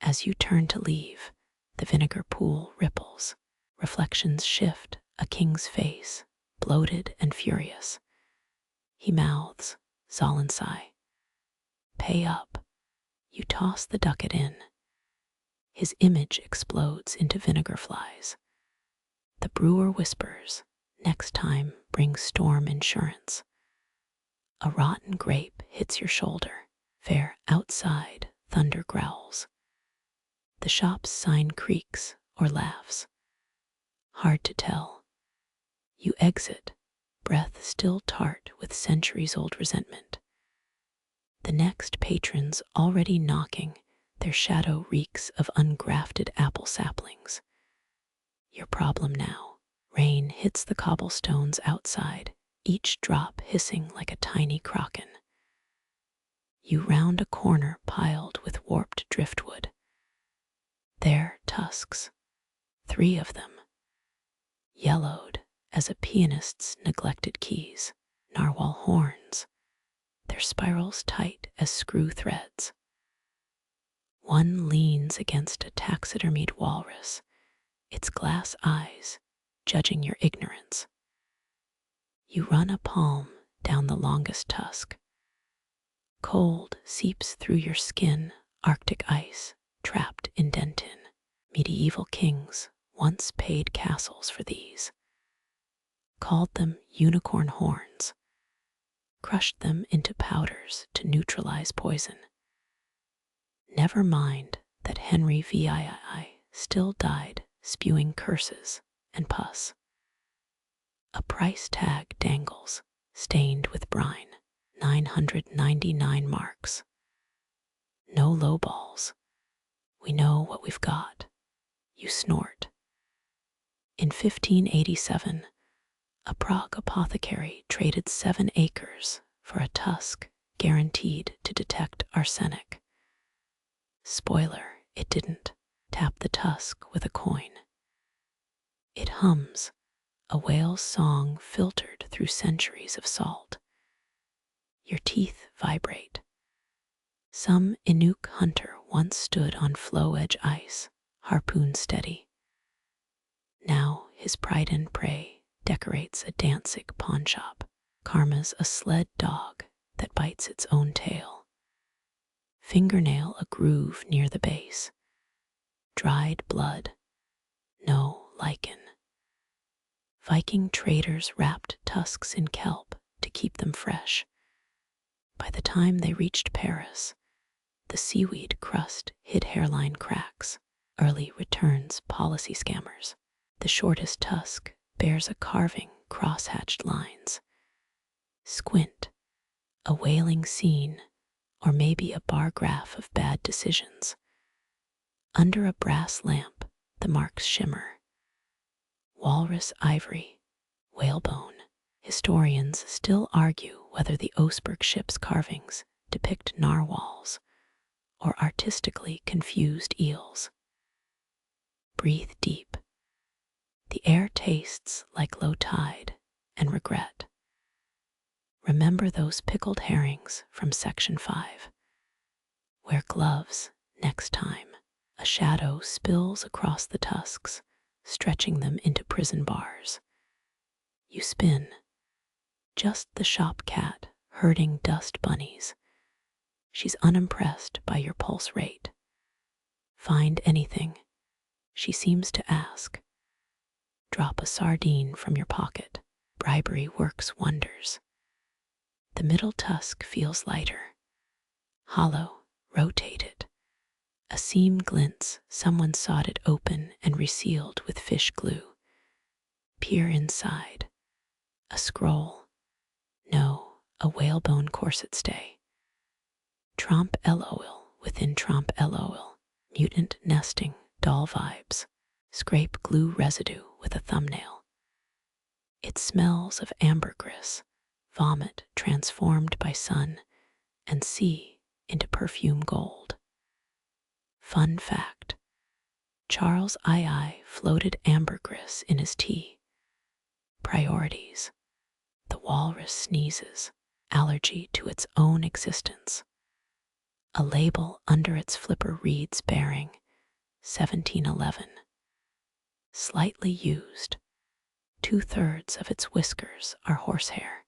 As you turn to leave, the vinegar pool ripples. Reflections shift, a king's face, bloated and furious. He mouths, Zollensei. Pay up. You toss the ducat in. His image explodes into vinegar flies. The brewer whispers, "Next time, bring storm insurance." A rotten grape hits your shoulder. Fair outside, thunder growls. The shop's sign creaks or laughs. Hard to tell. You exit, breath still tart with centuries-old resentment. The next patron's already knocking, their shadow reeks of ungrafted apple saplings. Your problem now. Rain hits the cobblestones outside, each drop hissing like a tiny kraken. You round a corner piled with warped driftwood. There, tusks, 3 of them, yellowed as a pianist's neglected keys, narwhal horns, their spirals tight as screw threads. One leans against a taxidermied walrus, its glass eyes judging your ignorance. You run a palm down the longest tusk. Cold seeps through your skin, Arctic ice trapped in dentin. Medieval kings once paid castles for these, called them unicorn horns, crushed them into powders to neutralize poison. Never mind that Henry VII still died spewing curses and pus. A price tag dangles, stained with brine, 999 marks. No lowballs. We know what we've got. You snort. In 1587, a Prague apothecary traded 7 acres for a tusk guaranteed to detect arsenic. Spoiler, it didn't. Tap the tusk with a coin. It hums, a whale's song filtered through centuries of salt. Your teeth vibrate. Some Inuk hunter once stood on flow-edge ice, harpoon steady. Now his pride and prey decorates a Danzig pawnshop. Karma's a sled dog that bites its own tail. Fingernail a groove near the base. Dried blood, no lichen. Viking traders wrapped tusks in kelp to keep them fresh. By the time they reached Paris, the seaweed crust hid hairline cracks. Early returns policy scammers. The shortest tusk bears a carving cross-hatched lines. Squint, a wailing scene, or maybe a bar graph of bad decisions. Under a brass lamp, the marks shimmer. Walrus ivory, whalebone. Historians still argue whether the Oseberg ship's carvings depict narwhals or artistically confused eels. Breathe deep. The air tastes like low tide and regret. Remember those pickled herrings from Section 5. Wear gloves next time. A shadow spills across the tusks, stretching them into prison bars. You spin. Just the shop cat herding dust bunnies. She's unimpressed by your pulse rate. Find anything? She seems to ask. Drop a sardine from your pocket. Bribery works wonders. The middle tusk feels lighter. Hollow, rotated. A seam glints, someone sawed it open and resealed with fish glue. Peer inside. A scroll. No, a whalebone corset stay. Trompe l'oil within trompe l'oil. Mutant nesting, doll vibes. Scrape glue residue with a thumbnail. It smells of ambergris, vomit transformed by sun, and sea into perfume gold. Fun fact, Charles II floated ambergris in his tea. Priorities. The walrus sneezes, allergy to its own existence. A label under its flipper reads bearing 1711. Slightly used. 2/3 of its whiskers are horsehair.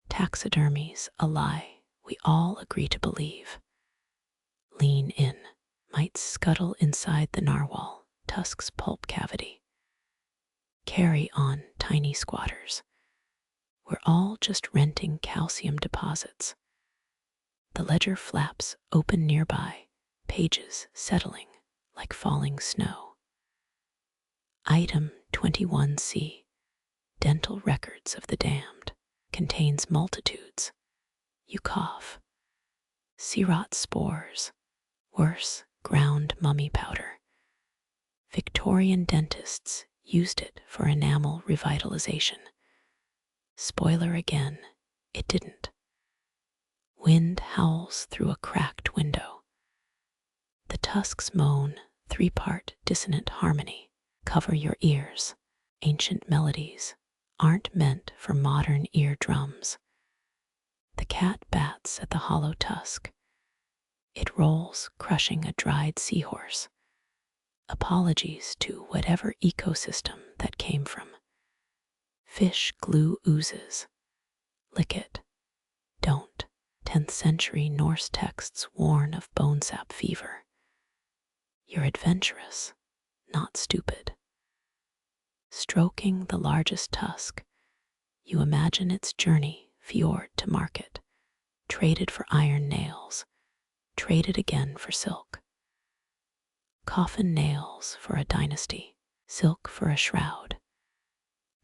Taxidermy's a lie we all agree to believe. Lean in. might scuttle inside the narwhal tusk's pulp cavity. Carry on, tiny squatters. We're all just renting calcium deposits. The ledger flaps open nearby, pages settling like falling snow. Item 21C, dental records of the damned, contains multitudes. You cough. Searot spores. Worse, ground mummy powder. Victorian dentists used it for enamel revitalization. Spoiler again, it didn't. Wind howls through a cracked window. The tusks moan, three-part dissonant harmony. Cover your ears. Ancient melodies aren't meant for modern eardrums. The cat bats at the hollow tusk. It rolls, crushing a dried seahorse. Apologies to whatever ecosystem that came from. Fish glue oozes. Lick it. Don't. 10th century Norse texts warn of bone sap fever. You're adventurous, not stupid. Stroking the largest tusk, you imagine its journey fjord to market, traded for iron nails, traded again for silk. Coffin nails for a dynasty, silk for a shroud.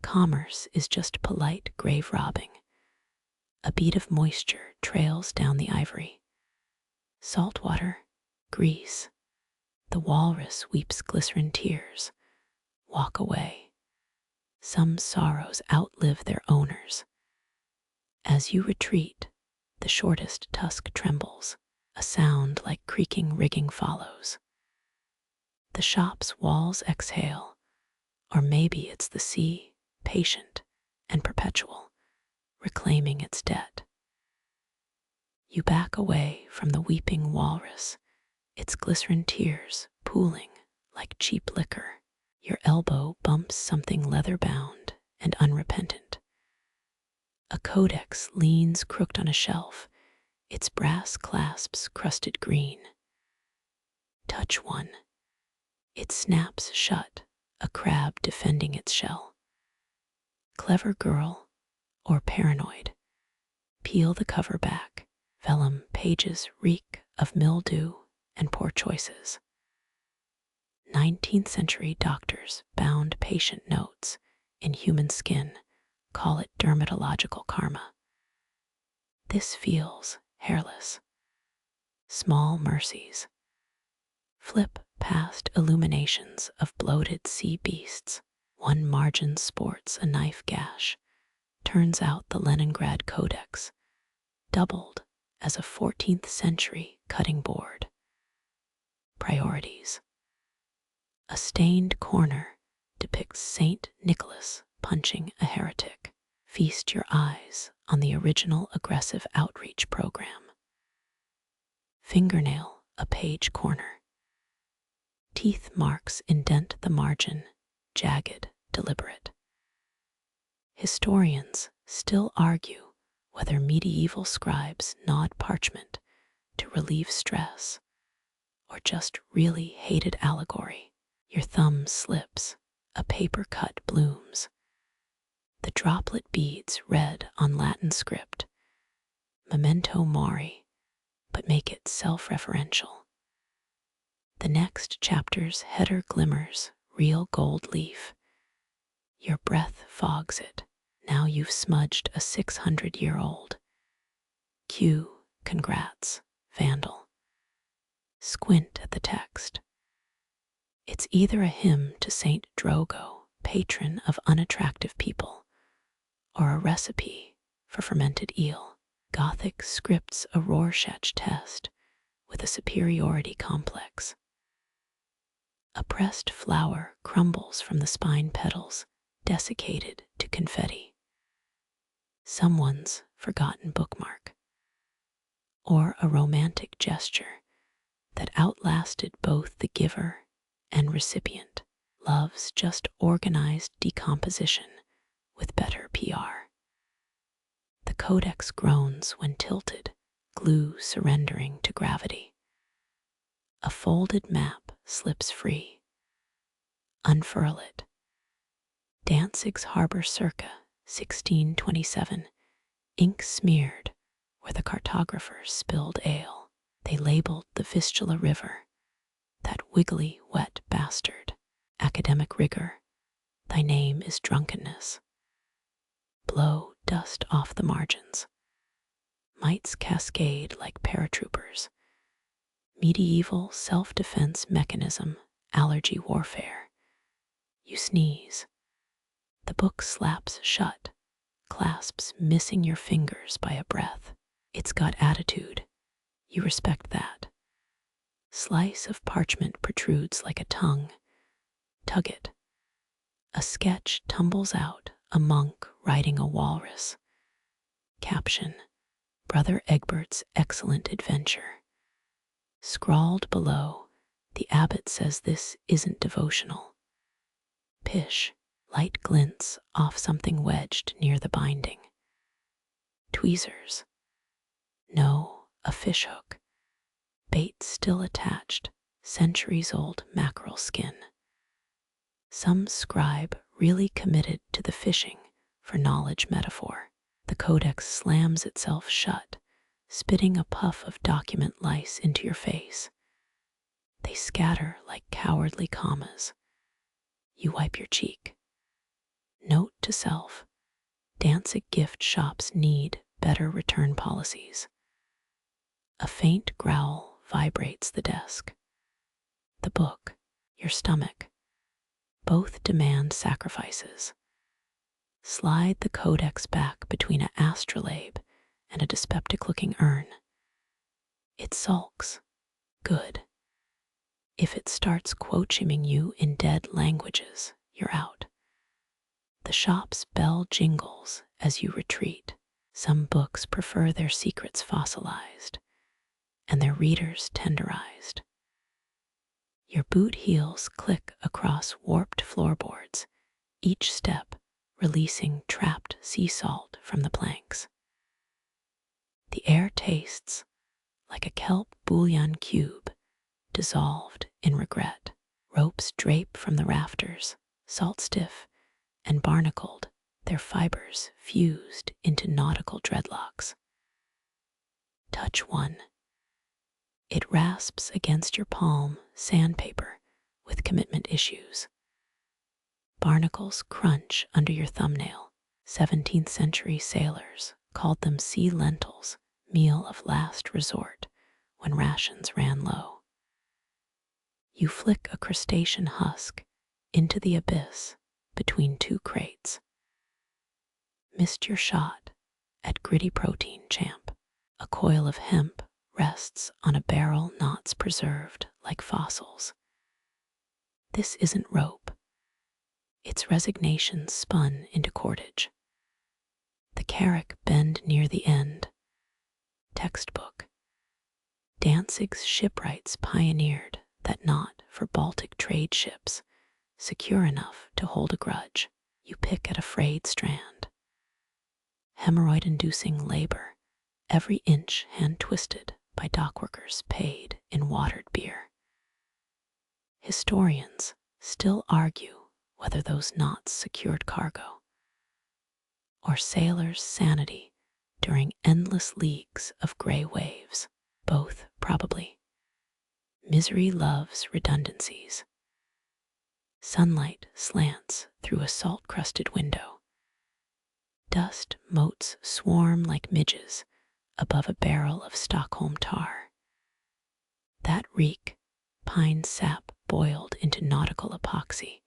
Commerce is just polite grave robbing. A bead of moisture trails down the ivory. Salt water, grease. The walrus weeps glycerin tears. Walk away. Some sorrows outlive their owners. As you retreat, the shortest tusk trembles. A sound like creaking rigging follows. The shop's walls exhale, or maybe it's the sea, patient and perpetual, reclaiming its debt. You back away from the weeping walrus, its glycerin tears pooling like cheap liquor. Your elbow bumps something leather-bound and unrepentant. A codex leans crooked on a shelf, its brass clasps crusted green. Touch one. It snaps shut, a crab defending its shell. Clever girl or paranoid? Peel the cover back. Vellum pages reek of mildew and poor choices. 19th century doctors bound patient notes in human skin, call it dermatological karma. This feels hairless. Small mercies. Flip past illuminations of bloated sea beasts. One margin sports a knife gash. Turns out the Leningrad Codex doubled as a 14th century cutting board. Priorities. A stained corner depicts Saint Nicholas punching a heretic. Feast your eyes on the original aggressive outreach program. Fingernail a page corner. Teeth marks indent the margin, jagged, deliberate. Historians still argue whether medieval scribes gnawed parchment to relieve stress or just really hated allegory. Your thumb slips, a paper cut blooms. The droplet beads read on Latin script. Memento mori, but make it self-referential. The next chapter's header glimmers, real gold leaf. Your breath fogs it. Now you've smudged a 600-year-old. Q, congrats, vandal. Squint at the text. It's either a hymn to Saint Drogo, patron of unattractive people, or a recipe for fermented eel. Gothic scripts a Rorschach test with a superiority complex. A pressed flower crumbles from the spine petals, desiccated to confetti. Someone's forgotten bookmark. Or a romantic gesture that outlasted both the giver and recipient. Love's just organized decomposition with better PR. The codex groans when tilted, glue surrendering to gravity. A folded map slips free. Unfurl it. Danzig's harbor circa 1627, ink smeared where the cartographers spilled ale. They labeled the Vistula River, that wiggly, wet bastard. Academic rigor, thy name is drunkenness. Blow dust off the margins. Mites cascade like paratroopers. Medieval self-defense mechanism, allergy warfare. You sneeze. The book slaps shut, clasps missing your fingers by a breath. It's got attitude. You respect that. Slice of parchment protrudes like a tongue. Tug it. A sketch tumbles out, a monk riding a walrus. Caption: Brother Egbert's excellent adventure. Scrawled below, the abbot says this isn't devotional. Pish, light glints off something wedged near the binding. Tweezers. No, a fishhook. Bait still attached, centuries-old mackerel skin. Some scribe really committed to the fishing for knowledge metaphor. The codex slams itself shut, spitting a puff of document lice into your face. They scatter like cowardly commas. You wipe your cheek. Note to self: Danzig gift shops need better return policies. A faint growl vibrates the desk. The book, your stomach, both demand sacrifices. Slide the codex back between an astrolabe and a dyspeptic-looking urn. It sulks. Good. If it starts quochiming you in dead languages, you're out. The shop's bell jingles as you retreat. Some books prefer their secrets fossilized and their readers tenderized. Your boot heels click across warped floorboards, each step releasing trapped sea salt from the planks. The air tastes like a kelp bouillon cube dissolved in regret. Ropes drape from the rafters, salt stiff and barnacled, their fibers fused into nautical dreadlocks. Touch one. It rasps against your palm, sandpaper with commitment issues. Barnacles crunch under your thumbnail. 17th century sailors called them sea lentils, meal of last resort when rations ran low. You flick a crustacean husk into the abyss between two crates. Missed your shot at gritty protein champ. A coil of hemp rests on a barrel knots preserved like fossils. This isn't rope. It's resignation spun into cordage. The carrack bend near the end. Textbook. Danzig's shipwrights pioneered that knot for Baltic trade ships, secure enough to hold a grudge. You pick at a frayed strand. Hemorrhoid-inducing labor, every inch hand-twisted by dockworkers paid in watered beer. Historians still argue whether those knots secured cargo, or sailors' sanity during endless leagues of gray waves. Both, probably. Misery loves redundancies. Sunlight slants through a salt-crusted window. Dust motes swarm like midges above a barrel of Stockholm tar. That reek, pine sap boiled into nautical epoxy,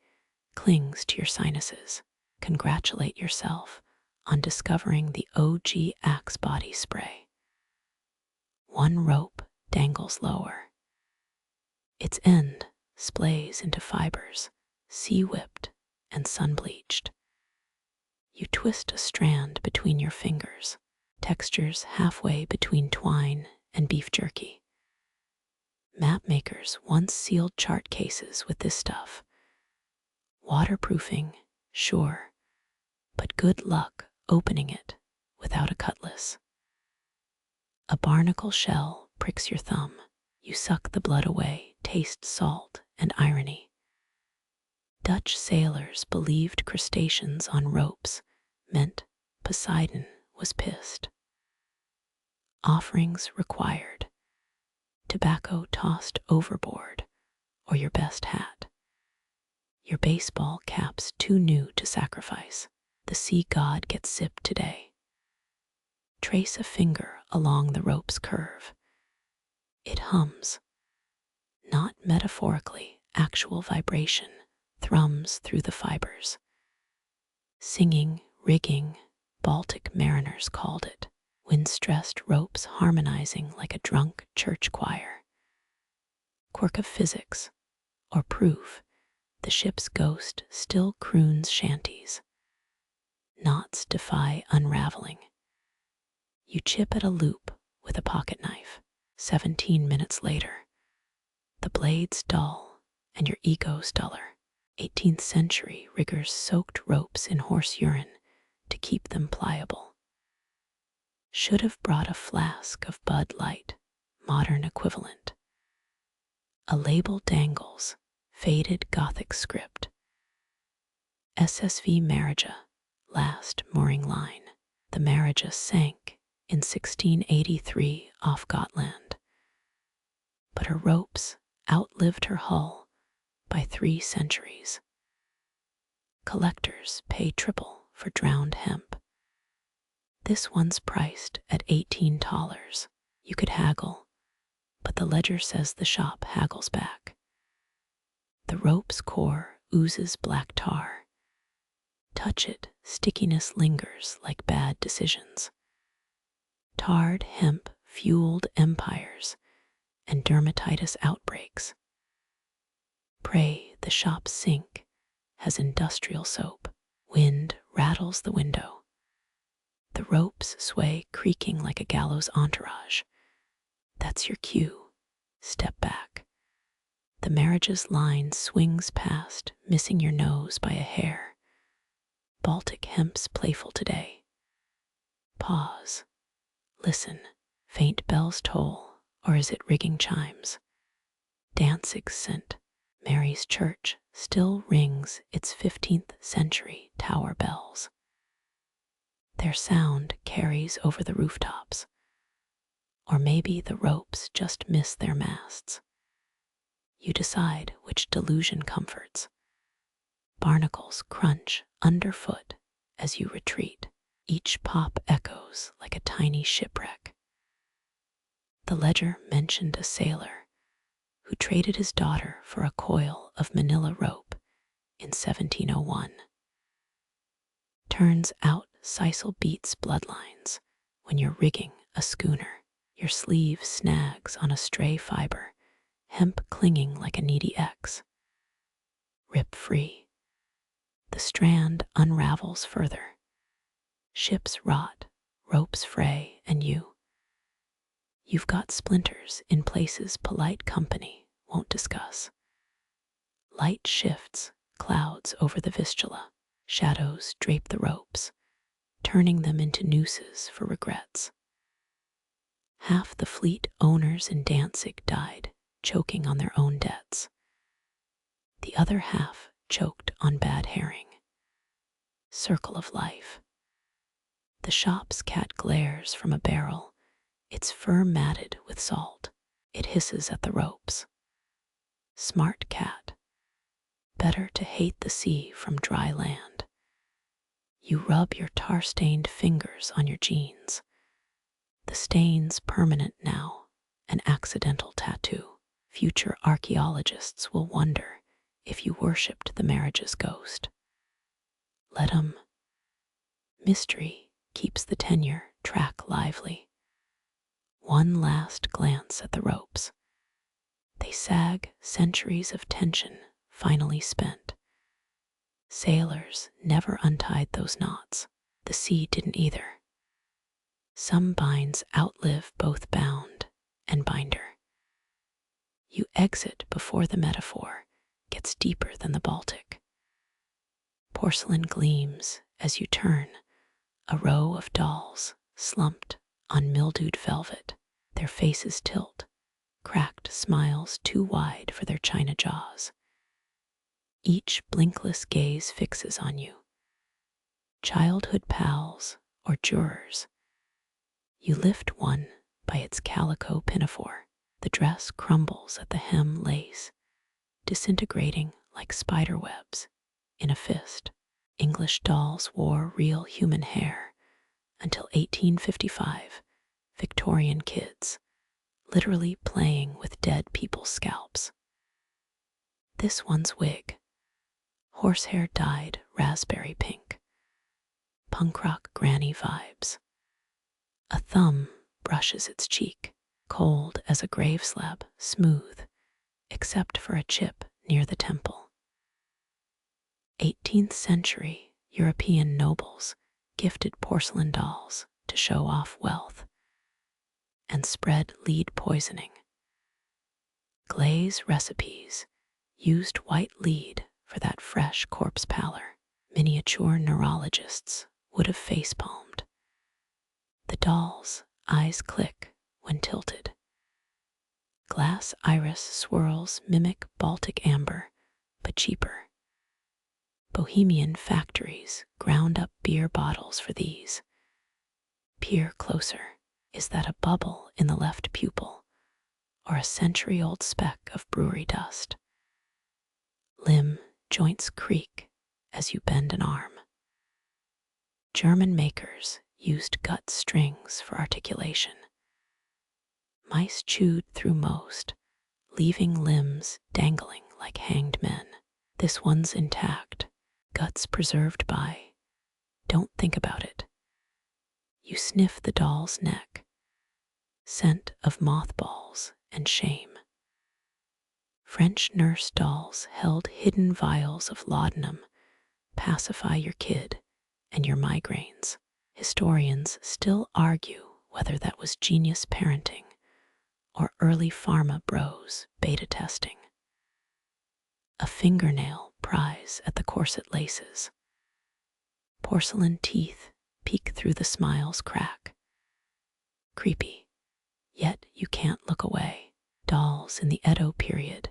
clings to your sinuses. Congratulate yourself on discovering the OG Axe body spray. One rope dangles lower. Its end splays into fibers, sea-whipped and sun-bleached. You twist a strand between your fingers, textures halfway between twine and beef jerky. Mapmakers once sealed chart cases with this stuff. Waterproofing, sure, but good luck opening it without a cutlass. A barnacle shell pricks your thumb. You suck the blood away, taste salt and irony. Dutch sailors believed crustaceans on ropes meant Poseidon was pissed. Offerings required: tobacco tossed overboard, or your best hat. Your baseball cap's too new to sacrifice. The sea god gets sipped today. Trace a finger along the rope's curve. It hums. Not metaphorically, actual vibration thrums through the fibers. Singing, rigging, Baltic mariners called it. Wind-stressed ropes harmonizing like a drunk church choir. Quirk of physics, or proof, the ship's ghost still croons shanties. Knots defy unraveling. You chip at a loop with a pocket knife. 17 minutes later, the blade's dull and your ego's duller. 18th century riggers soaked ropes in horse urine to keep them pliable. Should have brought a flask of Bud Light, modern equivalent. A label dangles, faded Gothic script. SSV Marija, last mooring line. The Marija sank in 1683 off Gotland, but her ropes outlived her hull by 3 centuries. Collectors pay triple for drowned hemp. This one's priced at $18. You could haggle, but the ledger says the shop haggles back. The rope's core oozes black tar. Touch it, stickiness lingers like bad decisions. Tarred hemp fueled empires and dermatitis outbreaks. Pray the shop's sink has industrial soap. Wind rattles the window. The ropes sway creaking like a gallows entourage. That's your cue. Step back. The Marija's line swings past, missing your nose by a hair. Baltic hemp's playful today. Pause. Listen. Faint bells toll, or is it rigging chimes? Danzig's scent. Mary's church still rings its 15th century tower bells. Their sound carries over the rooftops. Or maybe the ropes just miss their masts. You decide which delusion comforts. Barnacles crunch underfoot as you retreat. Each pop echoes like a tiny shipwreck. The ledger mentioned a sailor who traded his daughter for a coil of manila rope in 1701. Turns out Sisal beats bloodlines when you're rigging a schooner. Your sleeve snags on a stray fiber, hemp clinging like a needy ex. Rip free. The strand unravels further. Ships rot, ropes fray, and you've got splinters in places polite company won't discuss. Light shifts, clouds over the Vistula. Shadows drape the ropes, turning them into nooses for regrets. Half the fleet owners in Danzig died, choking on their own debts. The other half choked on bad herring. Circle of life. The shop's cat glares from a barrel, its fur matted with salt. It hisses at the ropes. Smart cat. Better to hate the sea from dry land. You rub your tar-stained fingers on your jeans. The stain's permanent now, an accidental tattoo. Future archaeologists will wonder if you worshipped the Marija's ghost. Let 'em. Mystery keeps the tenure track lively. One last glance at the ropes. They sag, centuries of tension finally spent. Sailors never untied those knots. The sea didn't either. Some binds outlive both bound and binder. You exit before the metaphor gets deeper than the Baltic. Porcelain gleams as you turn, a row of dolls slumped on mildewed velvet, their faces tilt, cracked smiles too wide for their china jaws. Each blinkless gaze fixes on you. Childhood pals or jurors. You lift one by its calico pinafore. The dress crumbles at the hem lace, disintegrating like spider webs in a fist. English dolls wore real human hair until 1855, Victorian kids, literally playing with dead people's scalps. This one's wig, horsehair dyed raspberry pink, punk rock granny vibes. A thumb brushes its cheek, cold as a grave slab, smooth, except for a chip near the temple. 18th century European nobles gifted porcelain dolls to show off wealth and spread lead poisoning. Glaze recipes used white lead for that fresh corpse pallor. Miniature neurologists would have facepalmed. The doll's eyes click when tilted. Glass iris swirls mimic Baltic amber, but cheaper. Bohemian factories ground up beer bottles for these. Peer closer. Is that a bubble in the left pupil, or a century-old speck of brewery dust? Limb joints creak as you bend an arm. German makers used gut strings for articulation. Mice chewed through most, leaving limbs dangling like hanged men. This one's intact, guts preserved by. Don't think about it. You sniff the doll's neck, scent of mothballs and shame. French nurse dolls held hidden vials of laudanum, pacify your kid and your migraines. Historians still argue whether that was genius parenting or early pharma bros beta testing. A fingernail pries at the corset laces. Porcelain teeth peek through the smile's crack. Creepy, yet you can't look away. Dolls in the Edo period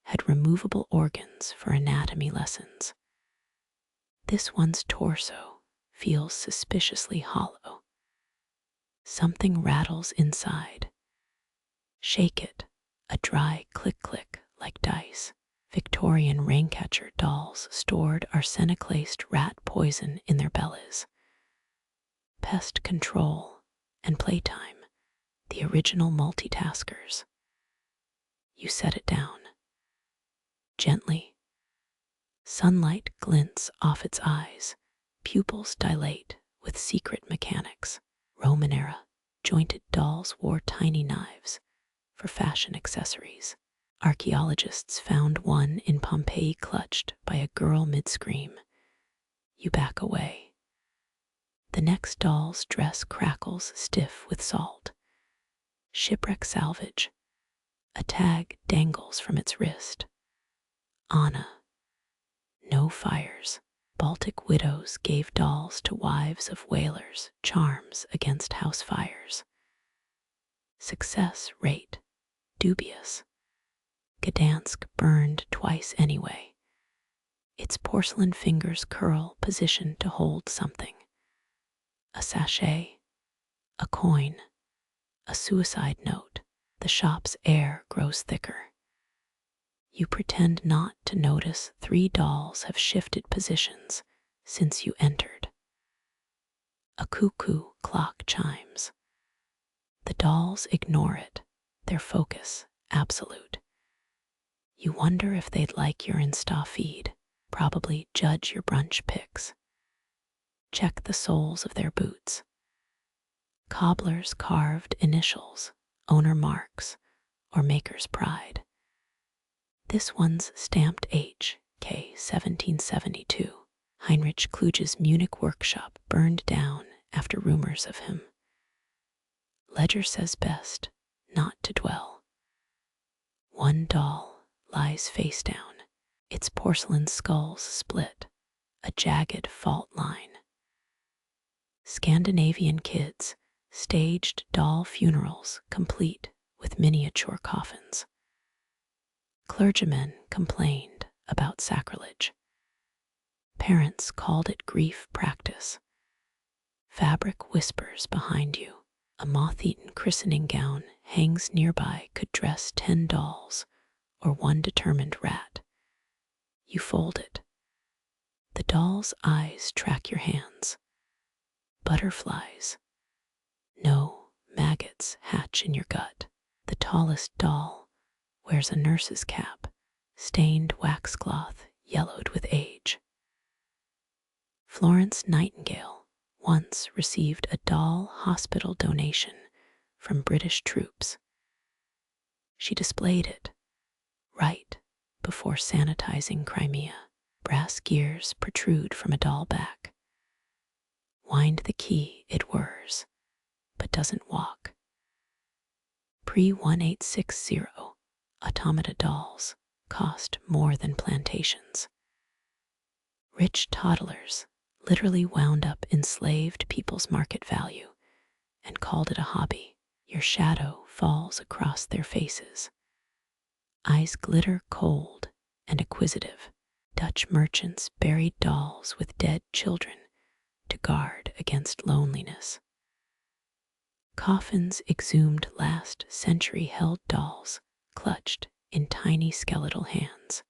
had removable organs for anatomy lessons. This one's torso feels suspiciously hollow. Something rattles inside. Shake it, a dry click-click like dice. Victorian raincatcher dolls stored arsenic-laced rat poison in their bellies. Pest control and playtime, the original multitaskers. You set it down. Gently. Sunlight glints off its eyes, pupils dilate with secret mechanics. Roman era, jointed dolls wore tiny knives for fashion accessories. Archaeologists found one in Pompeii clutched by a girl mid-scream. You back away. The next doll's dress crackles stiff with salt. Shipwreck salvage. A tag dangles from its wrist. Anna. No fires. Baltic widows gave dolls to wives of whalers, charms against house fires. Success rate dubious. Gdansk burned twice anyway. Its porcelain fingers curl positioned to hold something. A sachet, a coin, a suicide note. The shop's air grows thicker. You pretend not to notice 3 dolls have shifted positions since you entered. A cuckoo clock chimes. The dolls ignore it, their focus absolute. You wonder if they'd like your Insta feed, probably judge your brunch pics. Check the soles of their boots. Cobblers carved initials, owner marks, or maker's pride. This one's stamped H.K. 1772. Heinrich Kluge's Munich workshop burned down after rumors of him. Ledger says best not to dwell. One doll lies face down, its porcelain skulls split, a jagged fault line. Scandinavian kids staged doll funerals complete with miniature coffins. Clergymen complained about sacrilege. Parents called it grief practice. Fabric whispers behind you. A moth-eaten christening gown hangs nearby could dress 10 dolls or one determined rat. You fold it. The doll's eyes track your hands. Butterflies. No, maggots hatch in your gut. The tallest doll wears a nurse's cap, stained waxcloth yellowed with age. Florence Nightingale once received a doll hospital donation from British troops. She displayed it right before sanitizing Crimea. Brass gears protrude from a doll back. Wind the key, it whirs, but doesn't walk. Pre-1860, automata dolls cost more than plantations. Rich toddlers literally wound up enslaved people's market value and called it a hobby. Your shadow falls across their faces. Eyes glitter cold and acquisitive. Dutch merchants buried dolls with dead children to guard against loneliness. Coffins exhumed last century held dolls clutched in tiny skeletal hands.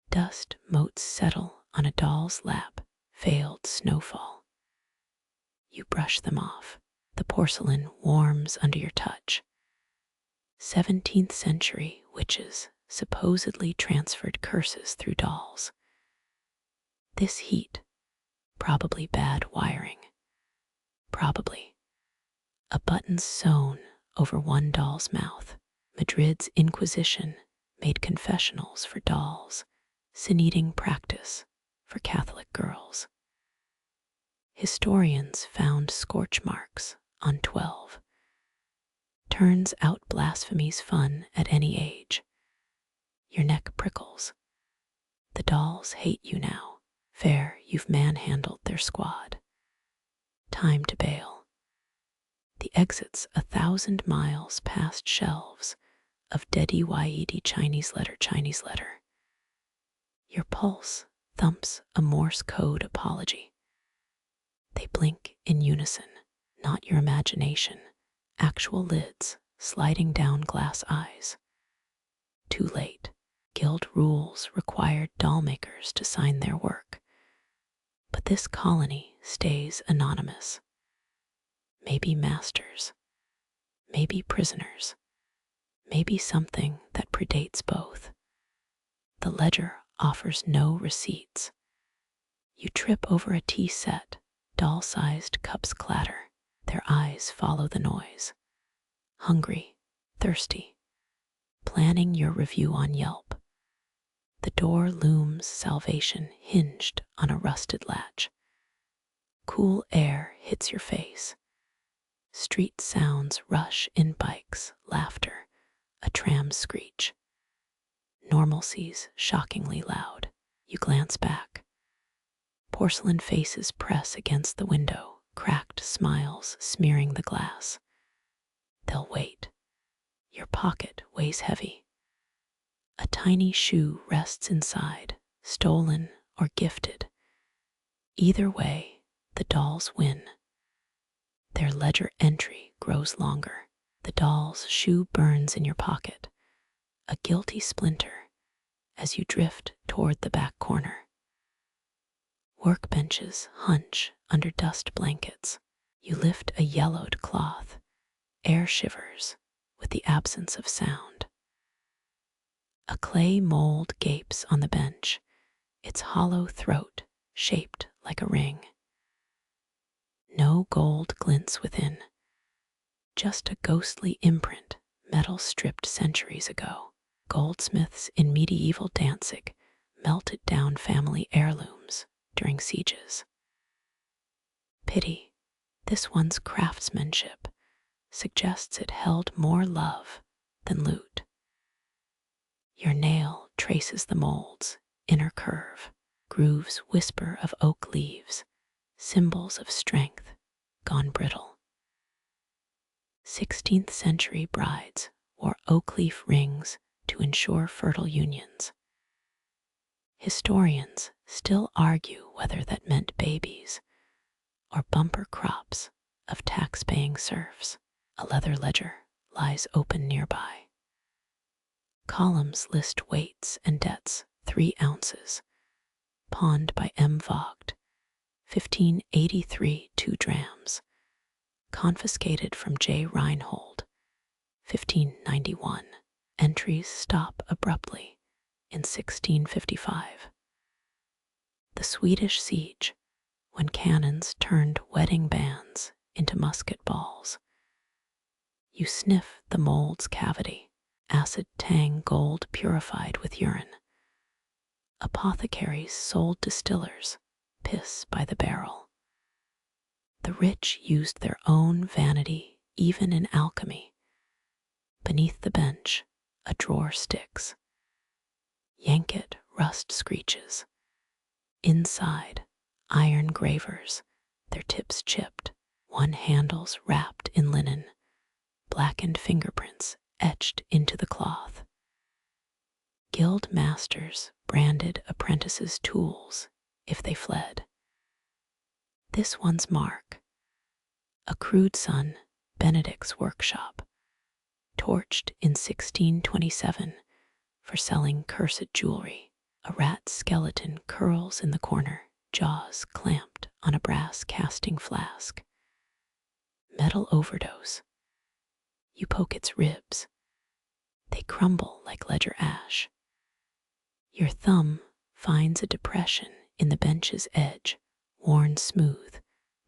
Dust motes settle on a doll's lap, failed snowfall. You brush them off. The porcelain warms under your touch. 17th century witches supposedly transferred curses through dolls. This heat, probably bad wiring. Probably a button sewn over one doll's mouth. Madrid's Inquisition made confessionals for dolls, sin-eating practice for Catholic girls. Historians found scorch marks on 12. Turns out blasphemy's fun at any age. Your neck prickles. The dolls hate you now. Fair, you've manhandled their squad. Time to bail. The exit's 1,000 miles past shelves of Dedi Chinese letter. Your pulse thumps a Morse code apology. They blink in unison, not your imagination, actual lids sliding down glass eyes. Too late. Guild rules required dollmakers to sign their work. But this colony stays anonymous. Maybe masters, maybe prisoners, maybe something that predates both. The ledger offers no receipts. You trip over a tea set, doll-sized cups clatter, their eyes follow the noise. Hungry, thirsty, planning your review on Yelp. The door looms salvation hinged on a rusted latch. Cool air hits your face. Street sounds rush in bikes, laughter, a tram's screech. Normalcy's shockingly loud. You glance back. Porcelain faces press against the window, cracked smiles smearing the glass. They'll wait. Your pocket weighs heavy. A tiny shoe rests inside, stolen or gifted. Either way, the dolls win. Their ledger entry grows longer. The doll's shoe burns in your pocket, a guilty splinter as you drift toward the back corner. Workbenches hunch under dust blankets. You lift a yellowed cloth. Air shivers with the absence of sound. A clay mold gapes on the bench, its hollow throat shaped like a ring. No gold glints within, just a ghostly imprint, metal stripped centuries ago. Goldsmiths in medieval Danzig melted down family heirlooms during sieges. Pity, this one's craftsmanship suggests it held more love than loot. Your nail traces the mold's inner curve. Grooves whisper of oak leaves, symbols of strength gone brittle. 16th century brides wore oak leaf rings to ensure fertile unions. Historians still argue whether that meant babies or bumper crops of tax-paying serfs. A leather ledger lies open nearby. Columns list weights and debts: 3 ounces, pawned by M. Vogt, 1583, 2 drams, confiscated from J. Reinhold, 1591. Entries stop abruptly in 1655. The Swedish siege, when cannons turned wedding bands into musket balls. You sniff the mold's cavity, acid tang gold purified with urine. Apothecaries sold distillers piss by the barrel. The rich used their own vanity even in alchemy. Beneath the bench, a drawer sticks. Yank it, rust screeches. Inside, iron gravers, their tips chipped, one handles wrapped in linen, blackened fingerprints etched into the cloth. Guild masters branded apprentices' tools if they fled. This one's mark, a crude son, Benedict's workshop, torched in 1627 for selling cursed jewelry. A rat skeleton curls in the corner, jaws clamped on a brass casting flask. Metal overdose. You poke its ribs. They crumble like ledger ash. Your thumb finds a depression in the bench's edge, worn smooth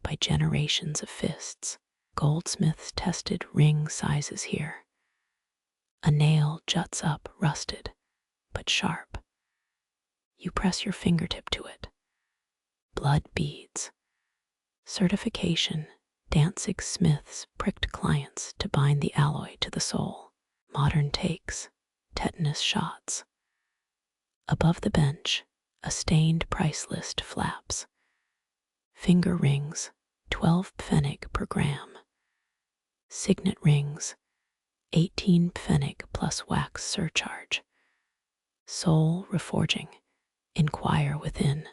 by generations of fists. Goldsmiths tested ring sizes here. A nail juts up, rusted, but sharp. You press your fingertip to it. Blood beads. Certification. Danzig smiths pricked clients to bind the alloy to the sole. Modern takes. Tetanus shots. Above the bench, a stained price list flaps. Finger rings, 12 pfennig per gram. Signet rings, 18 pfennig plus wax surcharge. Sole reforging. Inquire within.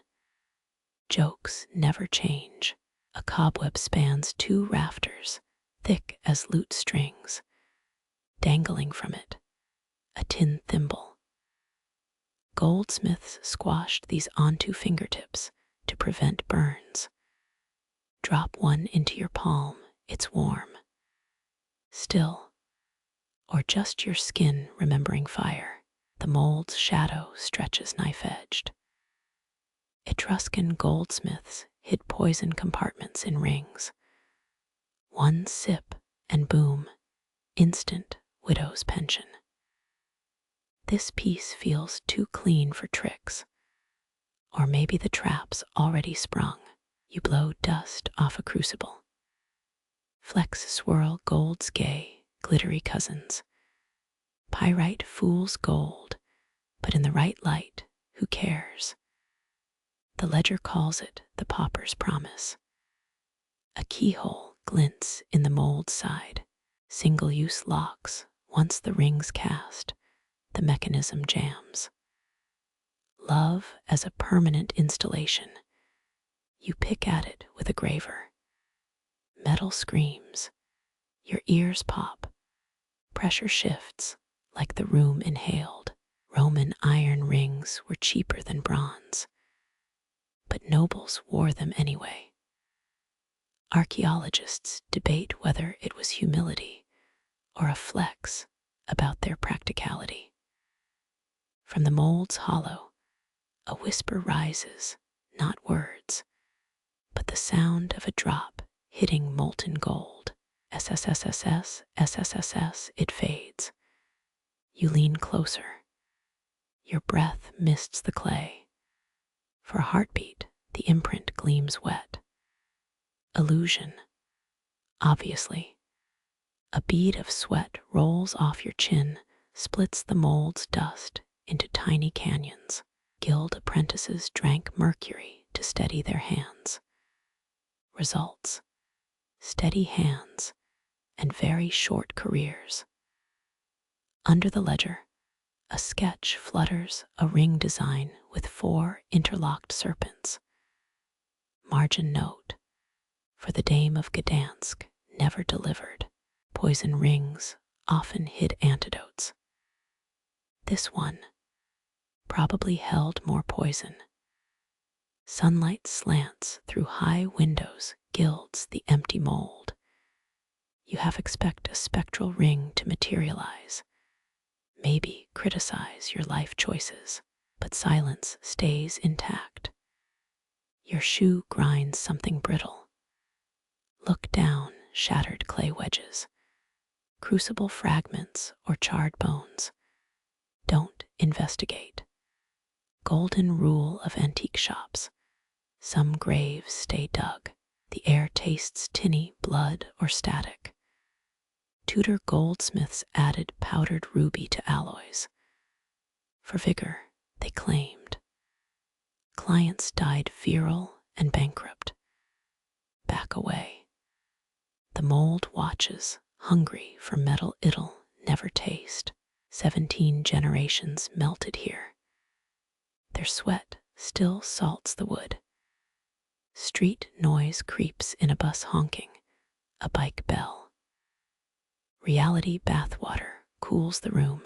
Jokes never change. A cobweb spans 2 rafters, thick as lute strings. Dangling from it, a tin thimble. Goldsmiths squashed these onto fingertips to prevent burns. Drop one into your palm, it's warm. Still, or just your skin remembering fire. The mold's shadow stretches knife-edged. Etruscan goldsmiths hid poison compartments in rings. One sip and boom, instant widow's pension. This piece feels too clean for tricks. Or maybe the trap's already sprung. You blow dust off a crucible. Flecks swirl gold's gay, glittery cousins. Pyrite fools gold, but in the right light, who cares? The ledger calls it the pauper's promise. A keyhole glints in the mold's side. Single-use locks, once the ring's cast, the mechanism jams. Love as a permanent installation. You pick at it with a graver. Metal screams. Your ears pop. Pressure shifts like the room inhaled. Roman iron rings were cheaper than bronze, but nobles wore them anyway. Archaeologists debate whether it was humility or a flex about their practicality. From the mold's hollow, a whisper rises, not words, but the sound of a drop hitting molten gold. SSSSS, SSSS, it fades. You lean closer. Your breath mists the clay. For a heartbeat, the imprint gleams wet. Illusion. Obviously. A bead of sweat rolls off your chin, splits the mold's dust into tiny canyons. Guild apprentices drank mercury to steady their hands. Results. Steady hands, and very short careers. Under the ledger, a sketch flutters a ring design with 4 interlocked serpents. Margin note: for the Dame of Gdansk, never delivered. Poison rings often hid antidotes. This one probably held more poison. Sunlight slants through high windows, gilds the empty mold. You half expect a spectral ring to materialize, maybe criticize your life choices, but silence stays intact. Your shoe grinds something brittle. Look down, shattered clay wedges, crucible fragments, or charred bones. Don't investigate. Golden rule of antique shops: some graves stay dug. The air tastes tinny, blood, or static. Tudor goldsmiths added powdered ruby to alloys. For vigor, they claimed. Clients died virile and bankrupt. Back away. The mold watches, hungry for metal it'll never taste. 17 generations melted here. Their sweat still salts the wood. Street noise creeps in a bus honking, a bike bell. Reality bathwater cools the room.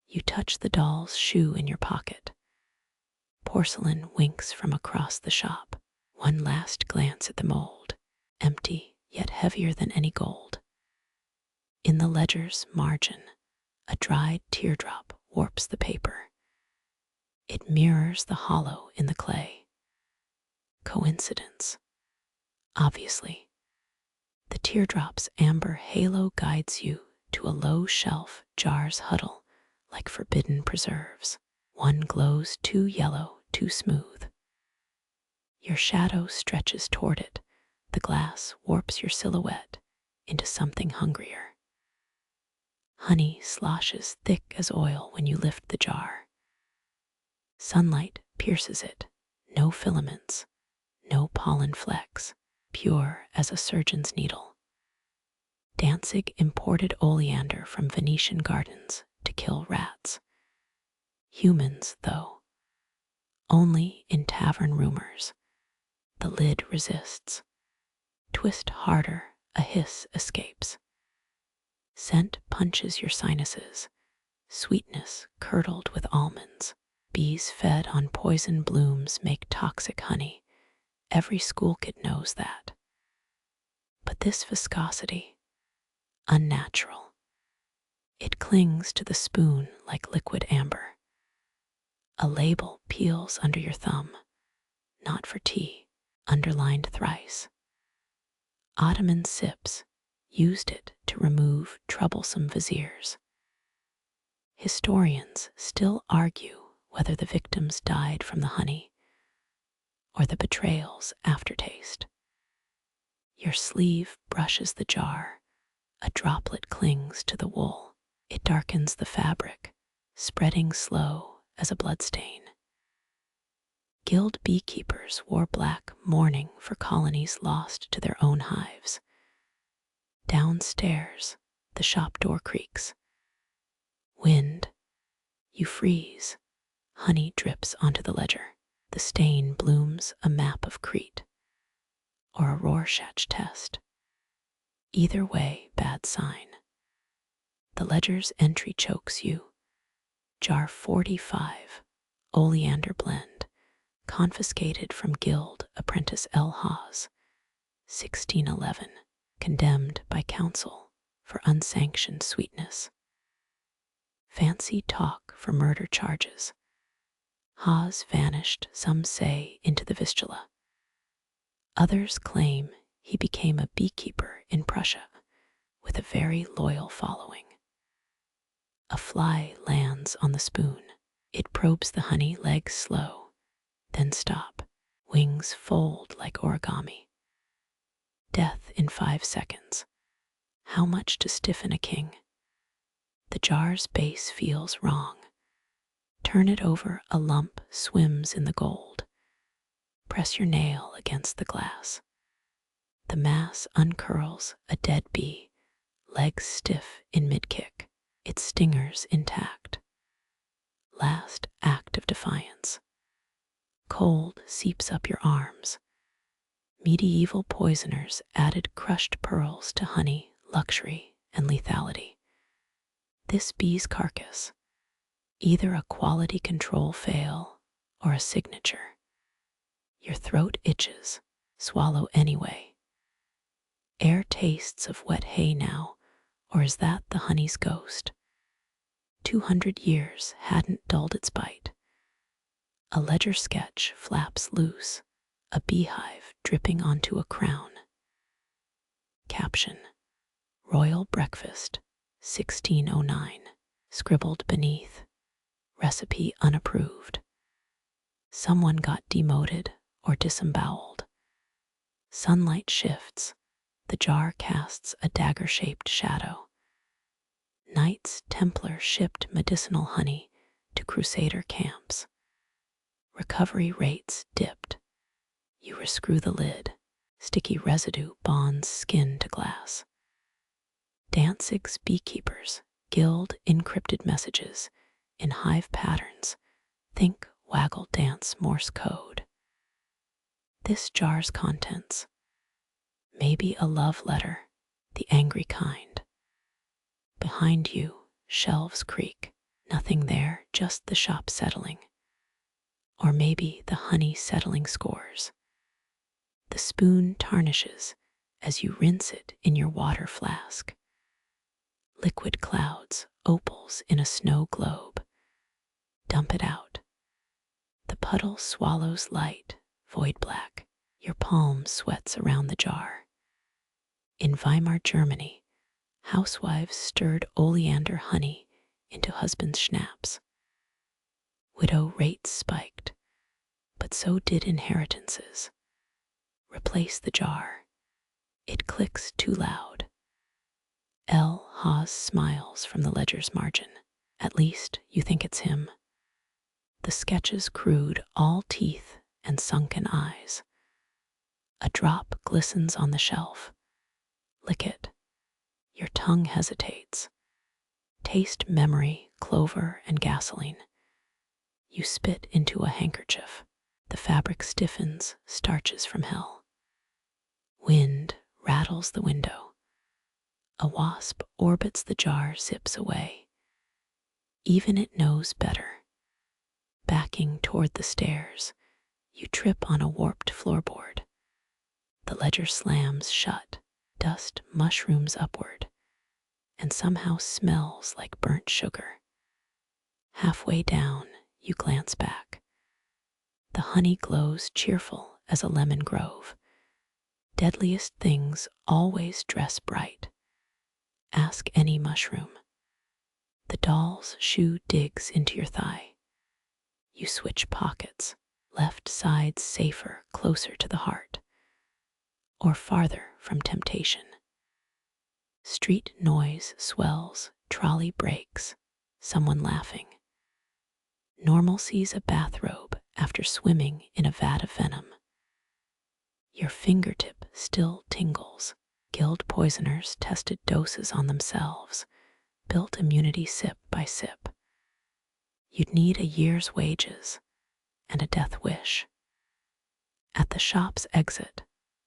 You touch the doll's shoe in your pocket. Porcelain winks from across the shop. One last glance at the mold, empty yet heavier than any gold. In the ledger's margin, a dried teardrop warps the paper. It mirrors the hollow in the clay. Coincidence? Obviously. The teardrop's amber halo guides you to a low shelf jars huddle like forbidden preserves. One glows too yellow, too smooth. Your shadow stretches toward it. The glass warps your silhouette into something hungrier. Honey sloshes thick as oil when you lift the jar. Sunlight pierces it. No filaments, no pollen flecks, pure as a surgeon's needle. Danzig imported oleander from Venetian gardens to kill rats. Humans, though, only in tavern rumors. The lid resists. Twist harder, a hiss escapes. Scent punches your sinuses, sweetness curdled with almonds. Bees fed on poison blooms make toxic honey. Every school kid knows that. But this viscosity, unnatural. It clings to the spoon like liquid amber. A label peels under your thumb. Not for tea, underlined thrice. Ottoman sips used it to remove troublesome viziers. Historians still argue whether the victims died from the honey or the betrayal's aftertaste. Your sleeve brushes the jar. A droplet clings to the wool. It darkens the fabric, spreading slow as a bloodstain. Guild beekeepers wore black mourning for colonies lost to their own hives. Downstairs, the shop door creaks. Wind, you freeze. Honey drips onto the ledger. The stain blooms a map of Crete or a Rorschach test. Either way, bad sign. The ledger's entry chokes you. Jar 45, oleander blend, confiscated from guild apprentice El Haz, 1611, condemned by council for unsanctioned sweetness. Fancy talk for murder charges. Haz vanished, some say, into the Vistula. Others claim he became a beekeeper in Prussia with a very loyal following. A fly lands on the spoon. It probes the honey, legs slow, then stop. Wings fold like origami. Death in 5 seconds. How much to stiffen a king? The jar's base feels wrong. Turn it over, a lump swims in the gold. Press your nail against the glass. The mass uncurls, a dead bee legs stiff in mid-kick, its stingers intact. Last act of defiance. Cold seeps up your arms. Medieval poisoners added crushed pearls to honey, luxury, and lethality. This bee's carcass, either a quality control fail or a signature. Your throat itches, swallow anyway. Air tastes of wet hay now, or is that the honey's ghost? 200 years hadn't dulled its bite. A ledger sketch flaps loose, a beehive dripping onto a crown. Caption: Royal Breakfast, 1609, scribbled beneath. Recipe unapproved. Someone got demoted or disemboweled. Sunlight shifts. The jar casts a dagger-shaped shadow. Knights Templar shipped medicinal honey to Crusader camps. Recovery rates dipped. You rescrew the lid. Sticky residue bonds skin to glass. Danzig's beekeepers gild encrypted messages in hive patterns. Think waggle dance Morse code. This jar's contents. Maybe a love letter, the angry kind. Behind you, shelves creak. Nothing there, just the shop settling. Or maybe the honey settling scores. The spoon tarnishes as you rinse it in your water flask. Liquid clouds, opals in a snow globe. Dump it out. The puddle swallows light, void black. Your palm sweats around the jar. In Weimar, Germany, housewives stirred oleander honey into husbands' schnapps. Widow rates spiked, but so did inheritances. Replace the jar. It clicks too loud. L. Haas smiles from the ledger's margin. At least you think it's him. The sketches crude, all teeth and sunken eyes. A drop glistens on the shelf. Lick it. Your tongue hesitates. Taste memory, clover, and gasoline. You spit into a handkerchief. The fabric stiffens, starches from hell. Wind rattles the window. A wasp orbits the jar, zips away. Even it knows better. Backing toward the stairs, you trip on a warped floorboard. The ledger slams shut, dust mushrooms upward, and somehow smells like burnt sugar. Halfway down, you glance back. The honey glows cheerful as a lemon grove. Deadliest things always dress bright. Ask any mushroom. The doll's shoe digs into your thigh. You switch pockets, left side safer, closer to the heart, or farther from temptation. Street noise swells, trolley brakes, someone laughing. Normalcy's a bathrobe after swimming in a vat of venom. Your fingertip still tingles. Guild poisoners tested doses on themselves, built immunity sip by sip. You'd need a year's wages and a death wish. At the shop's exit,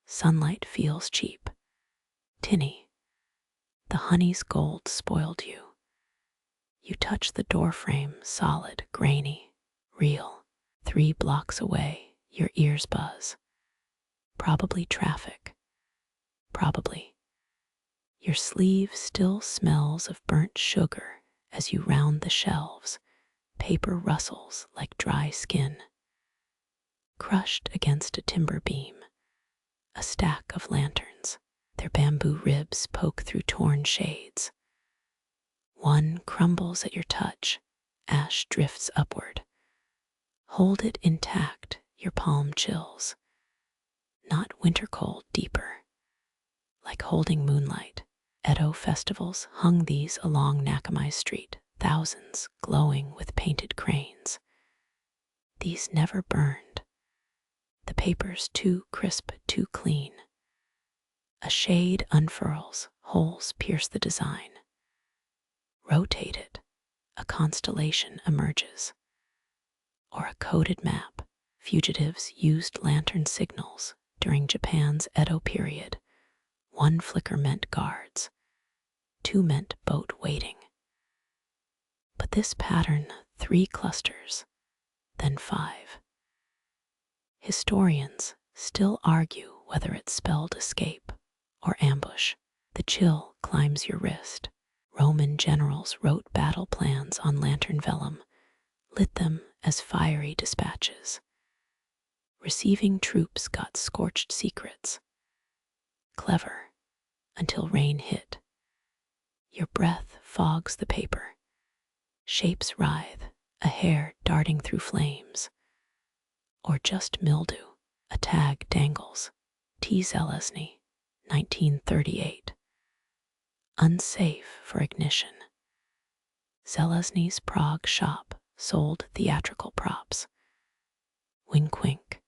sunlight feels cheap, tinny. The honey's gold spoiled you. You touch the doorframe, solid, grainy, real. 3 blocks away, your ears buzz. Probably traffic. Probably. Your sleeve still smells of burnt sugar as you round the shelves. Paper rustles like dry skin. Crushed against a timber beam, a stack of lanterns. Their bamboo ribs poke through torn shades. One crumbles at your touch, ash drifts upward. Hold it intact, your palm chills. Not winter cold, deeper. Like holding moonlight. Edo festivals hung these along Nakamai Street, thousands glowing with painted cranes. These never burned. The paper's too crisp, too clean. A shade unfurls, holes pierce the design. Rotate it, a constellation emerges. Or a coded map. Fugitives used lantern signals during Japan's Edo period. One flicker meant guards, two meant boat waiting. But this pattern, 3 clusters, then 5. Historians still argue whether it spelled escape or ambush. The chill climbs your wrist. Roman generals wrote battle plans on lantern vellum, lit them as fiery dispatches. Receiving troops got scorched secrets. Clever, until rain hit. Your breath fogs the paper. Shapes writhe, a hair darting through flames. Or just mildew, a tag dangles. T. Zelazny, 1938. Unsafe for ignition. Zelazny's Prague shop sold theatrical props. Wink wink.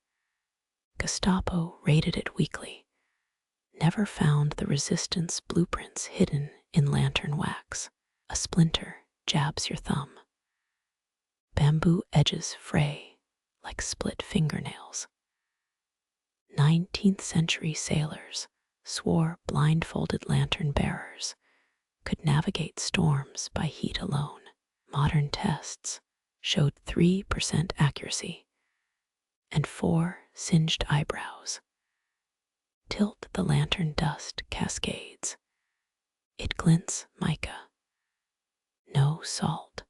Gestapo raided it weekly. Never found the resistance blueprints hidden in lantern wax. A splinter jabs your thumb. Bamboo edges fray like split fingernails. 19th century sailors swore blindfolded lantern bearers could navigate storms by heat alone. Modern tests showed 3% accuracy and 4 singed eyebrows. Tilt the lantern, dust cascades. It glints mica. No salt.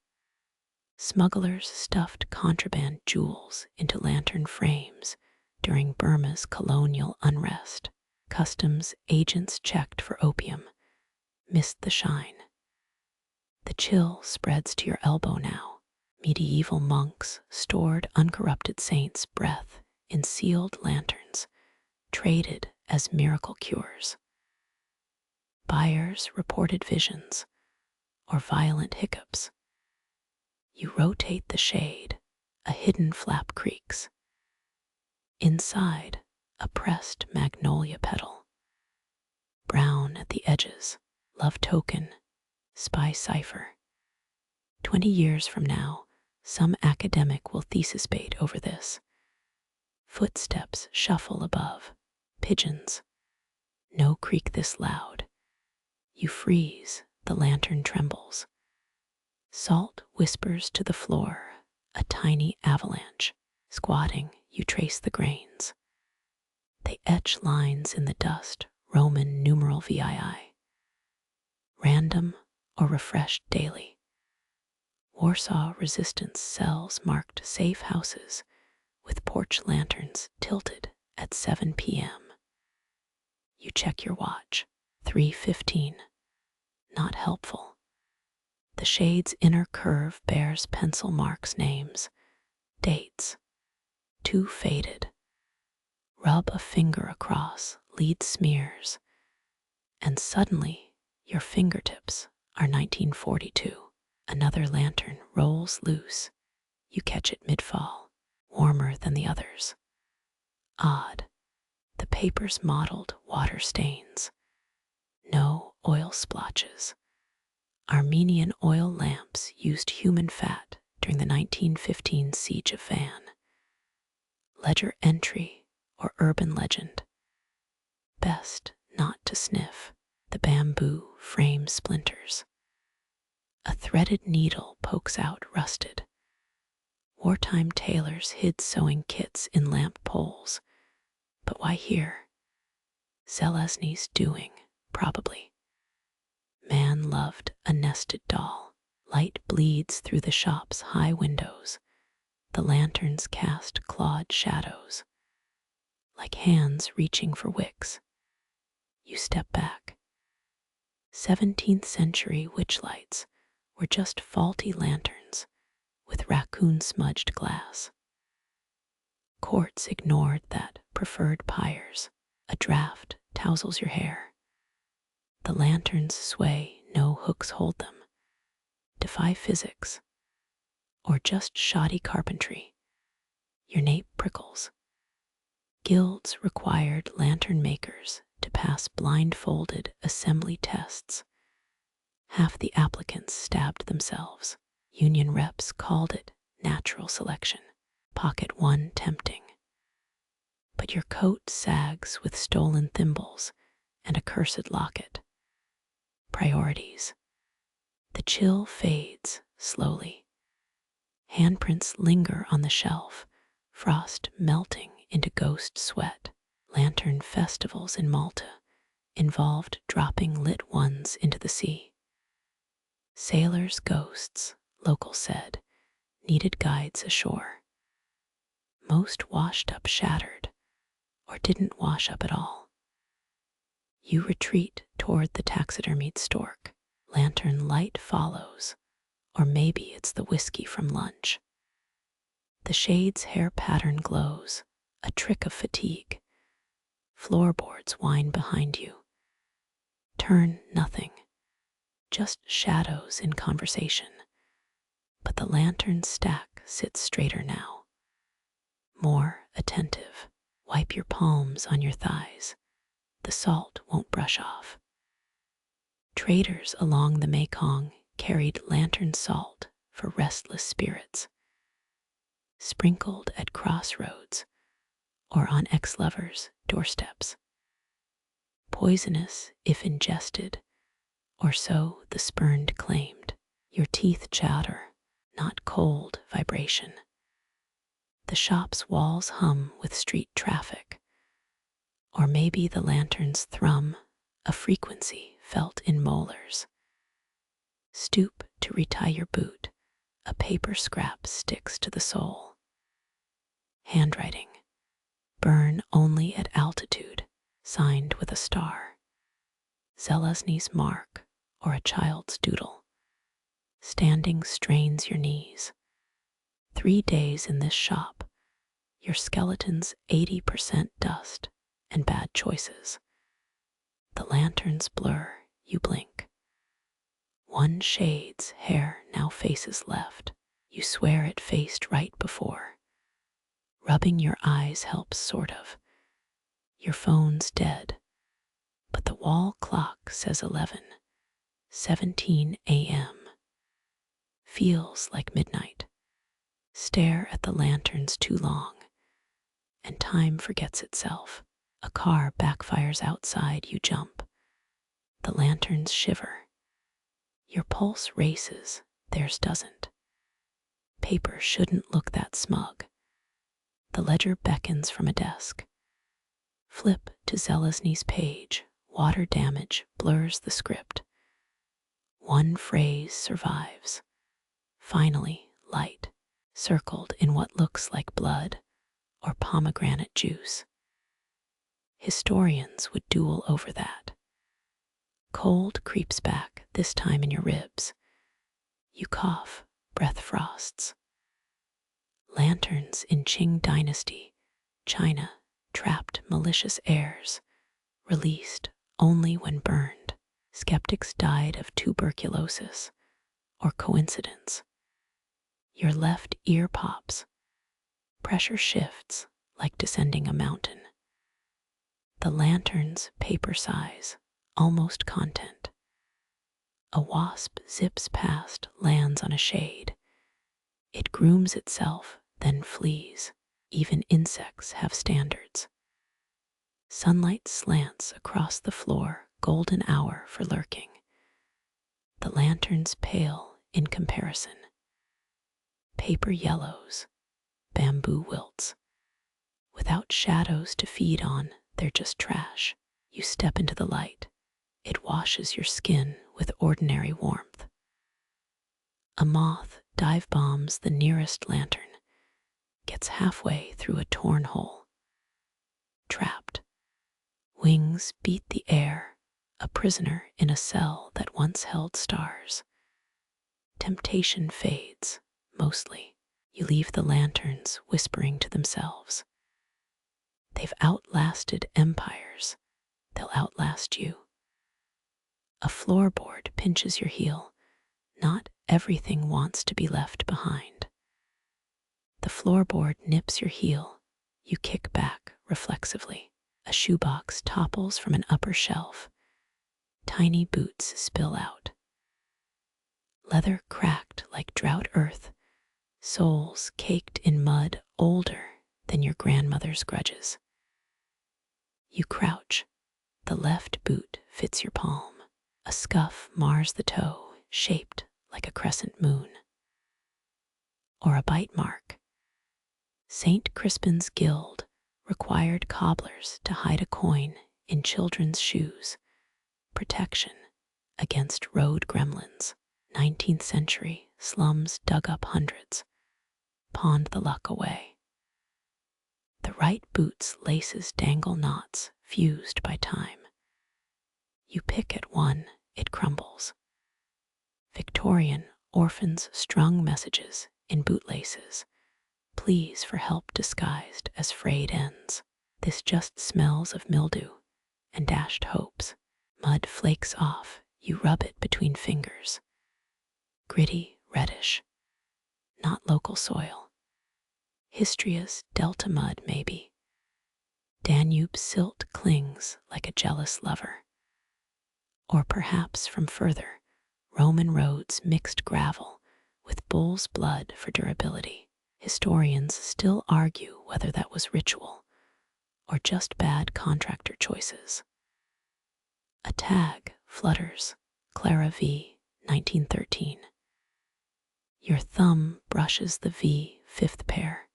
Smugglers stuffed contraband jewels into lantern frames during Burma's colonial unrest. Customs agents checked for opium, missed the shine. The chill spreads to your elbow now. Medieval monks stored uncorrupted saints' breath in sealed lanterns, traded as miracle cures. Buyers reported visions or violent hiccups. You rotate the shade, a hidden flap creaks. Inside, a pressed magnolia petal. Brown at the edges, love token, spy cipher. 20 years from now, some academic will thesis bait over this. Footsteps shuffle above. Pigeons. No creak this loud. You freeze, the lantern trembles. Salt whispers to the floor, a tiny avalanche. Squatting, you trace the grains. They etch lines in the dust, Roman numeral VII. Random or refreshed daily. Warsaw resistance cells marked safe houses with porch lanterns tilted at 7 p.m. You check your watch, 3:15. Not helpful. The shade's inner curve bears pencil marks, names, dates. Too faded. Rub a finger across, lead smears, and suddenly your fingertips are 1942. Another lantern rolls loose. You catch it mid-fall, warmer than the others. Odd. The paper's mottled water stains. No oil splotches. Armenian oil lamps used human fat during the 1915 siege of Van. Ledger entry or urban legend. Best not to sniff. The bamboo frame splinters. A threaded needle pokes out, rusted. Wartime tailors hid sewing kits in lamp poles. But why here? Zelazny's doing, probably. Man loved a nested doll. Light bleeds through the shop's high windows. The lanterns cast clawed shadows, like hands reaching for wicks. You step back. 17th century witch lights were just faulty lanterns with raccoon-smudged glass. Courts ignored that preferred pyres. A draft tousles your hair. The lanterns sway, no hooks hold them. Defy physics, or just shoddy carpentry. Your nape prickles. Guilds required lantern makers to pass blindfolded assembly tests. Half the applicants stabbed themselves. Union reps called it natural selection. Pocket one tempting. But your coat sags with stolen thimbles and a cursed locket. Priorities. The chill fades slowly. Handprints linger on the shelf, frost melting into ghost sweat. Lantern festivals in Malta involved dropping lit ones into the sea. Sailors' ghosts, locals said, needed guides ashore. Most washed up shattered, or didn't wash up at all. You retreat toward the taxidermied stork. Lantern light follows, or maybe it's the whiskey from lunch. The shade's hair pattern glows, a trick of fatigue. Floorboards whine behind you. Turn nothing, just shadows in conversation. But the lantern stack sits straighter now. More attentive. Wipe your palms on your thighs. The salt won't brush off. Traders along the Mekong carried lantern salt for restless spirits. Sprinkled at crossroads or on ex-lovers' doorsteps. Poisonous if ingested, or so the spurned claimed. Your teeth chatter, not cold vibration. The shop's walls hum with street traffic, or maybe the lantern's thrum, a frequency felt in molars. Stoop to retie your boot, a paper scrap sticks to the sole. Handwriting, burn only at altitude, signed with a star. Zelazny's mark, or a child's doodle. Standing strains your knees. 3 days in this shop, your skeleton's 80% dust and bad choices. The lanterns blur, you blink. One shade's hair now faces left. You swear it faced right before. Rubbing your eyes helps sort of. Your phone's dead, but the wall clock says 11:17 a.m. Feels like midnight. Stare at the lanterns too long, and time forgets itself. A car backfires outside, you jump. The lanterns shiver. Your pulse races, theirs doesn't. Paper shouldn't look that smug. The ledger beckons from a desk. Flip to Zelazny's page. Water damage blurs the script. One phrase survives. Finally, light, circled in what looks like blood or pomegranate juice. Historians would duel over that. Cold creeps back, this time in your ribs. You cough, breath frosts. Lanterns in Qing Dynasty, China trapped malicious airs, released only when burned. Skeptics died of tuberculosis or coincidence. Your left ear pops. Pressure shifts like descending a mountain. The lantern's paper size, almost content. A wasp zips past, lands on a shade. It grooms itself, then flees. Even insects have standards. Sunlight slants across the floor, golden hour for lurking. The lantern's pale in comparison. Paper yellows, bamboo wilts. Without shadows to feed on, they're just trash. You step into the light. It washes your skin with ordinary warmth. A moth dive bombs the nearest lantern, gets halfway through a torn hole. Trapped. Wings beat the air, a prisoner in a cell that once held stars. Temptation fades, mostly. You leave the lanterns whispering to themselves. They've outlasted empires. They'll outlast you. A floorboard pinches your heel. Not everything wants to be left behind. The floorboard nips your heel. You kick back reflexively. A shoebox topples from an upper shelf. Tiny boots spill out. Leather cracked like drought earth, soles caked in mud older than your grandmother's grudges. You crouch. The left boot fits your palm. A scuff mars the toe, shaped like a crescent moon. Or a bite mark. St. Crispin's Guild required cobblers to hide a coin in children's shoes. Protection against road gremlins. 19th century slums dug up hundreds, pawned the luck away. The right boot's laces dangle knots fused by time. You pick at one, it crumbles. Victorian orphans strung messages in bootlaces, pleas for help disguised as frayed ends. This just smells of mildew and dashed hopes. Mud flakes off, you rub it between fingers. Gritty, reddish, not local soil. Hystria's delta mud, maybe. Danube's silt clings like a jealous lover. Or perhaps from further, Roman roads mixed gravel with bull's blood for durability. Historians still argue whether that was ritual or just bad contractor choices. A tag flutters, Clara V, 1913. Your thumb brushes the V, fifth pair.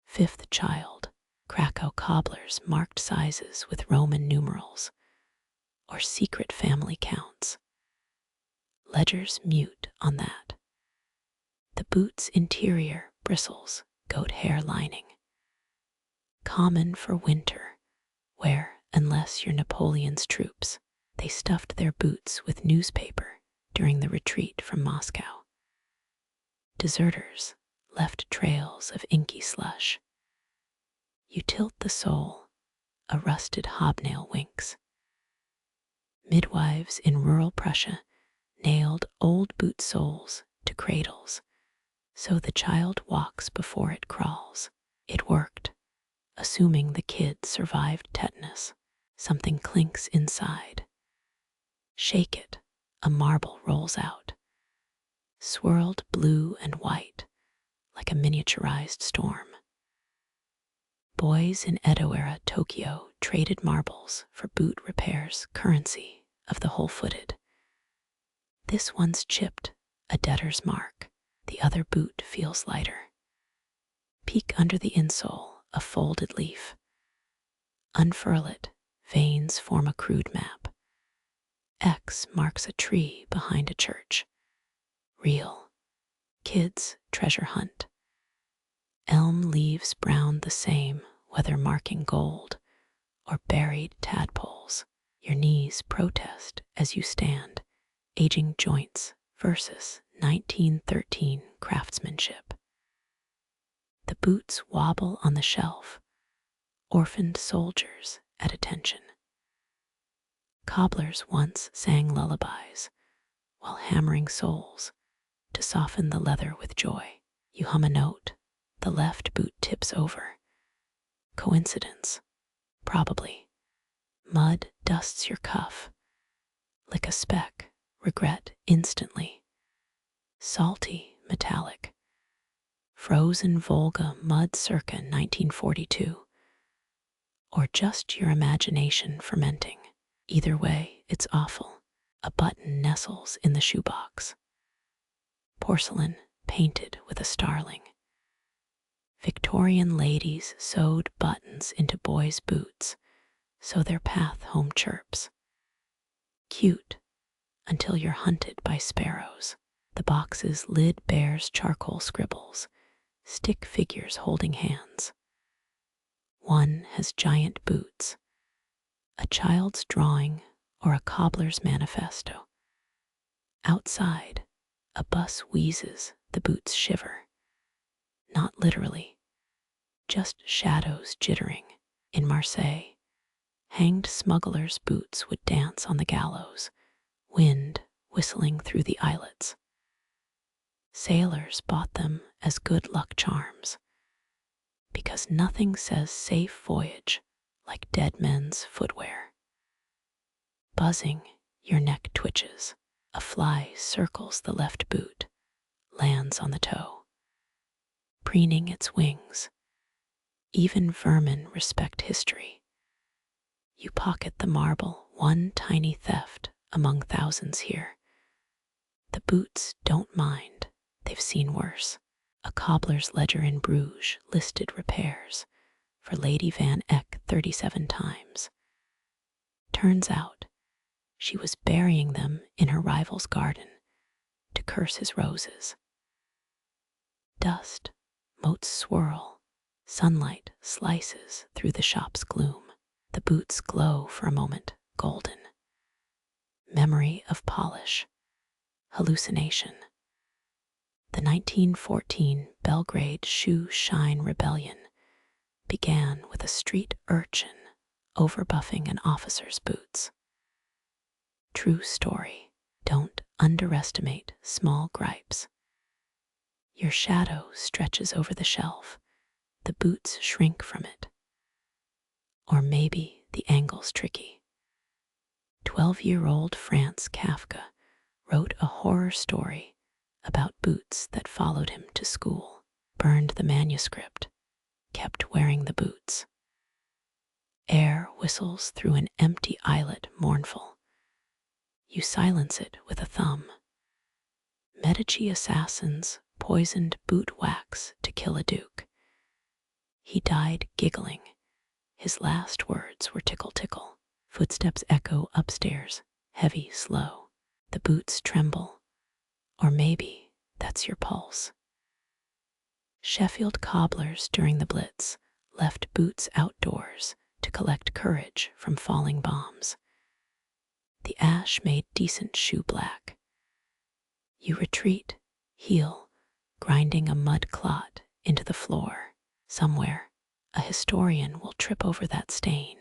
Fifth child, Krakow cobblers marked sizes with Roman numerals, or secret family counts. Ledgers mute on that. The boot's interior bristles, goat hair lining. Common for winter, where, unless you're Napoleon's troops, they stuffed their boots with newspaper during the retreat from Moscow. Deserters left trails of inky slush. You tilt the sole, a rusted hobnail winks. Midwives in rural Prussia nailed old boot soles to cradles, so the child walks before it crawls. It worked, assuming the kid survived tetanus. Something clinks inside. Shake it, a marble rolls out. Swirled blue and white, like a miniaturized storm. Boys in Edo-era Tokyo traded marbles for boot repairs, currency of the whole-footed. This one's chipped, a debtor's mark. The other boot feels lighter. Peek under the insole, a folded leaf. Unfurl it, veins form a crude map. X marks a tree behind a church. Real. Kids treasure hunt. Elm leaves brown the same, whether marking gold or buried tadpoles. Your knees protest as you stand. Aging joints versus 1913 craftsmanship. The boots wobble on the shelf. Orphaned soldiers at attention. Cobblers once sang lullabies while hammering soles to soften the leather with joy. You hum a note. The left boot tips over. Coincidence? Probably. Mud dusts your cuff. Lick a speck. Regret instantly. Salty, metallic. Frozen Volga mud circa 1942. Or just your imagination fermenting. Either way, it's awful. A button nestles in the shoebox. Porcelain painted with a starling. Victorian ladies sewed buttons into boys' boots so their path home chirps. Cute until you're hunted by sparrows. The box's lid bears charcoal scribbles, stick figures holding hands. One has giant boots, a child's drawing or a cobbler's manifesto. Outside, a bus wheezes, the boots shiver. Not literally, just shadows jittering. In Marseille, hanged smugglers' boots would dance on the gallows, wind whistling through the eyelets. Sailors bought them as good luck charms, because nothing says safe voyage like dead men's footwear. Buzzing, your neck twitches. A fly circles the left boot, lands on the toe, preening its wings. Even vermin respect history. You pocket the marble, one tiny theft among thousands here. The boots don't mind, they've seen worse. A cobbler's ledger in Bruges listed repairs for Lady Van Eyck 37 times. Turns out, she was burying them in her rival's garden to curse his roses. Dust, motes swirl, sunlight slices through the shop's gloom. The boots glow for a moment, golden. Memory of polish, hallucination. The 1914 Belgrade shoe shine rebellion began with a street urchin overbuffing an officer's boots. True story. Don't underestimate small gripes. Your shadow stretches over the shelf. The boots shrink from it. Or maybe the angle's tricky. 12-year-old Franz Kafka wrote a horror story about boots that followed him to school, burned the manuscript, kept wearing the boots. Air whistles through an empty eyelet, mournful. You silence it with a thumb. Medici assassins poisoned boot wax to kill a duke. He died giggling. His last words were tickle tickle. Footsteps echo upstairs, heavy, slow. The boots tremble. Or maybe that's your pulse. Sheffield cobblers during the Blitz left boots outdoors to collect courage from falling bombs. The ash made decent shoe black. You retreat, heel, grinding a mud clot into the floor. Somewhere, a historian will trip over that stain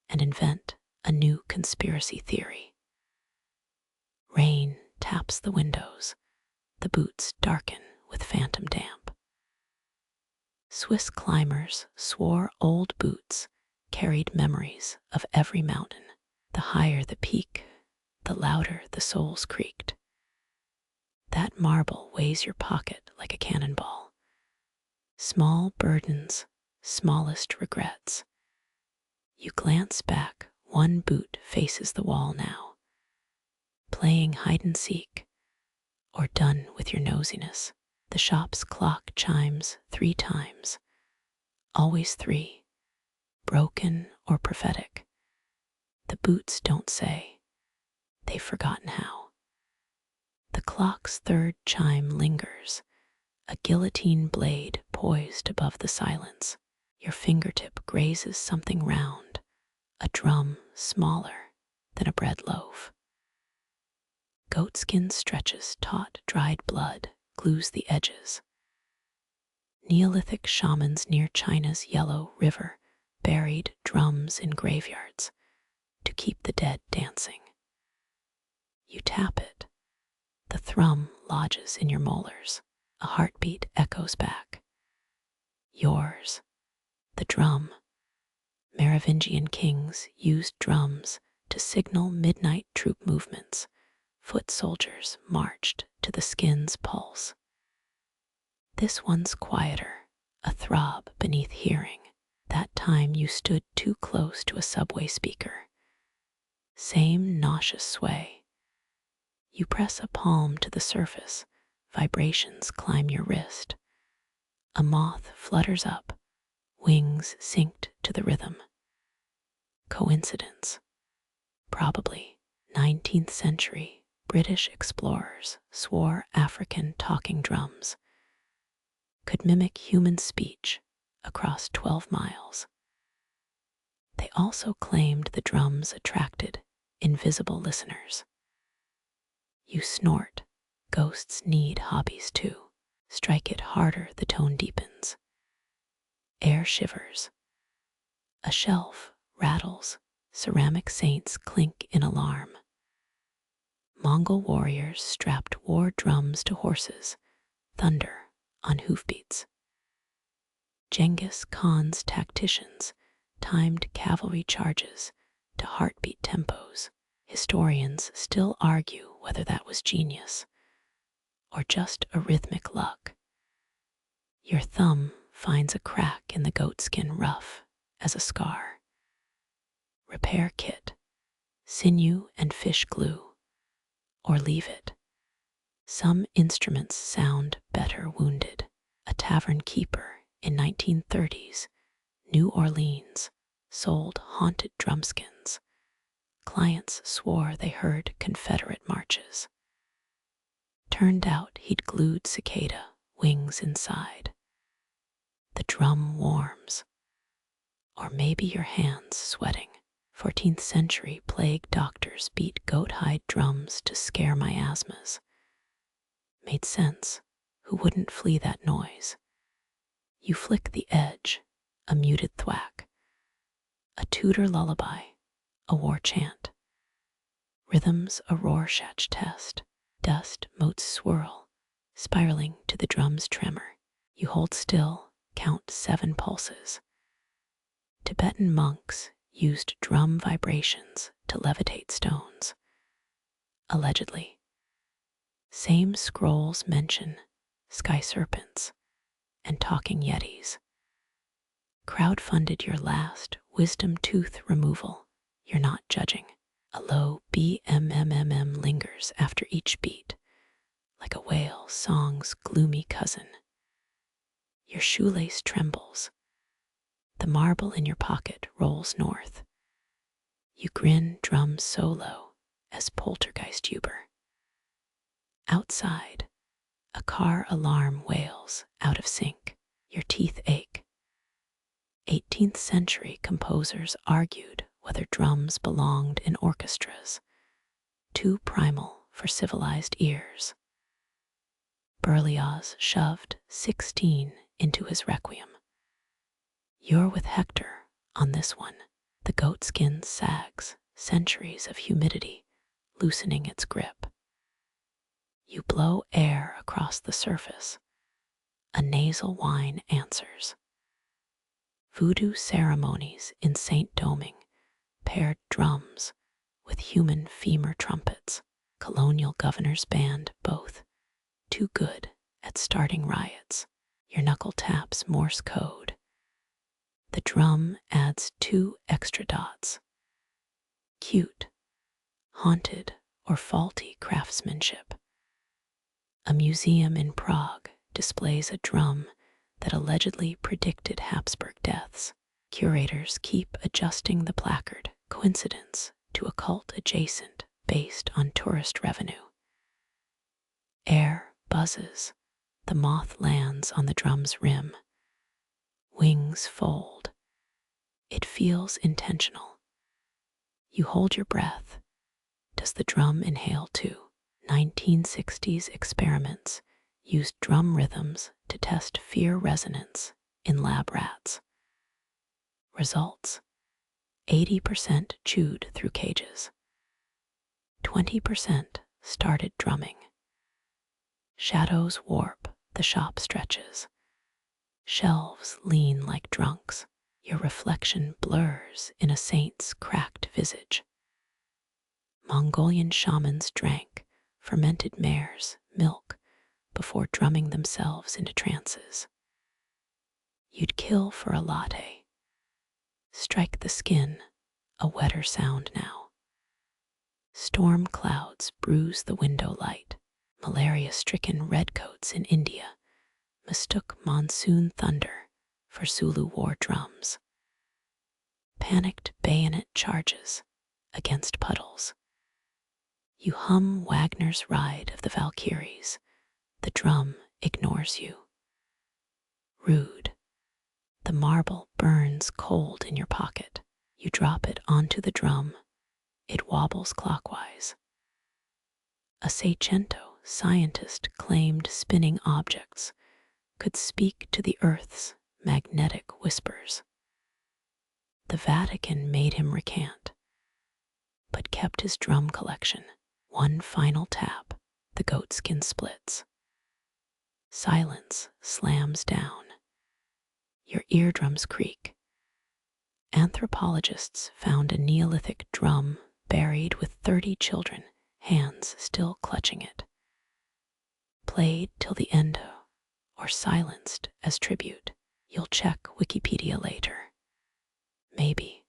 and invent a new conspiracy theory. Rain taps the windows. The boots darken with phantom damp. Swiss climbers swore old boots carried memories of every mountain. The higher the peak, the louder the soles creaked. That marble weighs your pocket like a cannonball. Small burdens, smallest regrets. You glance back, one boot faces the wall now. Playing hide and seek, or done with your nosiness. The shop's clock chimes 3 times. Always 3, broken or prophetic. The boots don't say. They've forgotten how. The clock's 3rd chime lingers, a guillotine blade poised above the silence. Your fingertip grazes something round, a drum smaller than a bread loaf. Goatskin stretches taut, dried blood glues the edges. Neolithic shamans near China's Yellow River buried drums in graveyards to keep the dead dancing. You tap it. The thrum lodges in your molars. A heartbeat echoes back. Yours. The drum. Merovingian kings used drums to signal midnight troop movements. Foot soldiers marched to the skin's pulse. This one's quieter, a throb beneath hearing. That time you stood too close to a subway speaker. Same nauseous sway. You press a palm to the surface, vibrations climb your wrist. A moth flutters up, wings synced to the rhythm. Coincidence? Probably. 19th century British explorers swore African talking drums could mimic human speech across 12 miles. They also claimed the drums attracted invisible listeners. You snort. Ghosts need hobbies too. Strike it harder, the tone deepens. Air shivers. A shelf rattles. Ceramic saints clink in alarm. Mongol warriors strapped war drums to horses, thunder on hoofbeats. Genghis Khan's tacticians timed cavalry charges to heartbeat tempos. Historians still argue whether that was genius or just a rhythmic luck. Your thumb finds a crack in the goatskin rough as a scar. Repair kit, sinew and fish glue, or leave it. Some instruments sound better wounded. A tavern keeper in 1930s New Orleans sold haunted drumskins. Clients swore they heard Confederate marches. Turned out he'd glued cicada wings inside. The drum warms. Or maybe your hands sweating. 14th century plague doctors beat goat-hide drums to scare miasmas. Made sense. Who wouldn't flee that noise? You flick the edge, a muted thwack. A Tudor lullaby, a war chant. Rhythms a Rorschach test. Dust motes swirl, spiraling to the drum's tremor. You hold still, count 7 pulses. Tibetan monks used drum vibrations to levitate stones. Allegedly. Same scrolls mention sky serpents and talking yetis. Crowdfunded your last wisdom tooth removal. You're not judging. A low BMMMM lingers after each beat, like a whale song's gloomy cousin. Your shoelace trembles. The marble in your pocket rolls north. You grin drum solo as poltergeist Uber. Outside, a car alarm wails out of sync. Your teeth ache. 18th century composers argued whether drums belonged in orchestras, too primal for civilized ears. Berlioz shoved 16 into his requiem. You're with Hector on this one. The goatskin sags, centuries of humidity loosening its grip. You blow air across the surface. A nasal whine answers. Voodoo ceremonies in St. Domingue paired drums with human femur trumpets. Colonial governors banned both. Too good at starting riots. Your knuckle taps Morse code. The drum adds 2 extra dots. Cute, haunted, or faulty craftsmanship. A museum in Prague displays a drum that allegedly predicted Habsburg deaths. Curators keep adjusting the placard, coincidence to a cult adjacent based on tourist revenue. Air buzzes. The moth lands on the drum's rim. Wings fold. It feels intentional. You hold your breath. Does the drum inhale too? 1960s experiments used drum rhythms to test fear resonance in lab rats. Results: 80% chewed through cages. 20% started drumming. Shadows warp, the shop stretches. Shelves lean like drunks. Your reflection blurs in a saint's cracked visage. Mongolian shamans drank fermented mare's milk before drumming themselves into trances. You'd kill for a latte. Strike the skin, a wetter sound now. Storm clouds bruise the window light. Malaria-stricken redcoats in India mistook monsoon thunder for Zulu war drums. Panicked bayonet charges against puddles. You hum Wagner's Ride of the Valkyries. The drum ignores you. Rude. The marble burns cold in your pocket. You drop it onto the drum. It wobbles clockwise. A Seicento scientist claimed spinning objects could speak to the Earth's magnetic whispers. The Vatican made him recant, but kept his drum collection. One final tap, the goatskin splits. Silence slams down. Your eardrums creak. Anthropologists found a Neolithic drum buried with 30 children, hands still clutching it. Played till the end or silenced as tribute. You'll check Wikipedia later. Maybe.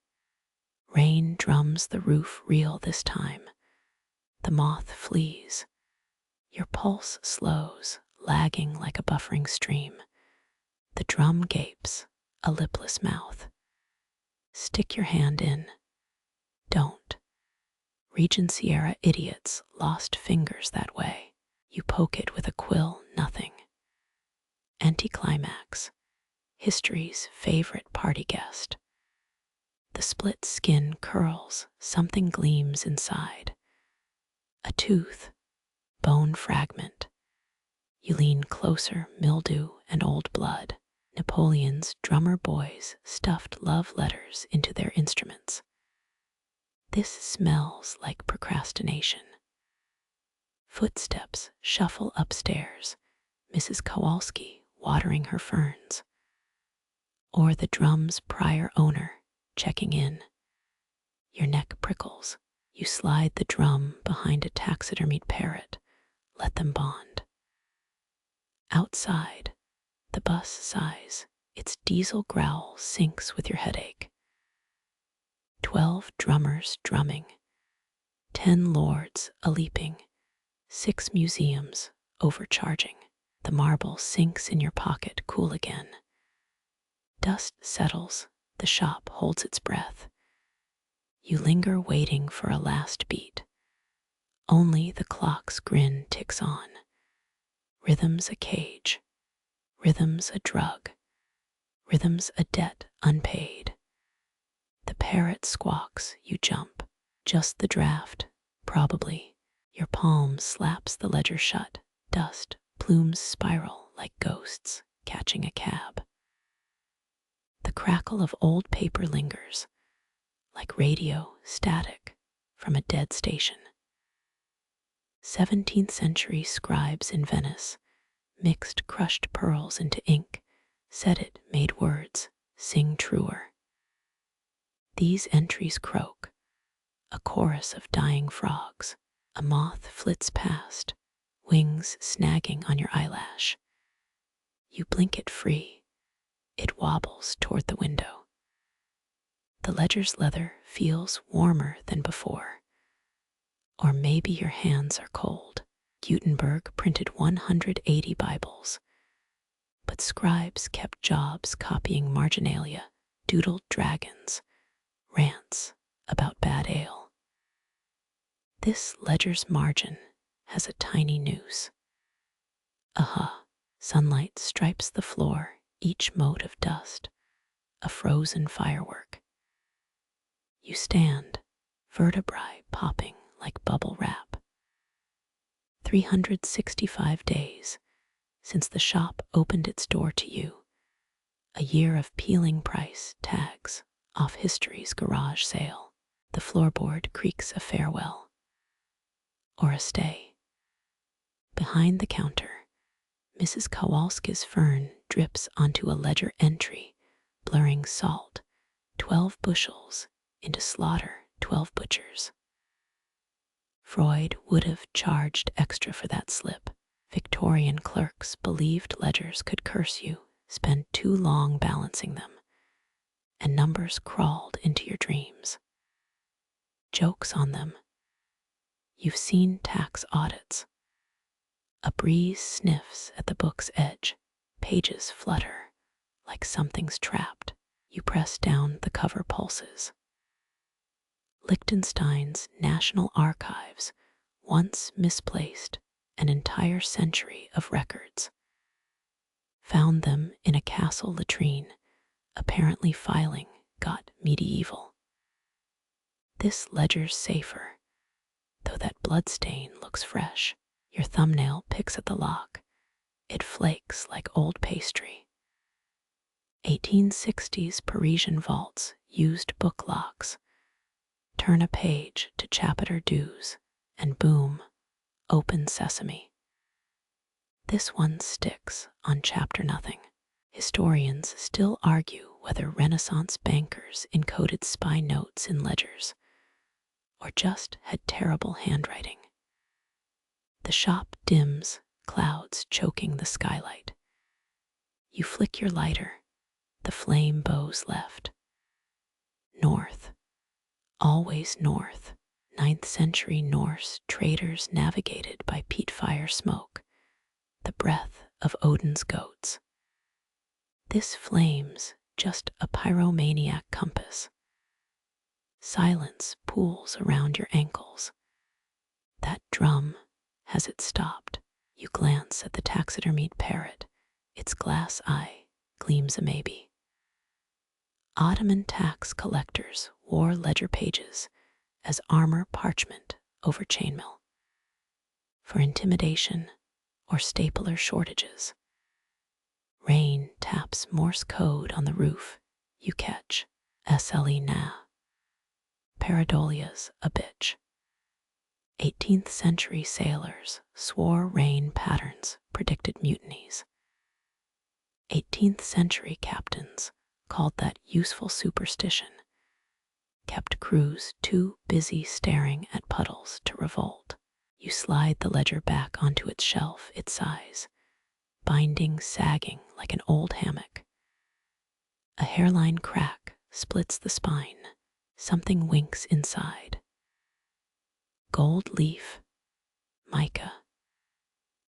Rain drums the roof reel this time. The moth flees. Your pulse slows, lagging like a buffering stream. The drum gapes, a lipless mouth. Stick your hand in. Don't. Regency-era idiots lost fingers that way. You poke it with a quill, nothing. Anticlimax. History's favorite party guest. The split skin curls, something gleams inside. A tooth, bone fragment. You lean closer, mildew and old blood. Napoleon's drummer boys stuffed love letters into their instruments. This smells like procrastination. Footsteps shuffle upstairs, Mrs. Kowalski watering her ferns. Or the drum's prior owner checking in. Your neck prickles. You slide the drum behind a taxidermied parrot. Let them bond. Outside, the bus sighs. Its diesel growl syncs with your headache. 12 drummers drumming. 10 lords a-leaping. 6 museums overcharging. The marble sinks in your pocket, cool again. Dust settles. The shop holds its breath. You linger waiting for a last beat. Only the clock's grin ticks on. Rhythm's a cage. Rhythm's a drug. Rhythm's a debt unpaid. The parrot squawks, you jump. Just the draft, probably. Your palm slaps the ledger shut. Dust plumes spiral like ghosts catching a cab. The crackle of old paper lingers, like radio static from a dead station. 17th century scribes in Venice mixed crushed pearls into ink, said it made words sing truer. These entries croak, a chorus of dying frogs. A moth flits past, wings snagging on your eyelash. You blink it free. It wobbles toward the window. The ledger's leather feels warmer than before. Or maybe your hands are cold. Gutenberg printed 180 Bibles. But scribes kept jobs copying marginalia, doodled dragons, rants about bad ale. This ledger's margin has a tiny noose. Aha, sunlight stripes the floor, each mote of dust, a frozen firework. You stand, vertebrae popping like bubble wrap. 365 days since the shop opened its door to you. A year of peeling price tags off history's garage sale. The floorboard creaks a farewell. Or a stay. Behind the counter, Mrs. Kowalski's fern drips onto a ledger entry, blurring salt, 12 bushels into slaughter, 12 butchers. Freud would have charged extra for that slip. Victorian clerks believed ledgers could curse you, spend too long balancing them, and numbers crawled into your dreams. Jokes on them. You've seen tax audits. A breeze sniffs at the book's edge. Pages flutter like something's trapped. You press down, the cover pulses. Liechtenstein's National Archives once misplaced an entire century of records. Found them in a castle latrine, apparently filing got medieval. This ledger's safer, though that bloodstain looks fresh. Your thumbnail picks at the lock. It flakes like old pastry. 1860s Parisian vaults used book locks. Turn a page to chapter dues, and boom, open sesame. This one sticks on chapter nothing. Historians still argue whether Renaissance bankers encoded spy notes in ledgers or just had terrible handwriting. The shop dims, clouds choking the skylight. You flick your lighter, the flame bows left. North, always north, 9th century Norse traders navigated by peat fire smoke, the breath of Odin's goats. This flame's just a pyromaniac compass. Silence pools around your ankles. That drum, has it stopped? You glance at the taxidermied parrot. Its glass eye gleams a maybe. Ottoman tax collectors wore ledger pages as armor parchment over chainmail. For intimidation or stapler shortages. Rain taps Morse code on the roof. You catch SLE na. Paradolia's a bitch. 18th century sailors swore rain patterns predicted mutinies. 18th century captains called that useful superstition, kept crews too busy staring at puddles to revolt. You slide the ledger back onto its shelf, its size, binding sagging like an old hammock. A hairline crack splits the spine. Something winks inside. Gold leaf, mica.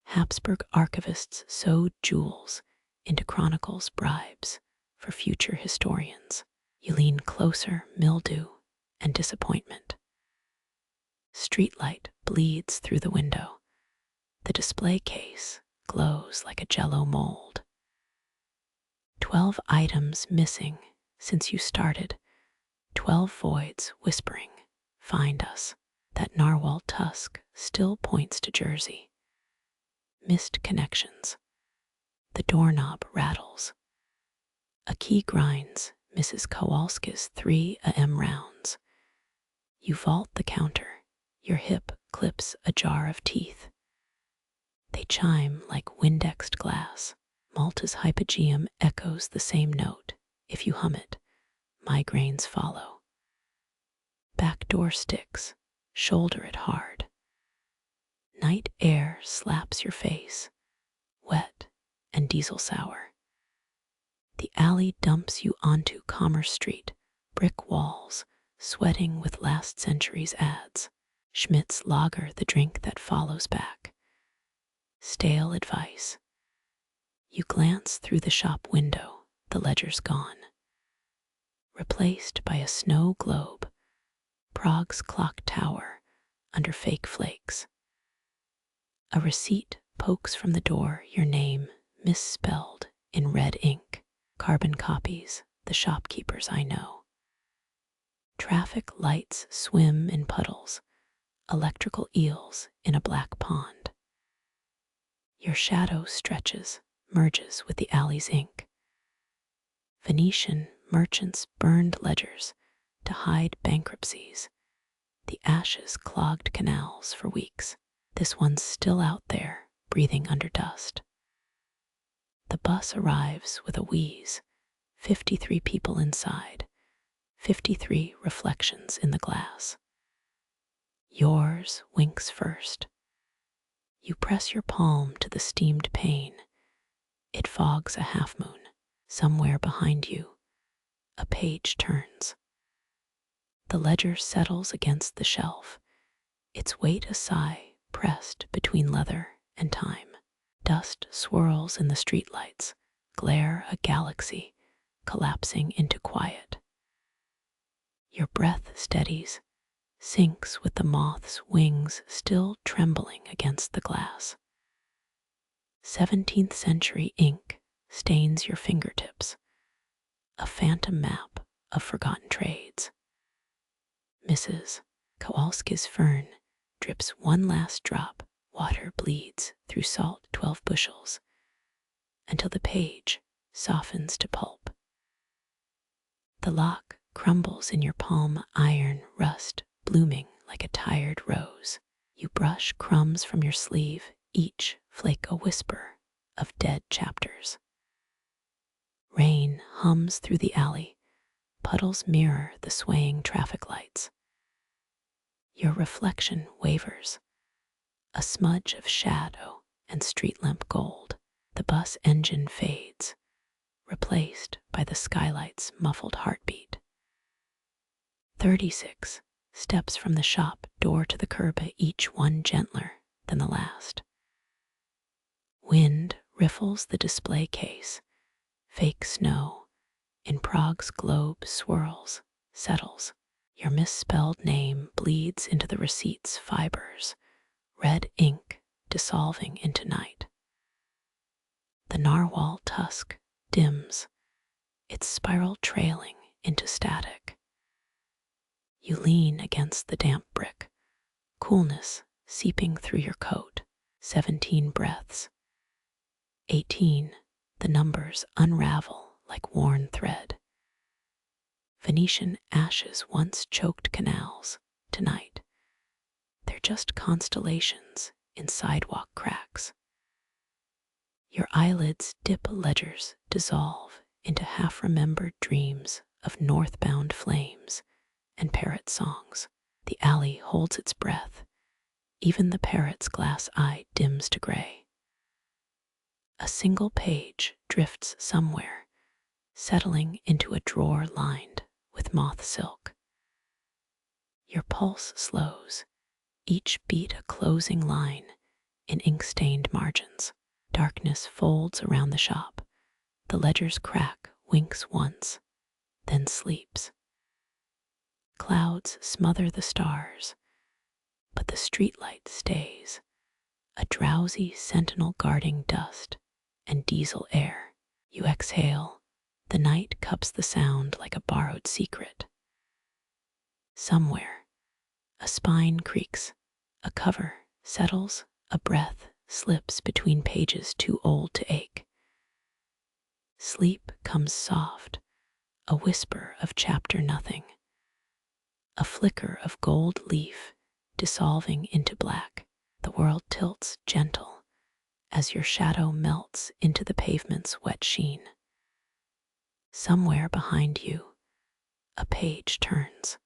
Habsburg archivists sewed jewels into chronicles' bribes for future historians. You lean closer, mildew and disappointment. Streetlight bleeds through the window. The display case glows like a jello mold. 12 items missing since you started. 12 voids whispering, find us. That narwhal tusk still points to Jersey. Missed connections. The doorknob rattles. A key grinds Mrs. Kowalski's 3 a.m. rounds. You vault the counter. Your hip clips a jar of teeth. They chime like Windexed glass. Malta's hypogeum echoes the same note. If you hum it, migraines follow. Backdoor sticks, shoulder it hard. Night air slaps your face, wet and diesel sour. The alley dumps you onto Commerce Street, brick walls, sweating with last century's ads. Schmidt's lager, the drink that follows back. Stale advice. You glance through the shop window, the ledger's gone. Replaced by a snow globe, Prague's clock tower under fake flakes. A receipt pokes from the door, your name misspelled in red ink. Carbon copies, the shopkeepers I know. Traffic lights swim in puddles, electrical eels in a black pond. Your shadow stretches, merges with the alley's ink. Venetian merchants burned ledgers to hide bankruptcies. The ashes clogged canals for weeks. This one's still out there, breathing under dust. The bus arrives with a wheeze. 53 people inside. 53 reflections in the glass. Yours winks first. You press your palm to the steamed pane. It fogs a half moon. Somewhere behind you, a page turns. The ledger settles against the shelf, its weight a sigh pressed between leather and time. Dust swirls in the streetlights, glare a galaxy, collapsing into quiet. Your breath steadies, sinks with the moth's wings still trembling against the glass. 17th century ink stains your fingertips, a phantom map of forgotten trades. Mrs. Kowalski's fern drips one last drop, water bleeds through salt 12 bushels, until the page softens to pulp. The lock crumbles in your palm, iron rust blooming like a tired rose. You brush crumbs from your sleeve, each flake a whisper of dead chapters. Rain hums hums through the alley. Puddles mirror the swaying traffic lights. Your reflection wavers, a smudge of shadow and street lamp gold. The bus engine fades, replaced by the skylight's muffled heartbeat. 36 steps from the shop door to the curb, each one gentler than the last. Wind riffles the display case. Fake snow in Prague's globe swirls, settles. Your misspelled name bleeds into the receipt's fibers, red ink dissolving into night. The narwhal tusk dims, its spiral trailing into static. You lean against the damp brick, coolness seeping through your coat. 17 breaths. 18, the numbers unravel like worn thread. Venetian ashes once choked canals. Tonight, they're just constellations in sidewalk cracks. Your eyelids dip, ledgers dissolve into half-remembered dreams of northbound flames and parrot songs. The alley holds its breath. Even the parrot's glass eye dims to gray. A single page drifts somewhere, settling into a drawer lined with moth silk. Your pulse slows, each beat a closing line in ink-stained margins. Darkness folds around the shop. The ledger's crack winks once, then sleeps. Clouds smother the stars, but the streetlight stays, a drowsy sentinel guarding dust and diesel air. You exhale. The night cups the sound like a borrowed secret. Somewhere, a spine creaks, a cover settles, a breath slips between pages too old to ache. Sleep comes soft, a whisper of chapter nothing, a flicker of gold leaf dissolving into black. The world tilts gentle as your shadow melts into the pavement's wet sheen. Somewhere behind you, a page turns,